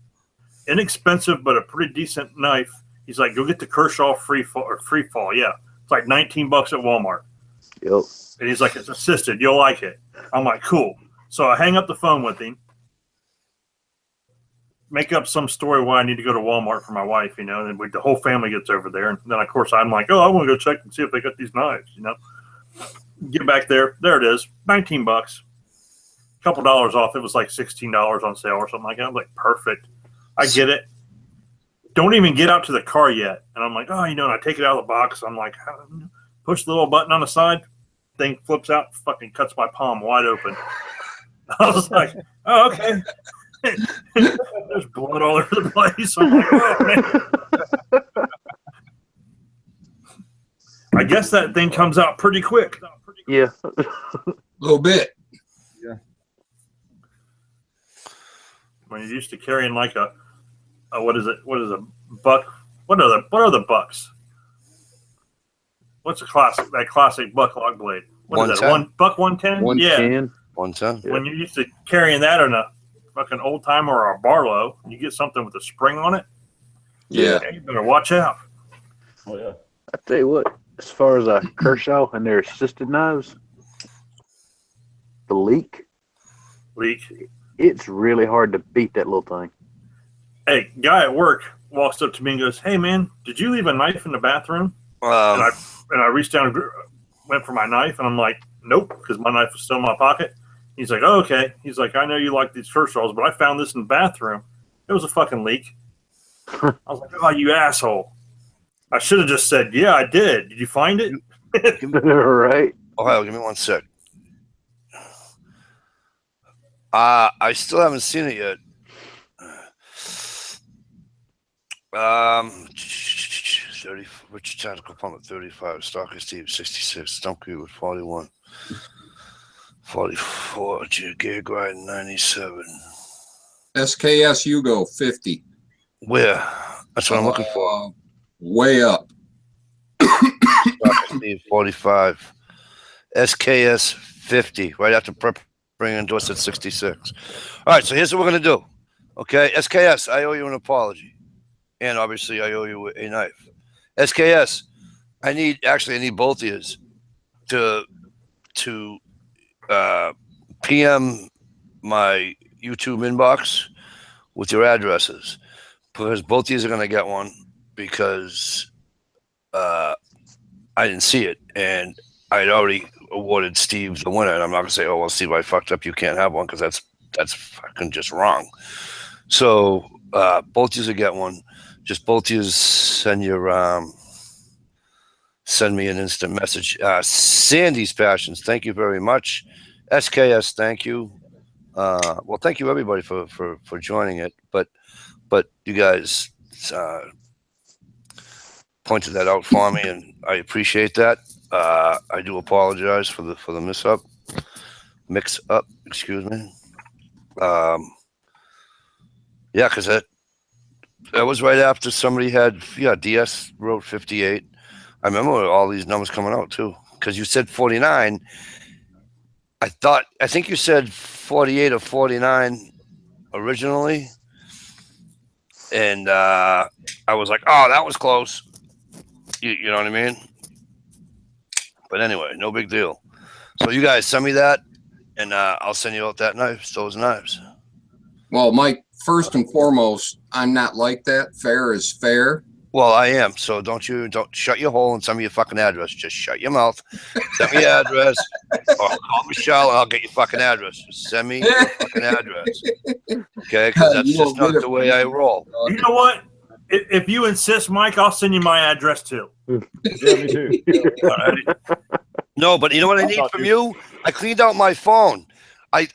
inexpensive, but a pretty decent knife, he's like, go get the Kershaw Free Fall. Yeah. It's like $19 at Walmart. Yep. And he's like, it's assisted. You'll like it. I'm like, cool. So I hang up the phone with him, make up some story why I need to go to Walmart for my wife, and then the whole family gets over there. And then, of course, I'm like, oh, I want to go check and see if they got these knives, Get back there. There it is. $19. A couple dollars off. It was like $16 on sale or something like that. I'm like, perfect. I get it. Don't even get out to the car yet. And I'm like, oh, and I take it out of the box. I'm like, push the little button on the side. Thing flips out, fucking cuts my palm wide open. I was like, oh, okay. There's blood all over the place. I'm like, oh, man. I guess that thing comes out pretty quick. Yeah. A little bit. Yeah. When you're used to carrying like a what is it? What is a buck? What are the bucks? What's that classic buck log blade? What is that? 110? 110. 110. When you're used to carrying that on a fucking old timer or a Barlow, you get something with a spring on it. Yeah. You better watch out. Oh yeah. I tell you what, as far as Kershaw and their assisted knives, the leak, it's really hard to beat that little thing. Hey, guy at work walks up to me and goes, "Hey man, did you leave a knife in the bathroom?" And I reached down and went for my knife, and I'm like, "Nope," because my knife was still in my pocket. He's like, "Oh, okay." He's like, "I know you like these Kershaws, but I found this in the bathroom. It was a fucking leak." I was like, "Oh, you asshole." I should have just said, "Yeah, I did. Did you find it?" Right. Ohio, give me 1 sec. I still haven't seen it yet. 30, Richard Tactical Pump 35, Stalker Steve 66, Stumpy with 41, 44, Gear Grind 97. SKS Hugo 50. Where? That's what I'm looking for. Way up. Stalker Steve 45, SKS 50, right after prep bringing endorsed at 66. All right, so here's what we're going to do. Okay, SKS, I owe you an apology. And obviously, I owe you a knife. SKS, I need both of yous to PM my YouTube inbox with your addresses, because both of yous are going to get one, because I didn't see it, and I'd already awarded Steve the winner, and I'm not going to say, oh, well, Steve, I fucked up, you can't have one, because that's fucking just wrong. So both of yous will get one. Just both of yous send me an instant message. Sandy's Passions, thank you very much. SKS, thank you. Well, thank you everybody for joining it, but you guys pointed that out for me, and I appreciate that. I do apologize for the mix up. Excuse me. Yeah, because that was right after somebody had DS wrote 58. I remember all these numbers coming out too, because you said 49. I think you said 48 or 49 originally, and I was like, oh, that was close. You know what I mean? But anyway, no big deal. So you guys send me that, and I'll send you out those knives. Well, Mike, first and foremost, I'm not like that. Fair is fair. Well, I am. So don't shut your hole and send me your fucking address. Just shut your mouth. Send me your address, or call Michelle and I'll get your fucking address. Just send me your fucking address. Okay? Because that's just not the way I roll. You know what? If you insist, Mike, I'll send you my address too. Yeah, me too. All right. No, but you know what I need from you? I cleaned out my phone. I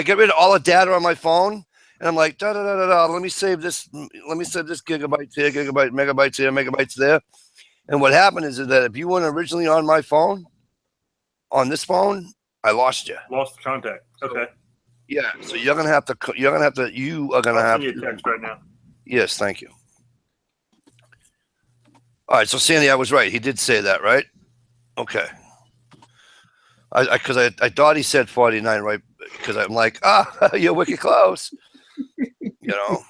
get rid of all the data on my phone. And I'm like, let me save this gigabytes here, megabytes here, megabytes there. And what happened is that if you weren't originally on my phone, on this phone, I lost you. Lost the contact. Okay. Yeah. So you are gonna have to. I'll send you a text right now. Yes, thank you. All right. So Sandy, I was right. He did say that, right? Okay. Because I thought he said 49, right? Because I'm like, you're wicked close. You know.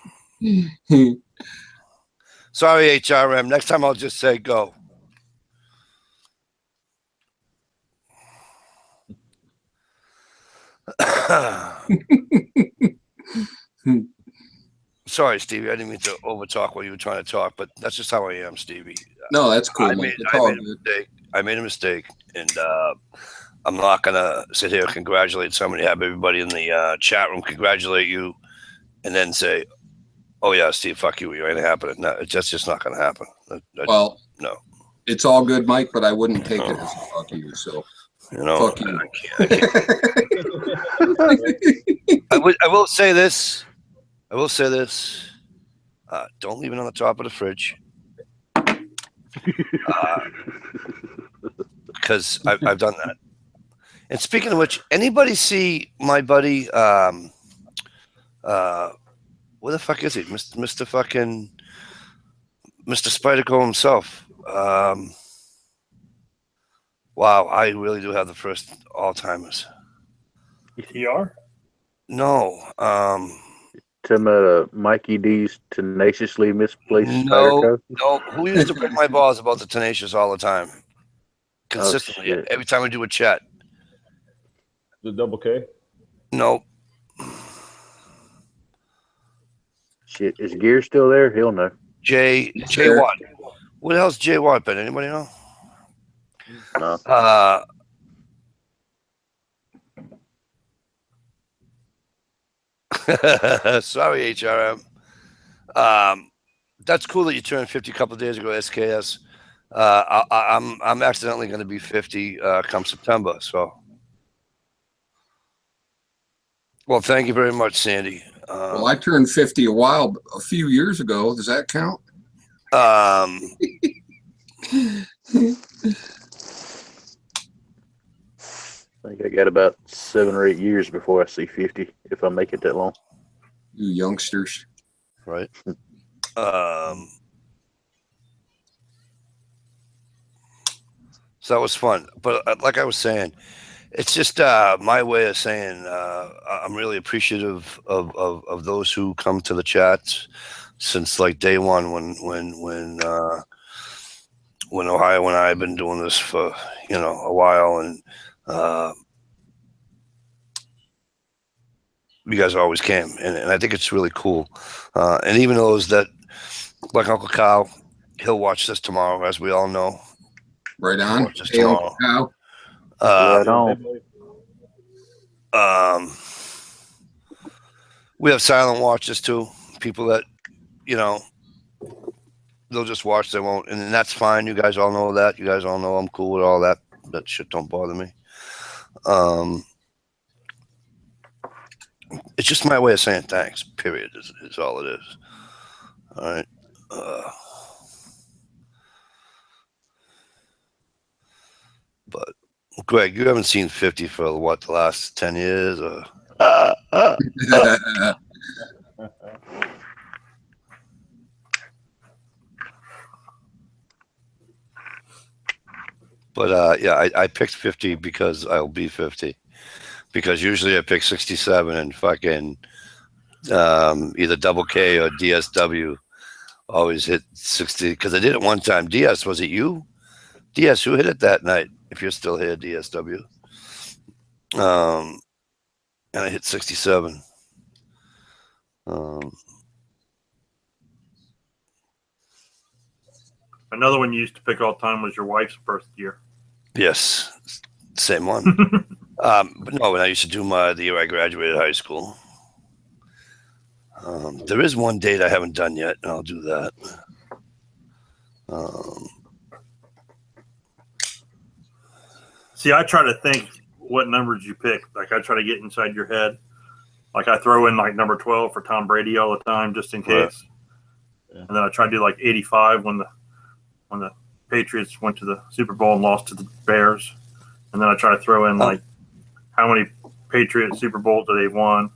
Sorry, HRM. Next time I'll just say go. Sorry, Stevie. I didn't mean to overtalk while you were trying to talk, but that's just how I am, Stevie. No, that's cool. I made a mistake, and I'm not gonna sit here and congratulate somebody, have everybody in the chat room congratulate you, and then say, "Oh yeah, Steve, fuck you, you ain't happening." No, that's just not gonna happen. Well, no, it's all good, Mike, but I wouldn't take it as a fuck you. So, fuck you. I can't. I will say this. Don't leave it on the top of the fridge. Because I've done that. And speaking of which, anybody see my buddy? Where the fuck is he, Mr. Fucking Mr. Spyderco himself? Wow, I really do have the first Alzheimer's. ETR? No. Talking about Mikey D's tenaciously misplaced No. Who used to break my balls about the tenacious all the time? Consistently, every time we do a chat. The double K? No. Shit, is Gear still there? He'll know. J Watt. What the hell's J Watt been? Anybody know? No. Sorry, HRM. That's cool that you turned 50 a couple of days ago, SKS. I'm accidentally going to be 50 come September. So, well, thank you very much, Sandy. Well, I turned 50 a few years ago. Does that count? I think I got about 7 or 8 years before I see 50, if I make it that long. You youngsters. Right. So that was fun. But like I was saying, it's just my way of saying I'm really appreciative of those who come to the chats since like day one when when Ohio and I have been doing this for a while, and you guys always came, and I think it's really cool. And even those that, like Uncle Kyle, he'll watch this tomorrow, as we all know. Right on. Watch this Hey, tomorrow. Uncle Kyle. Right on. We have silent watches too. People that, they'll just watch, they won't, and that's fine. You guys all know that. You guys all know I'm cool with all that. That shit don't bother me. It's just my way of saying thanks, period, is all it is. All right. But Greg, you haven't seen 50 for what, the last 10 years? Or But yeah, I picked 50 because I'll be 50. Because usually I pick 67 and fucking either Double K or DSW always hit 60. Because I did it one time. DS, was it you? DS, who hit it that night? If you're still here, DSW. And I hit 67. Another one you used to pick all the time was your wife's birth year. Yes, same one. But no, when I used to do the year I graduated high school. There is one date I haven't done yet, and I'll do that. See, I try to think what numbers you pick. Like, I try to get inside your head. Like, I throw in like number 12 for Tom Brady all the time, just in case. Right. Yeah. And then I try to do like 85 when the Patriots went to the Super Bowl and lost to the Bears. And then I try to throw in like how many Patriots Super Bowls that they've won.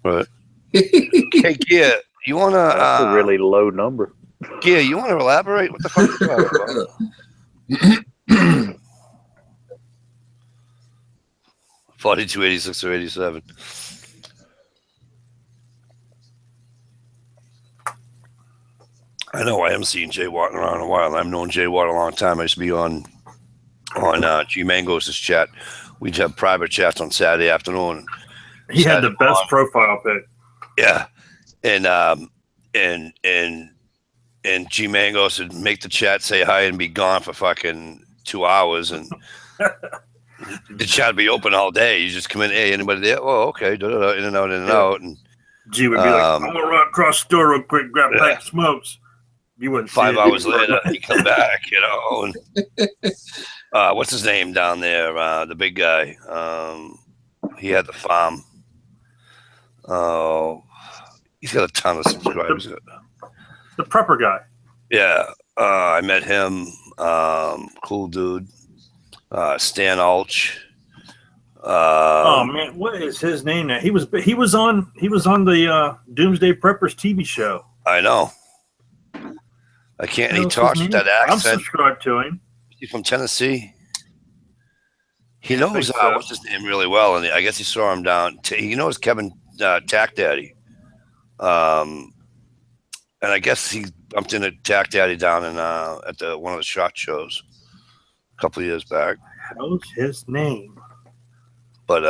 Right. Hey, Gia, you want to? That's a really low number. Gia, you want to elaborate? What the fuck is that about? 42, 86, or 87. I know I haven't seen Jay Watt around in a while. I've known Jay Watt a long time. I used to be on G Mangos' chat. We'd have private chats on Saturday afternoon. He had the best profile pic. Yeah, and G Mangos would make the chat say hi and be gone for fucking 2 hours, and the chat would be open all day. You just come in, hey, anybody there? Oh, okay, in and out, and G would be like, I'm gonna run across the store real quick, grab a pack of smokes. You wouldn't. 5 hours later, he come back, and what's his name down there? The big guy. He had the farm. Oh, he's got a ton of subscribers. The prepper guy. Yeah, I met him. Cool dude. Stan Ulch. Oh man, what is his name now? He was on the Doomsday Preppers TV show. I know. I can't. He talks with that accent. I'm subscribed to him. He's from Tennessee. He knows so. what's his name really well, and I guess he saw him down. He knows Kevin Tack Daddy, and I guess he bumped into Tack Daddy down in at one of the SHOT shows a couple of years back. How's his name? But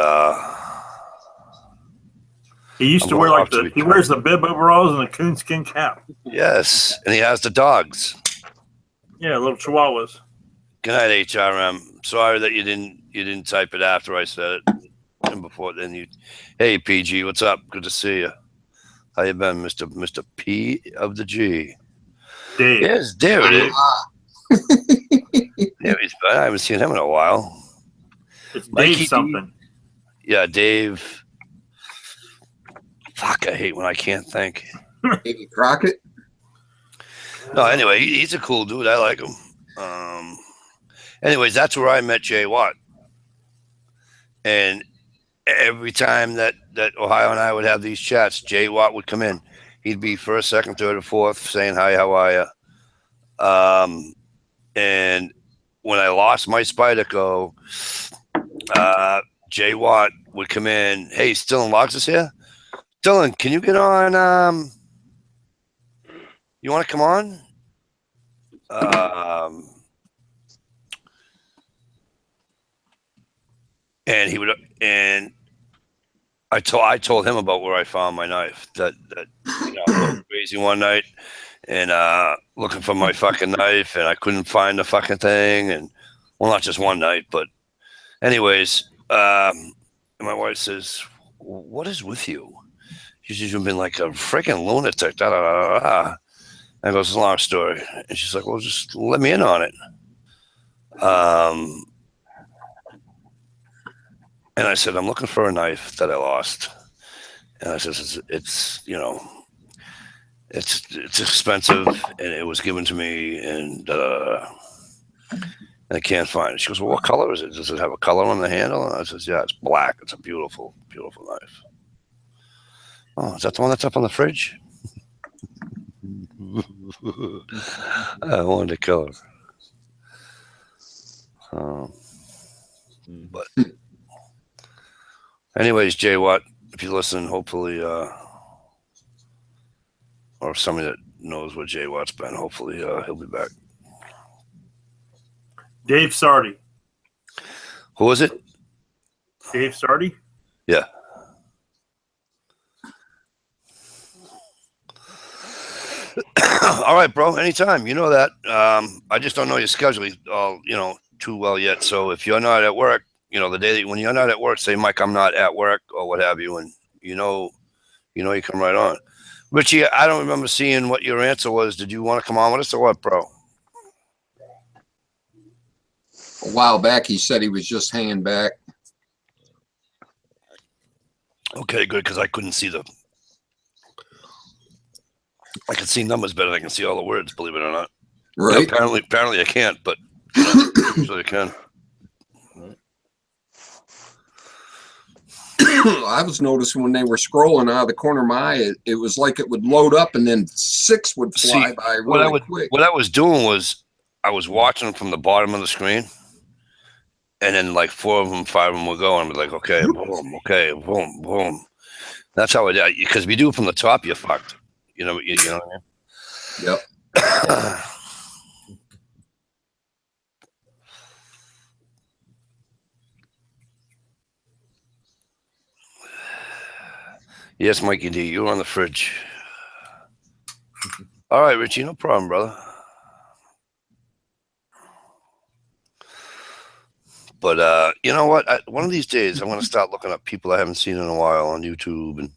he used to wear he wears the bib overalls and the coonskin cap. Yes, and he has the dogs. Yeah, little chihuahuas. Good night, HRM. Sorry that you didn't type it after I said it, and before then you. Hey PG, what's up? Good to see you. How you been, Mr. P of the G? Dave. Yes, there it is. Yeah, I haven't seen him in a while. It's Dave something. Yeah, Dave. Fuck, I hate when I can't think. Davey Crockett. No, anyway, he's a cool dude. I like him. Anyways, that's where I met Jay Watt. And every time that Ohio and I would have these chats, Jay Watt would come in. He'd be first, second, third, or fourth saying, hi, how are you? And when I lost my Spyderco, Jay Watt would come in. Hey, Dylan Logs is here? Dylan, can you get on? You want to come on? and he would, and I told him about where I found my knife. That you know, I was crazy one night and looking for my fucking knife, and I couldn't find the fucking thing. And well, not just one night, but anyways, my wife says, "What is with you? You've been like a freaking lunatic." Da, da, da, da. And I goes, "It's a long story," and she's like, "Well, just let me in on it." And I said, "I'm looking for a knife that I lost." And I said, it's you know, it's expensive, and it was given to me, and I can't find it. She goes, "Well, what color is it? Does it have a color on the handle?" And I says, "Yeah, it's black. It's a beautiful, beautiful knife." "Oh, is that the one that's up on the fridge?" I wanted to kill her. But anyways, Jay Watt, if you listen, hopefully, or somebody that knows what Jay Watt's been, hopefully he'll be back. Dave Sardi. Who is it? Dave Sardi? Yeah. All right, bro. Anytime. You know that. I just don't know your schedule all, too well yet. So if you're not at work, the day when you're not at work, say, "Mike, I'm not at work," or what have you, and you come right on. Richie, I don't remember seeing what your answer was. Did you want to come on with us or what, bro? A while back, he said he was just hanging back. Okay, good, because I couldn't see I can see numbers better than I can see all the words, believe it or not. Right. Apparently I can't, but usually I can. I was noticing when they were scrolling out of the corner of my eye, it was like it would load up and then 6 would fly by really quick. What I was doing was I was watching them from the bottom of the screen, and then like 4 of them, 5 of them would go, and I'd be like, okay, boom, okay, boom, boom. That's how it, because if you do it from the top, you're fucked. You know what I mean? Yep. Yes, Mikey D, you're on the fridge. All right, Richie, no problem, brother. But you know what? One of these days, I'm going to start looking up people I haven't seen in a while on YouTube. And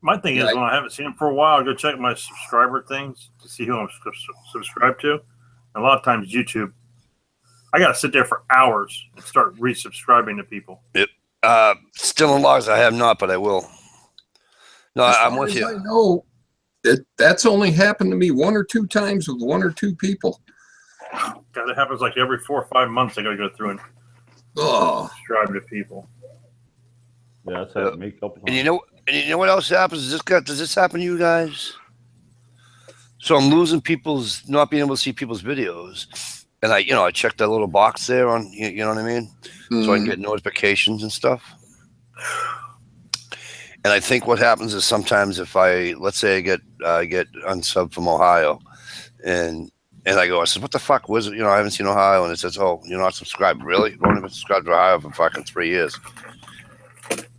my thing is, when I haven't seen them for a while, I go check my subscriber things to see who I'm subscribed to. And a lot of times, YouTube, I got to sit there for hours and start resubscribing to people. Yep. Still in logs, I have not, but I will. No, I'm with you. I know that's only happened to me 1 or 2 times with 1 or 2 people. God, it happens like every 4 or 5 months. I got to go through and subscribe to people. Yeah, that's happened to me a couple times. And you know what else happens? Does this happen to you guys? So I'm losing not being able to see people's videos, and I check that little box there on, you know what I mean, so I can get notifications and stuff. And I think what happens is sometimes if let's say I get unsub from Ohio, and I said, "What the fuck was it? I haven't seen Ohio," and it says, "Oh, you're not subscribed, really? You've only been subscribed to Ohio for fucking 3 years."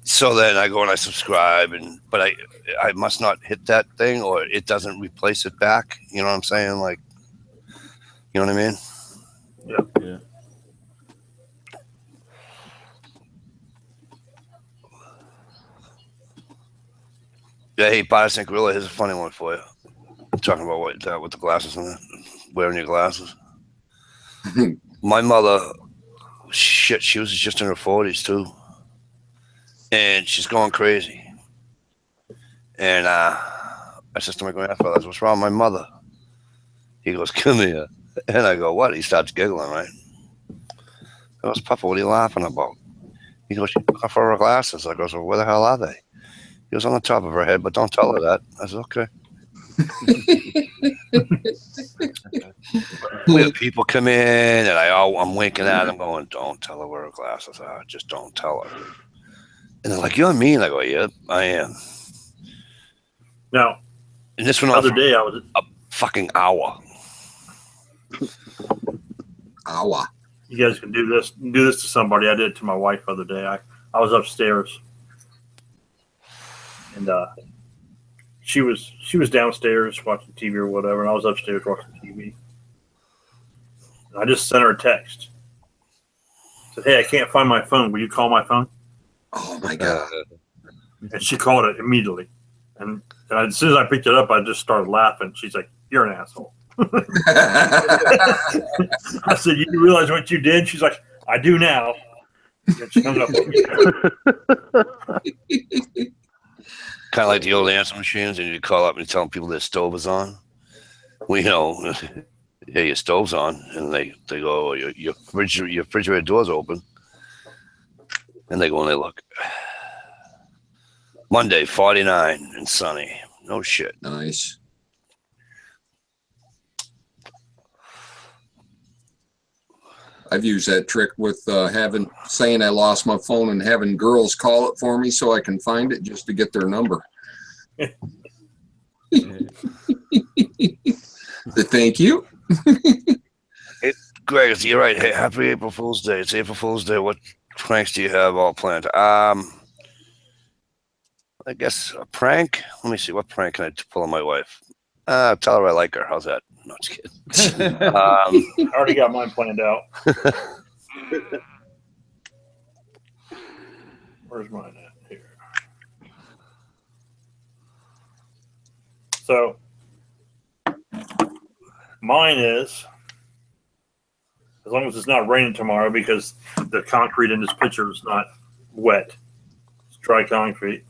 So then I go and I subscribe, but I must not hit that thing, or it doesn't replace it back. You know what I'm saying? Like, you know what I mean? Yeah. Yeah. Hey, Biosync Gorilla, here's a funny one for you. I'm talking about what with the glasses and that, wearing your glasses. My mother, shit, she was just in her 40s too. And she's going crazy. And I said to my grandfather, "What's wrong with my mother?" He goes, "Come here." And I go, "What?" He starts giggling, right? I goes, "Papa, what are you laughing about?" He goes, "She's looking for her glasses." I goes, "Well, where the hell are they?" He goes, "On the top of her head, but don't tell her that." I said, "Okay." We have people come in, and I'm winking at them, going, "Don't tell her where her glasses are. Just don't tell her." And they're like, "You're mean." I go, "Yep, I am." Now, and this one the other day I was a fucking hour. Hour. you guys can do this to somebody. I did it to my wife the other day. I was upstairs, and she was downstairs watching TV or whatever, and I was upstairs watching TV. And I just sent her a text. Said, "Hey, I can't find my phone. Will you call my phone?" Oh my God. And she called it immediately. And as soon as I picked it up, I just started laughing. She's like, "You're an asshole." I said, "You realize what you did?" She's like, "I do now." And she hung up. Kind of like the old answer machines, and you call up and you tell people their stove is on. We know, yeah, your stove's on, and they go, "Oh, your refrigerator door's open," and they go and they look. Monday, 49 and sunny. No shit. Nice. I've used that trick with saying I lost my phone and having girls call it for me so I can find it just to get their number. Thank you. Greg, you're right. Hey, happy April Fool's Day. It's April Fool's Day. What pranks do you have all planned? I guess a prank. Let me see. What prank can I pull on my wife? Tell her I like her. How's that? No, just kidding. I already got mine planned out. Where's mine at? Here. So mine is, as long as it's not raining tomorrow, because the concrete in this picture is not wet. It's dry concrete.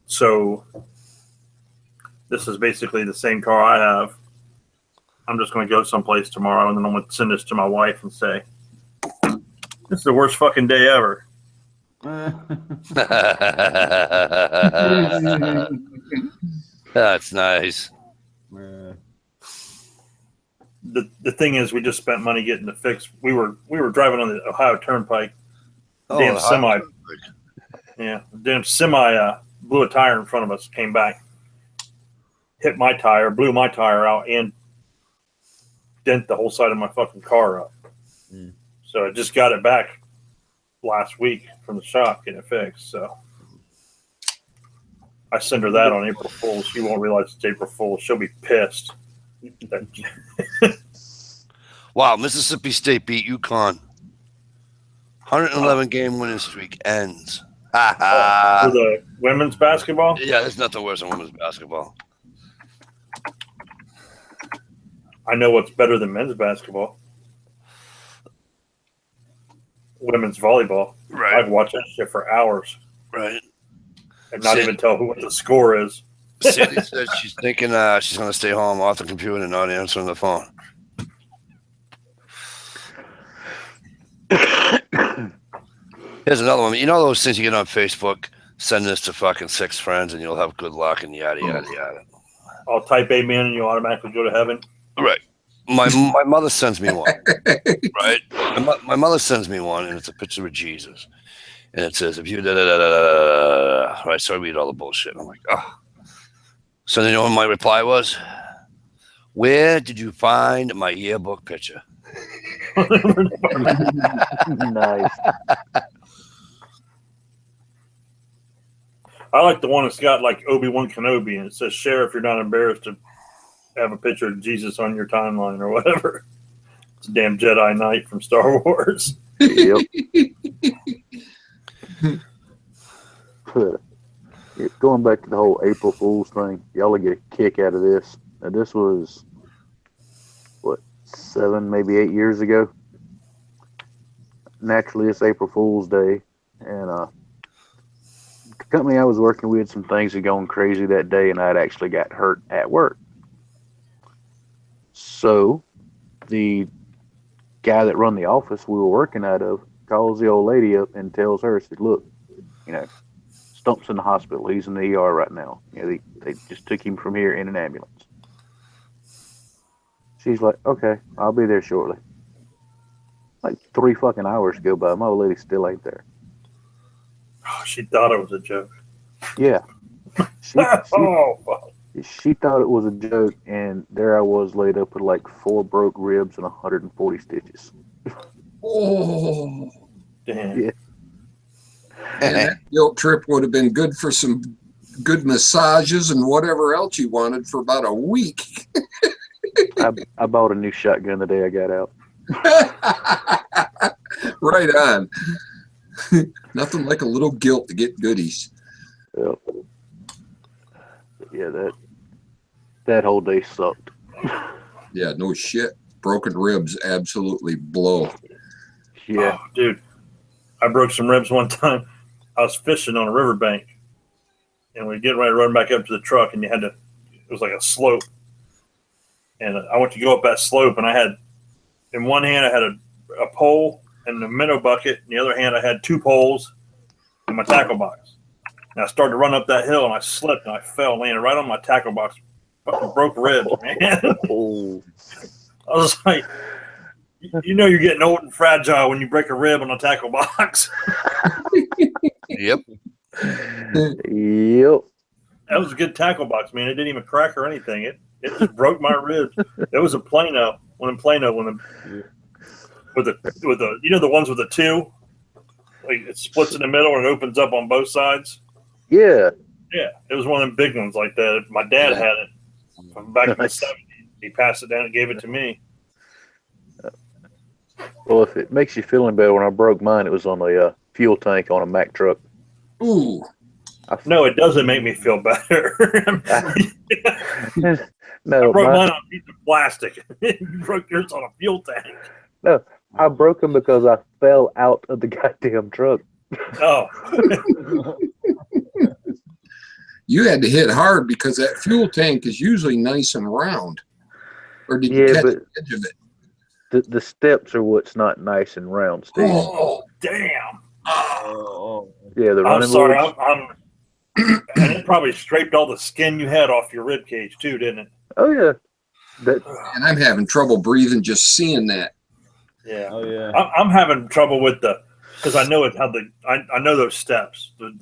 So this is basically the same car I have. I'm just going to go someplace tomorrow, and then I'm going to send this to my wife and say, "This is the worst fucking day ever." That's nice. The thing is, we just spent money getting it fixed. We were driving on the Ohio Turnpike. Damn semi. Yeah, damn semi blew a tire in front of us. Came back, hit my tire, blew my tire out, and dent the whole side of my fucking car up. So I just got it back last week from the shop, getting it fixed. So I send her that on April Fool's. She won't realize it's April Fool's. She'll be pissed. Wow, Mississippi State beat UConn. 111 game winning streak ends. For the women's basketball? Yeah, there's nothing worse than women's basketball. I know what's better than men's basketball. Women's volleyball. Right. I've watched that shit for hours. Right. And not even tell what the score is. Sandy said she's thinking she's going to stay home off the computer and not answering the phone. Here's another one. You know those things you get on Facebook? Send this to fucking 6 friends and you'll have good luck and yada, yada, yada. I'll type amen and you automatically go to heaven. Right. My mother sends me one. Right. My mother sends me one, and it's a picture of Jesus, and it says, "If you da da da da da." Right. So I read all the bullshit. I'm like, oh. So then you know what my reply was? Where did you find my yearbook picture? Nice. I like the one that's got like Obi-Wan Kenobi, and it says, "Share if you're not embarrassed to have a picture of Jesus on your timeline," or whatever. It's a damn Jedi Knight from Star Wars. Yep. Going back to the whole April Fool's thing, y'all will get a kick out of this. Now, this was, 7, maybe 8 years ago. Naturally, it's April Fool's Day, and the company I was working with, some things had gone crazy that day, and I'd actually got hurt at work. So the guy that run the office we were working out of calls the old lady up and tells her, said, "Look, Stump's in the hospital. He's in the ER right now. They just took him from here in an ambulance." She's like, "Okay, I'll be there shortly." Like 3 fucking hours go by. My old lady still ain't there. Oh, she thought it was a joke. Yeah. Oh, fuck. She thought it was a joke, and there I was laid up with like 4 broke ribs and 140 stitches. Oh, Damn. Yeah. and that guilt trip would have been good for some good massages and whatever else you wanted for about a week. I bought a new shotgun the day I got out. Right on. Nothing like a little guilt to get goodies. Yep. Yeah, that whole day sucked. Yeah, no shit. Broken ribs absolutely blow. Yeah. Oh, dude, I broke some ribs one time. I was fishing on a riverbank, and we get ready to run back up to the truck, and it was like a slope. And I went to go up that slope, and I had, in one hand, I had a pole and a minnow bucket. In the other hand, I had 2 poles and my tackle box. And I started to run up that hill, and I slipped, and I fell, landed right on my tackle box. Fucking broke ribs, man. Oh. I was like, you know, you're getting old and fragile when you break a rib on a tackle box. Yep. Yep. That was a good tackle box, man. It didn't even crack or anything. It just broke my ribs. It was a Plano. With the you know the ones with the 2, like it splits in the middle and it opens up on both sides. Yeah. Yeah, it was one of them big ones like that. My dad had it from back in the 70s. He passed it down and gave it to me. Well, if it makes you feel any better, when I broke mine, it was on a fuel tank on a Mack truck. Ooh. No, it doesn't make me feel better. No, I broke mine on a piece of plastic. You broke yours on a fuel tank. No, I broke them because I fell out of the goddamn truck. Oh. You had to hit hard because that fuel tank is usually nice and round. Or did you Yeah, catch but the edge of it? the steps are what's not nice and round, Steve. Oh, Damn. Oh, Yeah, the I'm running sorry. boards. And it probably scraped all the skin you had off your rib cage too, didn't it? Oh yeah, that and I'm having trouble breathing just seeing that. Yeah. oh yeah. I'm having trouble with because I know I know those steps, the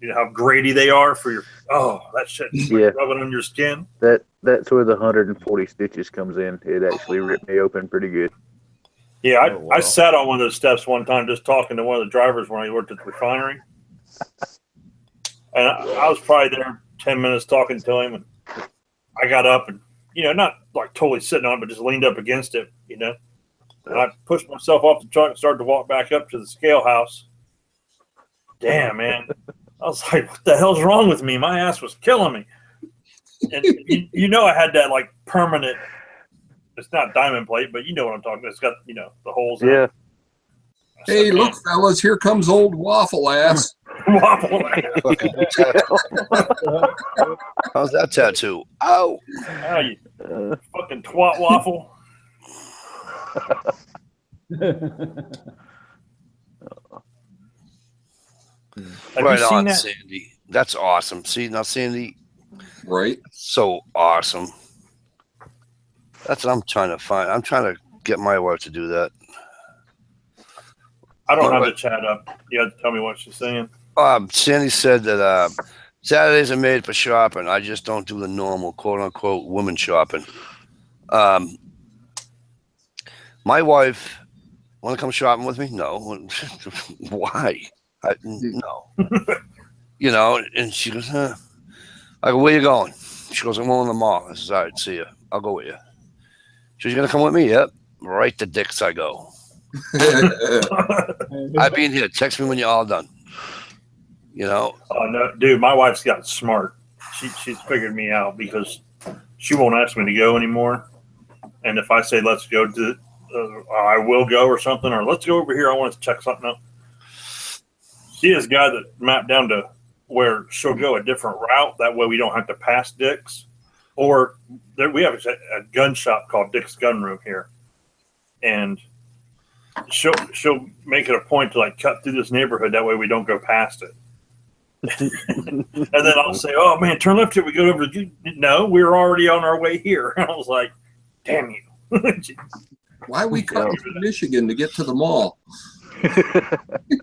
you know how grady they are for your, that shit Yeah. rubbing on your skin. that's where the 140 stitches comes in. It actually ripped me open pretty good. Yeah, Oh, wow. I sat on one of those steps one time just talking to one of the drivers when I worked at the refinery. And I was probably there 10 minutes talking to him, and I got up and, not like totally sitting on it, but just leaned up against it, And I pushed myself off the truck and started to walk back up to the scale house. Damn, man. I was like, what the hell's wrong with me? My ass was killing me. And I had that like permanent, it's not diamond plate, but you know what I'm talking about. It's got, the holes in Yeah. it. Hey, said, look, fellas, here comes old waffle ass. waffle. How's that tattoo? Oh, How you fucking twat waffle? Have right you seen on, that? Sandy. That's awesome. See, now, Sandy, Right? so awesome. That's what I'm trying to find. I'm trying to get my wife to do that. I don't What- have what? the chat up. You have to tell me what she's saying. Sandy said that Saturdays are made for shopping. I just don't do the normal quote unquote woman shopping. My wife want to come shopping with me? No. Why? No. And she goes, huh. I go, where you going? She goes, I'm going to the mall. I says, all right, see you. I'll go with you. She goes, you gonna come with me? Yep. Right to dicks I go. I'll be in here. Text me when you're all done. Oh no, dude, my wife's got smart. She's figured me out because she won't ask me to go anymore. And if I say let's go to, I will go or something, or let's go over here. I want to check something out. She is a guy that mapped down to where she'll go a different route. That way we don't have to pass Dick's. Or we have a gun shop called Dick's Gun Room here, and she'll make it a point to like cut through this neighborhood. That way we don't go past it. And then I'll say, "Oh man, turn left here. We go over to." No, we're already on our way here. And I was like, "Damn you!" Why we come from Michigan to get to the mall? Oh,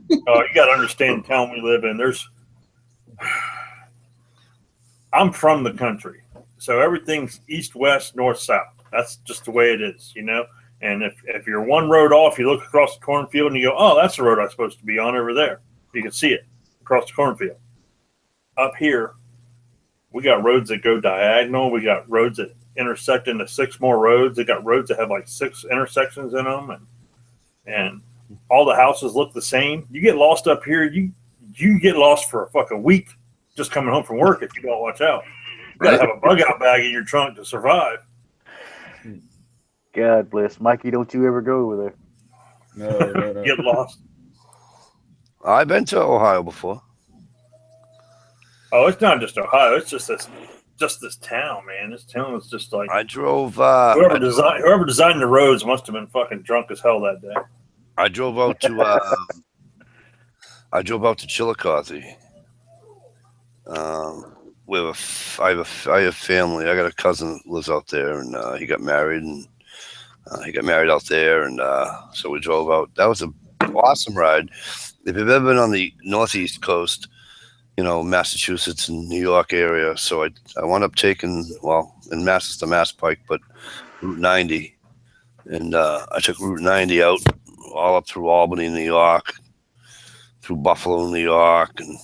you got to understand the town we live in. I'm from the country, so everything's east, west, north, south. That's just the way it is, And if you're one road off, you look across the cornfield and you go, oh, that's the road I'm supposed to be on over there. You can see it across the cornfield. Up here, we got roads that go diagonal. We got roads that intersect into 6 more roads. They got roads that have like 6 intersections in them, and all the houses look the same. You get lost up here, you get lost for a fucking week just coming home from work if you don't watch out. You gotta have a bug out bag in your trunk to survive. God bless. Mikey, don't you ever go over there. No. Get lost. I've been to Ohio before. Oh, it's not just Ohio. It's just this town, man. This town is just like I drove. whoever designed the roads must have been fucking drunk as hell that day. I drove out to. I drove out to Chillicothe. I have family. I got a cousin that lives out there, and he got married, and he got married out there, and so we drove out. That was an awesome ride. If you've ever been on the northeast coast, you know, Massachusetts and New York area, so I wound up taking, well, in Mass, it's the Mass Pike, but Route 90, and I took Route 90 out all up through Albany, New York, through Buffalo, New York, and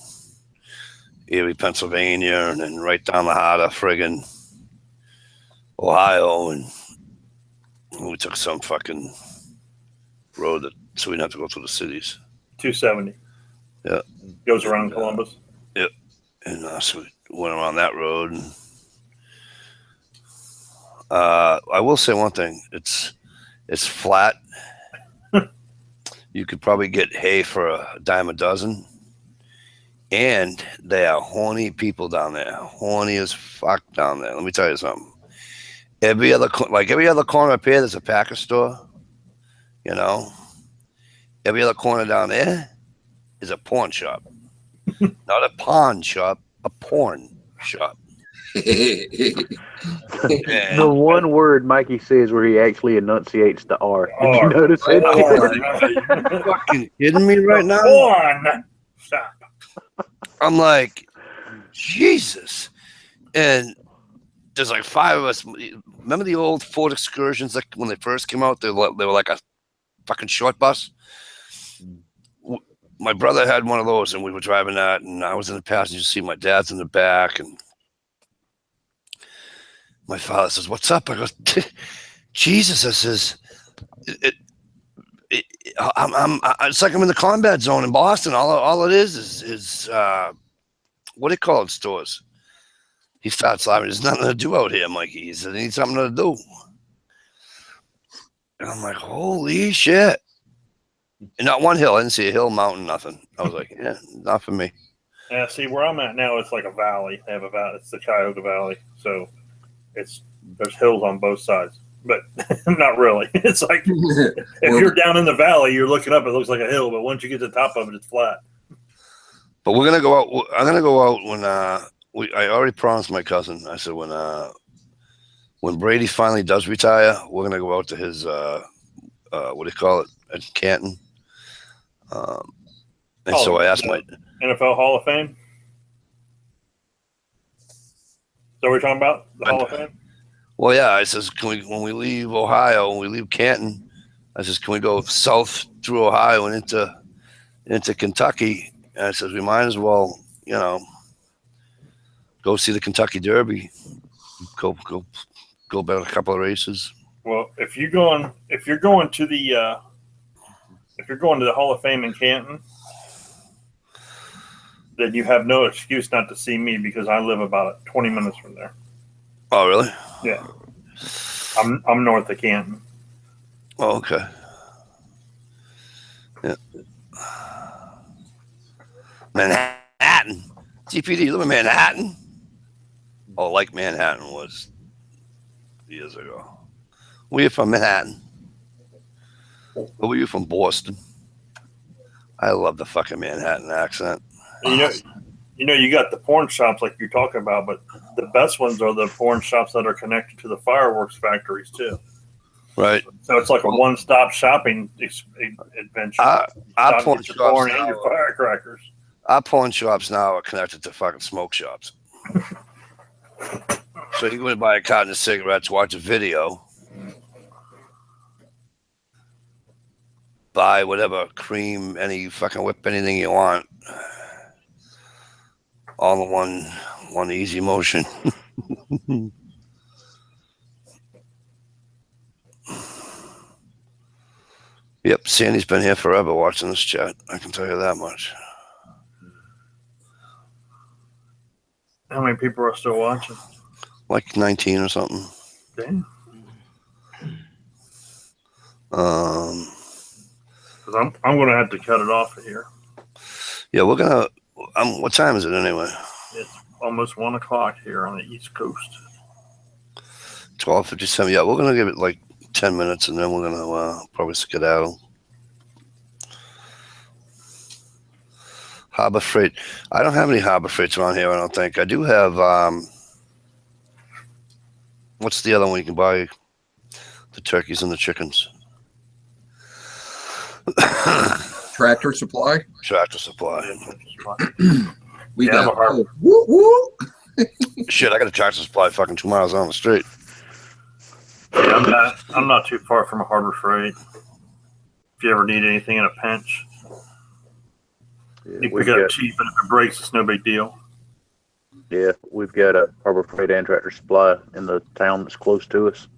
Erie, Pennsylvania, and then right down the heart of friggin' Ohio, and we took some fucking road so we didn't have to go through the cities. 270. Yeah. Goes around Columbus. Yep. And so we went around that road. And, I will say one thing. It's flat. You could probably get hay for a dime a dozen. And they are horny people down there. Horny as fuck down there. Let me tell you something. Every other corner up here, there's a Packer store. You know? Every other corner down there is a porn shop. Not a pawn shop, a porn shop. The one word Mikey says where he actually enunciates the R. Did you notice it? Are you fucking kidding me right now? Porn shop. I'm like, Jesus. And there's like 5 of us. Remember the old Ford Excursions, like when they first came out? They were like a fucking short bus. My brother had one of those, and we were driving that, and I was in the passenger seat. My dad's in the back, and my father says, "What's up?" I go, "Jesus!" I says, "It's like I'm in the combat zone in Boston. All it is what do you call it? Stores." He starts laughing. There's nothing to do out here, Mikey. He said, "I need something to do." And I'm like, "Holy shit!" And not one hill. I didn't see a hill, mountain, nothing. I was like, yeah, not for me. Yeah, see, where I'm at now, it's like a valley. They have a valley. It's the Cuyahoga Valley. So there's hills on both sides. But not really. It's like if you're down in the valley, you're looking up, it looks like a hill. But once you get to the top of it, it's flat. But we're going to go out. I'm going to go out when I already promised my cousin. I said, when Brady finally does retire, we're going to go out to his, what do you call it, at Canton. So I asked my NFL Hall of Fame. Is that what we're talking about? The Hall of Fame? Well, yeah. I says, when we leave Ohio, when we leave Canton, I says, can we go south through Ohio and into Kentucky? And I says, we might as well, you know, go see the Kentucky Derby. Go about a couple of races. Well, if you're going to the Hall of Fame in Canton, then you have no excuse not to see me because I live about 20 minutes from there. Oh, really? Yeah. I'm north of Canton. Oh, okay. Yeah. Manhattan. TPD, you live in Manhattan? Oh, like Manhattan was years ago. Were you from Manhattan? Or were you from Boston? I love the fucking Manhattan accent. You got the porn shops like you're talking about, but the best ones are the porn shops that are connected to the fireworks factories too. Right. So it's like a one-stop shopping adventure. Our porn shops porn and your firecrackers. Our pawn shops now are connected to fucking smoke shops. So you go and buy a carton of cigarettes, watch a video, buy whatever cream, any fucking whip, anything you want, all in one easy motion. Yep, Sandy's been here forever watching this chat. I can tell you that much. How many people are still watching? Like 19 or something. Damn. Um, I'm going to have to cut it off here. yeah, we're gonna. What time is it anyway? It's almost 1 o'clock here on the East Coast. 12:57. Yeah, we're gonna give it like 10 minutes, and then we're gonna probably skedaddle. Harbor Freight. I don't have any Harbor Freights around here. I don't think I do have. What's the other one you can buy? The turkeys and the chickens. Tractor Supply. Tractor Supply. We Yeah, got Harbor. woo woo. Shit, I got a Tractor Supply fucking 2 miles down the street. Yeah, I'm not too far from a Harbor Freight. If you ever need anything in a pinch, Yeah, you pick it up cheap, and if it breaks, it's no big deal. Yeah, we've got a Harbor Freight and Tractor Supply in the town that's close to us.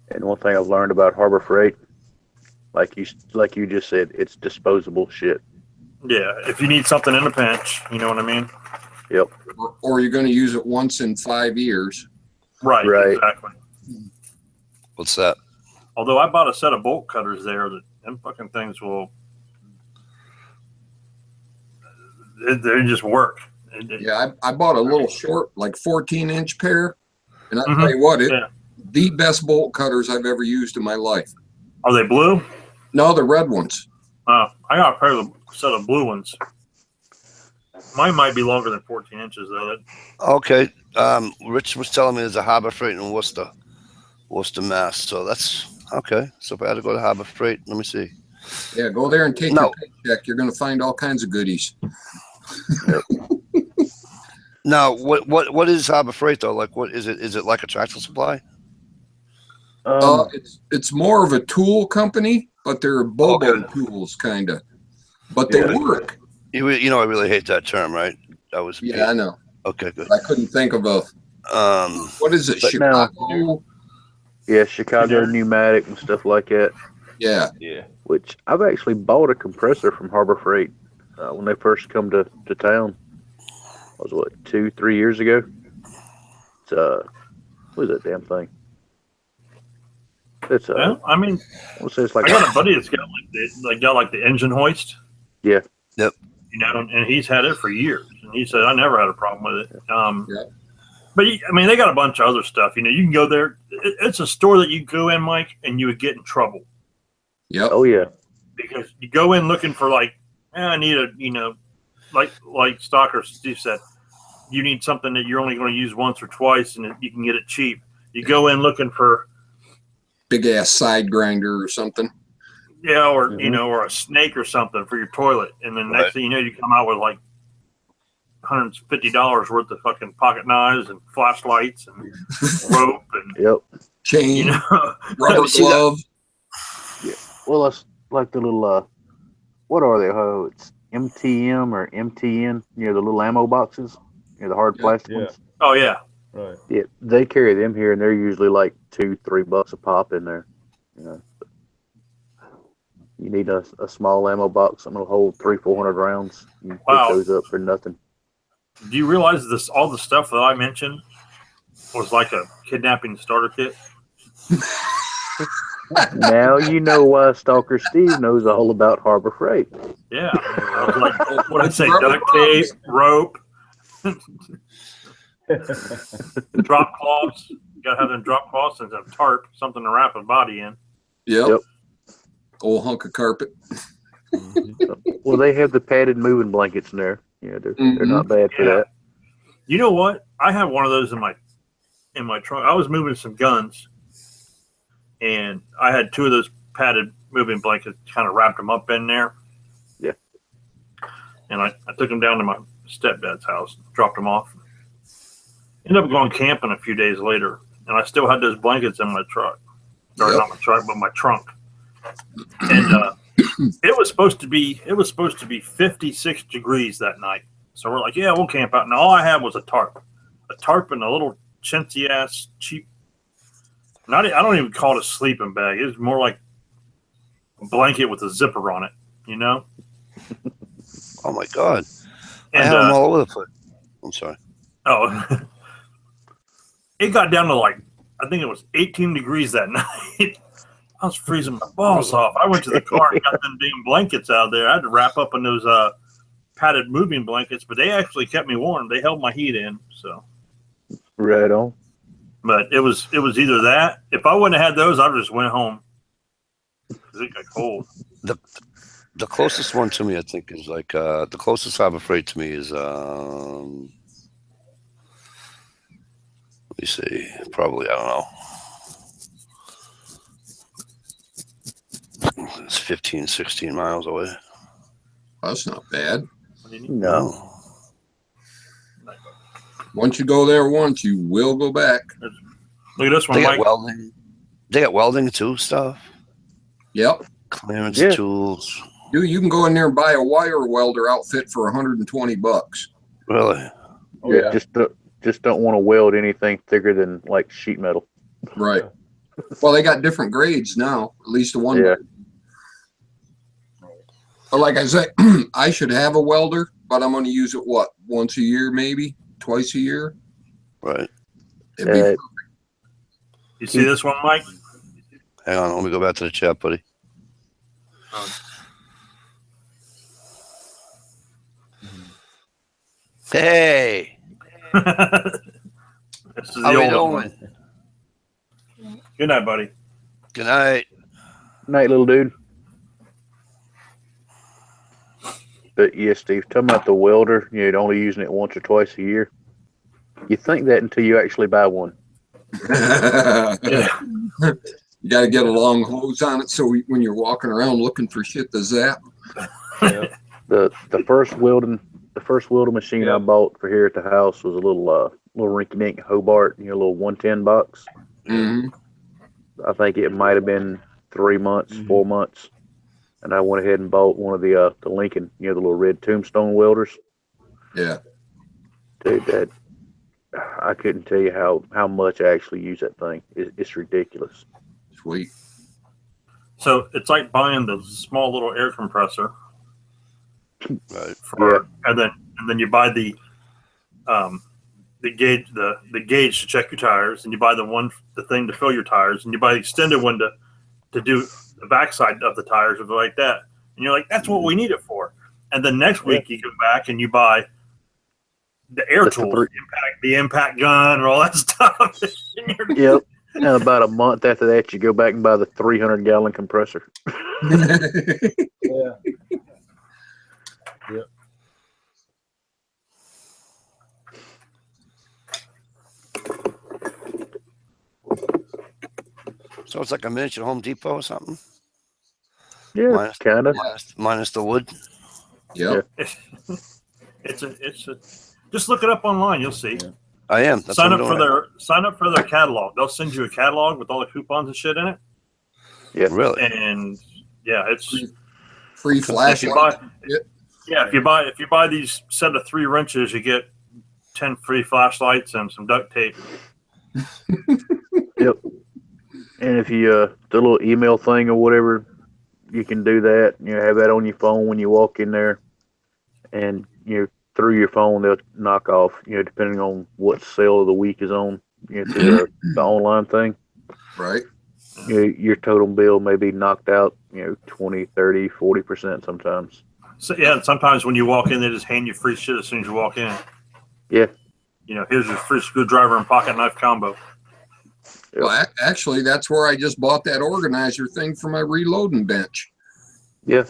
And one thing I've learned about Harbor Freight, like you just said, it's disposable shit. Yeah, if you need something in a pinch, you know what I mean? Yep. Or you're going to use it once in 5 years. Right, exactly. What's that? Although I bought a set of bolt cutters there, that them fucking things will, they just work. Yeah, I bought a little short, like 14-inch pair, and I'll Mhm. tell you what, Yeah. the best bolt cutters I've ever used in my life. Are they blue? No, the red ones. I got a set of blue ones. Mine might be longer than 14 inches, though. Okay. Rich was telling me there's a Harbor Freight in Worcester, Mass. So that's okay. So if I had to go to Harbor Freight, let me see. Yeah, go there and take No. your paycheck. You're going to find all kinds of goodies. Now, what is Harbor Freight though? Like, what is it? Is it like a Tractor Supply? It's more of a tool company, but they're Bobo Okay. tools, kind of. But they Yeah. work. You know, I really hate that term, right? That was Yeah, I know. Okay, good. I couldn't think of a, what is it, But Chicago? Yeah, Chicago pneumatic and stuff like that. Yeah. Yeah. Which I've actually bought a compressor from Harbor Freight when they first come to town. Was what 2-3 years ago. It's what is that damn thing? It's Well, I mean, let's say it's like I got a buddy that's got like the engine hoist. Yeah. Yep. You know, and he's had it for years, and he said I never had a problem with it. Yeah. But I mean, they got a bunch of other stuff. You know, you can go there. It's a store that you go in, Mike, and you would get in trouble Yep. Oh yeah. because you go in looking for like, I need a, like Stalker Steve said, you need something that you're only going to use once or twice, and you can get it cheap. You go in looking for, Big ass side grinder or something. yeah, or or a snake or something for your toilet, and then next Right. thing you know, you come out with like $150 worth of fucking pocket knives and flashlights and rope and Yep. Chain, rubber see that? glove. Well, it's like the little what are they? Oh, it's MTM or MTN. You know, the little ammo boxes. You know, the hard plastic Yeah. ones. oh yeah, Right. Yeah, they carry them here, and they're usually like $2-3 a pop in there. You know, you need a small ammo box, something that'll hold 300-400 rounds. You can Wow. pick those up for nothing. do you realize this? All the stuff that I mentioned was like a kidnapping starter kit. Now you know why Stalker Steve knows all about Harbor Freight. Yeah, I was like, what I say, Rubber duct tape, gloves. rope, drop cloths. You gotta have them drop cloths and a tarp, something to wrap a body in. Yep. Yep. Old hunk of carpet. Well, they have the padded moving blankets in there. Yeah, they're not bad for Yeah. that. You know what? I have one of those in my trunk. I was moving some guns, and I had two of those padded moving blankets. Kind of wrapped them up in there. Yeah. And I took them down to my stepdad's house, dropped them off. Ended up going camping a few days later, and I still had those blankets in my truck. Or Yep. not my truck, but my trunk. And It was supposed to be 56 degrees that night. So we're like, yeah, we'll camp out. And all I had was a tarp and a little chintzy ass cheap. I don't even call it a sleeping bag. It was more like a blanket with a zipper on it, you know? Oh my God. I And have them all over the place. I'm sorry. oh, it got down to like, I think it was 18 degrees that night. I was freezing my balls off. I went to the car and got them damn blankets out of there. I had to wrap up in those padded moving blankets, but they actually kept me warm. They held my heat in. So, Right on. but it was either that. If I wouldn't have had those, I would just went home because it got cold. The closest one to me, I think, is like the closest I'm afraid to me is let me see, probably I don't know. It's 15, 16 miles away. That's not bad. No. Once you go there once, you will go back. Look at this one, They got Mike. welding. They got welding too stuff. Yep. Clearance Yeah. tools. Dude, you can go in there and buy a wire welder outfit for $120. Really? Oh, Yeah, just don't want to weld anything thicker than like sheet metal. Right. Well, they got different grades now, at least the one. Yeah. But like I said, I should have a welder, but I'm going to use it, what, once a year, maybe? Twice a year? Right. It'd be You see this one, Mike? Hang on, let me go back to the chat, buddy. Hey, This is how the we old one. doing? Good night, buddy. Good night. Night, little dude. But yeah, Steve, talking about the welder, only using it once or twice a year. You think that until you actually buy one. Yeah. You got to get a long hose on it so when you're walking around looking for shit to zap. The first welding machine I bought for here at the house was a little rinky-dink Hobart, little 110 box. Mm-hmm. I think it might have been 3 months, 4 months, and I went ahead and bought one of the Lincoln, the little red tombstone welders. Yeah. Dude, that I couldn't tell you how much I actually use that thing. It's ridiculous. Sweet. So it's like buying the small little air compressor, Right. and then you buy the gauge the gauge to check your tires, and you buy the thing to fill your tires, and you buy the extended one to do the backside of the tires or like that. And you're like, that's what we need it for. And then next week you go back and you buy the air tool, the impact gun, and all that stuff. Yep. And about a month after that, you go back and buy the 300-gallon compressor. Yeah. Yep. So it's like a miniature Home Depot or something. Yeah, kind of. Minus the wood. Yep. It's a just look it up online. You'll see. Yeah. I am. That's Sign what up I'm doing. sign up for their catalog. They'll send you a catalog with all the coupons and shit in it. Yeah. Really? And yeah, it's Free if you flashlight. buy, if you buy these set of 3 wrenches, you get 10 free flashlights and some duct tape. Yep. And if you the little email thing or whatever, you can do that. Have that on your phone when you walk in there, and through your phone they'll knock off. Depending on what sale of the week is on. Through the online thing. Right. Your total bill may be knocked out. 20, 30, 40% sometimes. So yeah, and sometimes when you walk in, they just hand you free shit as soon as you walk in. Yeah. Here's your free screwdriver and pocket knife combo. Yep. Well, actually, that's where I just bought that organizer thing for my reloading bench. Yeah.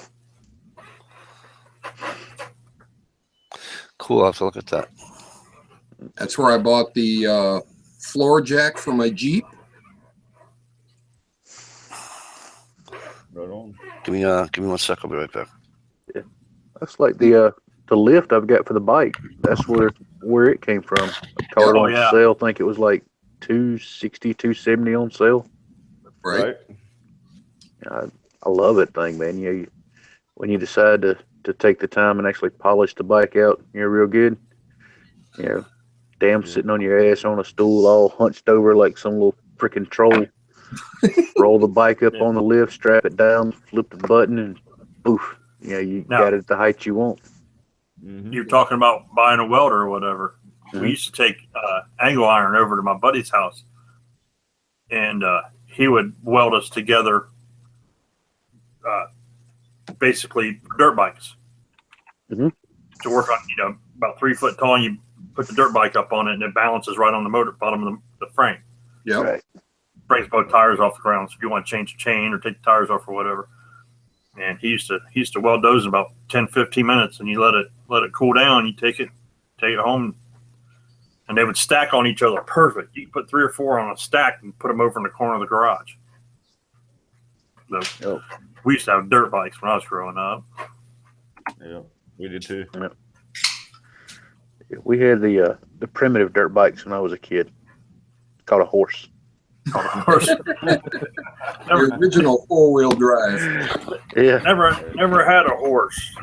Cool. I'll have to look at that. That's where I bought the floor jack for my Jeep. Right on. Give me 1 sec. I'll be right back. That's like the lift I've got for the bike. That's where it came from. I caught it Oh, on yeah. sale. I think it was like $260, $270 on sale. Right. I love that thing, man. when you decide to take the time and actually polish the bike out, you're real good. You know, damn, sitting on your ass on a stool, all hunched over like some little freaking troll. Roll the bike up on the lift, strap it down, flip the button, and poof. You know, you got it at the height you want. You're talking about buying a welder or whatever. We used to take angle iron over to my buddy's house, and he would weld us together, basically dirt bikes, to work on. You know, about 3 foot tall. And you put the dirt bike up on it, and it balances right on the motor bottom of the frame. Yeah. Right. Brings both tires off the ground. So if you want to change the chain or take the tires off or whatever. And he used to weld those in about 10, 15 minutes, and you let it cool down. You take it home, and they would stack on each other perfect. You could put 3 or 4 on a stack and put them over in the corner of the garage. So we used to have dirt bikes when I was growing up. Yeah, we did too. Yeah. We had the primitive dirt bikes when I was a kid. Called a horse. The original 4-wheel drive. Yeah. Never had a horse.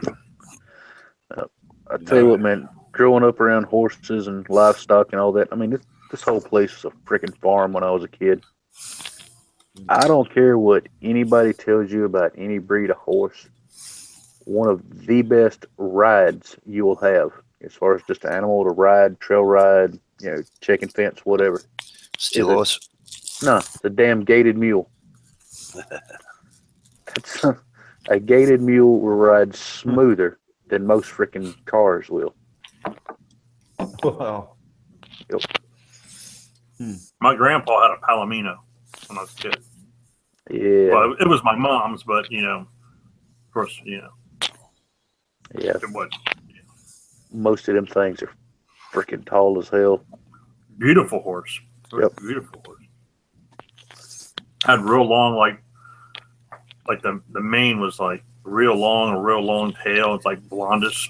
I tell you what, man, growing up around horses and livestock and all that, I mean, this whole place was a freaking farm when I was a kid. I don't care what anybody tells you about any breed of horse. One of the best rides you will have, as far as just an animal to ride, trail ride, you know, chicken fence, whatever. Steel horse. No, the damn gated mule. That's a gated mule will ride smoother than most freaking cars will. Wow. Yep. My grandpa had a Palomino when I was a kid. Yeah. Well, it was my mom's, but you know, of course, you know, Yeah. it was Most of them things are freaking tall as hell. beautiful horse. Yep. Beautiful horse. Had real long, like the mane was like a real long tail. It's like blondish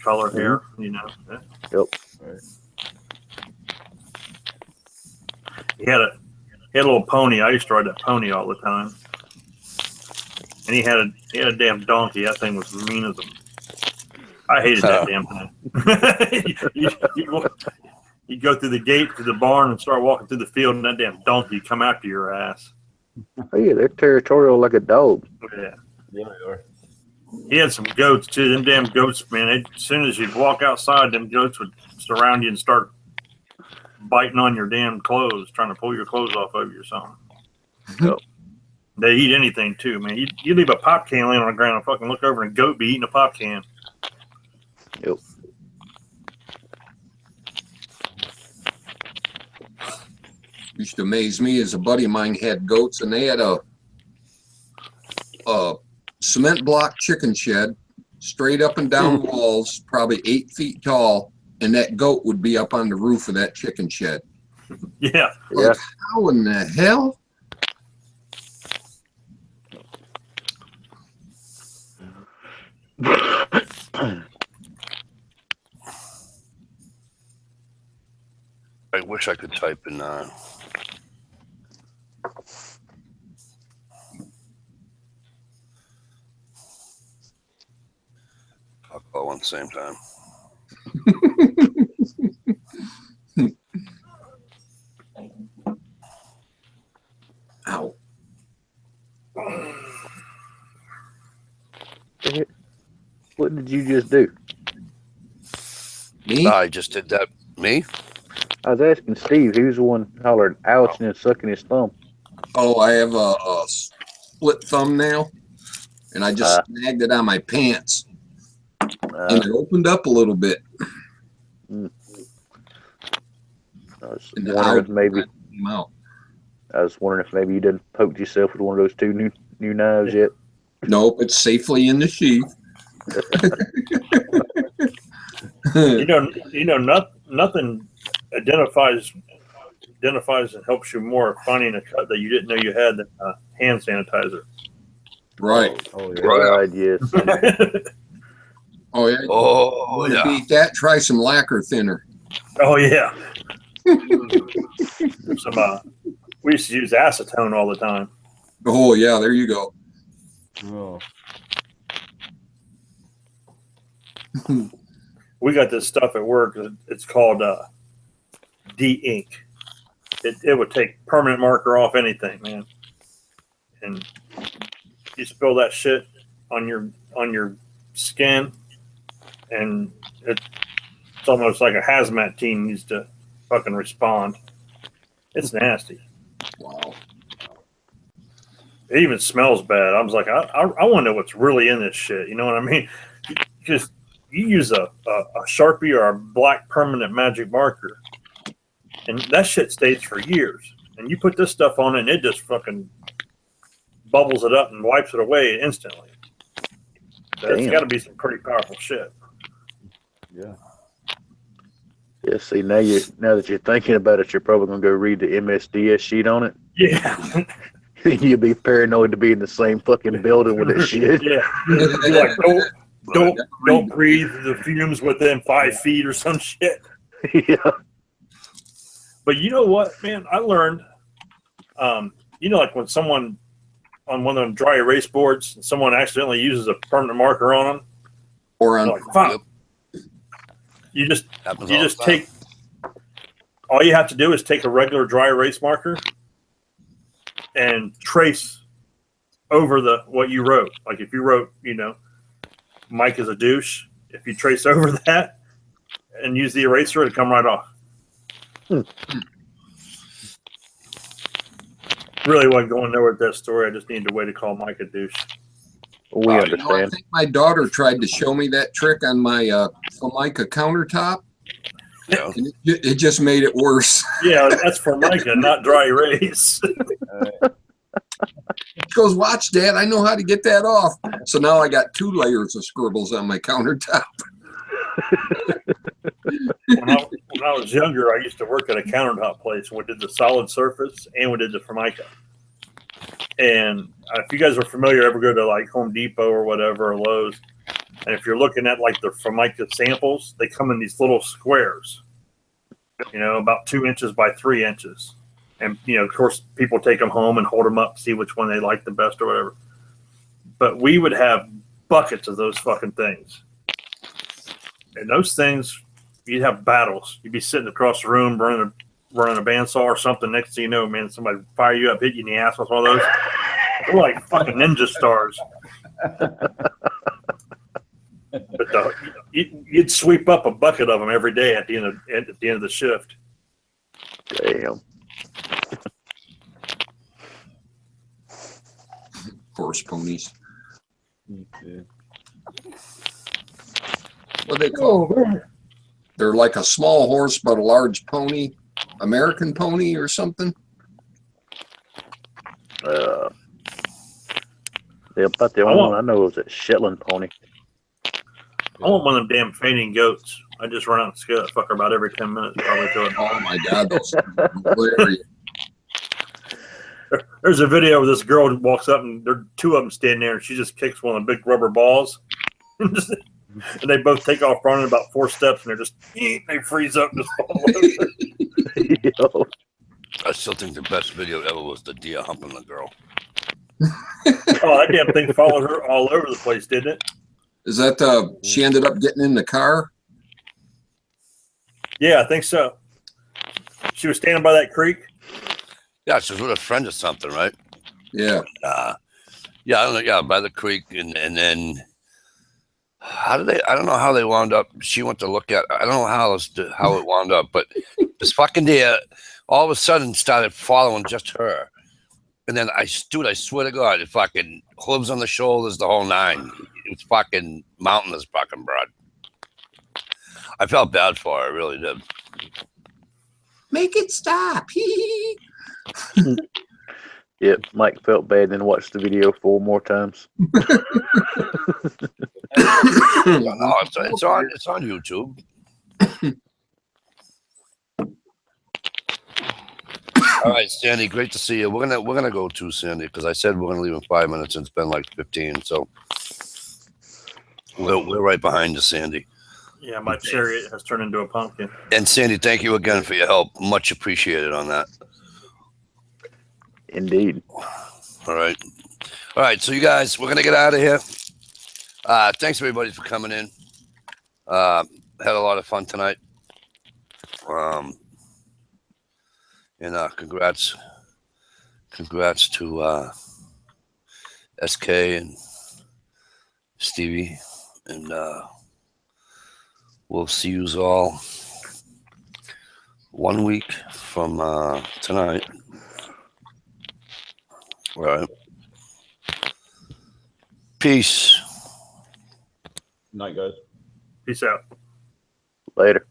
color hair, you know. Yeah. Yep. Right. He had a little pony. I used to ride that pony all the time. And he had a damn donkey. That thing was mean as a. I hated that damn thing. You go through the gate to the barn and start walking through the field, and that damn donkey come after your ass. Oh, yeah, they're territorial like a dog. Yeah. Yeah, they are. He had some goats too. Them damn goats, man. As soon as you walk outside, them goats would surround you and start biting on your damn clothes, trying to pull your clothes off of you or something. Yep. They eat anything too, man. You leave a pop can laying on the ground and fucking look over and a goat be eating a pop can. Yep. Used to amaze me as a buddy of mine had goats, and they had a cement block chicken shed, straight up and down walls, probably 8 feet tall, and that goat would be up on the roof of that chicken shed. Yeah. Yeah. How in the hell? I wish I could type in. Talk all at the same time. Ow. What did you just do? Me? I just did that. Me? I was asking Steve, he was the one hollering, ouch, and sucking his thumb. Oh, I have a split thumbnail, and I just snagged it on my pants, and it opened up a little bit. I was And wondering if maybe came out. you didn't poke yourself with one of those two new knives yet. Nope, it's safely in the sheath. Nothing identifies and helps you more finding a cut that you didn't know you had than hand sanitizer. Right. Oh, yeah. Right, yes. Oh, yeah. Oh, To yeah. beat that, try some lacquer thinner. Oh yeah. We used to use acetone all the time. Oh, yeah, there you go. Oh. We got this stuff at work. It's called de-ink. It would take permanent marker off anything, man. And you spill that shit on your skin, and it's almost like a hazmat team needs to fucking respond. It's nasty. Wow. It even smells bad. I was like, I want to know what's really in this shit. You know what I mean? Because you use a Sharpie or a black permanent magic marker, and that shit stays for years. And you put this stuff on it, and it just fucking bubbles it up and wipes it away instantly. So it's got to be some pretty powerful shit. Yeah. Yeah, see, now that you're thinking about it, you're probably going to go read the MSDS sheet on it. Yeah. You'll be paranoid to be in the same fucking building with this shit. Yeah. You're like, don't breathe the fumes within 5 feet or some shit. Yeah. But you know what, man? I learned, like when someone on one of them dry erase boards, and someone accidentally uses a permanent marker on them, Or on like, fuck. You just take. All you have to do is take a regular dry erase marker and trace over what you wrote. Like if you wrote, Mike is a douche. If you trace over that and use the eraser, it'll come right off. Really wasn't going nowhere with that story. I just needed a way to call Mike a douche. We I understand. think my daughter tried to show me that trick on my Formica countertop. Yeah. And it just made it worse. Yeah, that's Formica, not dry erase. She goes, watch, Dad, I know how to get that off. So now I got 2 layers of scribbles on my countertop. When I was younger, I used to work at a countertop place. We did the solid surface and we did the Formica. And if you guys are familiar, ever go to like Home Depot or whatever, or Lowe's, and if you're looking at like the Formica samples, they come in these little squares, about 2 inches by 3 inches. And, of course, people take them home and hold them up, see which one they like the best or whatever. But we would have buckets of those fucking things. And those things, you'd have battles. You'd be sitting across the room running a bandsaw or something. Next thing you know, man, somebody fire you up, hit you in the ass with one of those. They're like fucking ninja stars. But you'd sweep up a bucket of them every day at the end of the shift. Damn. Horse ponies. Yeah. What they call them? They're like a small horse but a large pony. American pony or something. Yeah, about the only one I know is a Shetland pony. I want one of them damn fainting goats. I just run out and scare that fucker about every 10 minutes. Probably to it. Oh my God, those are hilarious. There's a video where this girl walks up and there are 2 of them standing there and she just kicks one of the big rubber balls. And they both take off running about 4 steps and they freeze up and just fall over. I still think the best video ever was the deer humping the girl. Oh, that damn thing followed her all over the place, didn't it? Is that she ended up getting in the car? Yeah, I think so. She was standing by that creek. Yeah, she was with a friend or something, right? Yeah. Yeah, I don't know. Yeah, by the creek, and then I don't know how they wound up. She went to look at. I don't know how it wound up, but this fucking deer all of a sudden started following just her, and then I swear to God, it fucking hooves on the shoulders, the whole 9. It's fucking mountainous, fucking broad. I felt bad for her, I really did. Make it stop. Yep, Mike felt bad, then watched the video 4 more times. No, it's on YouTube. All right, Sandy, great to see you. We're gonna go to Sandy because I said we're gonna leave in 5 minutes and it's been like 15. So we're right behind you, Sandy. Yeah, my chariot has turned into a pumpkin. And Sandy, thank you again for your help. Much appreciated on that. Indeed. All right. So you guys, we're gonna get out of here. Thanks everybody for coming in. Had a lot of fun tonight. And congrats to SK and Stevie, and we'll see you all 1 week from tonight. All right. Peace. Night, guys. Peace out. Later.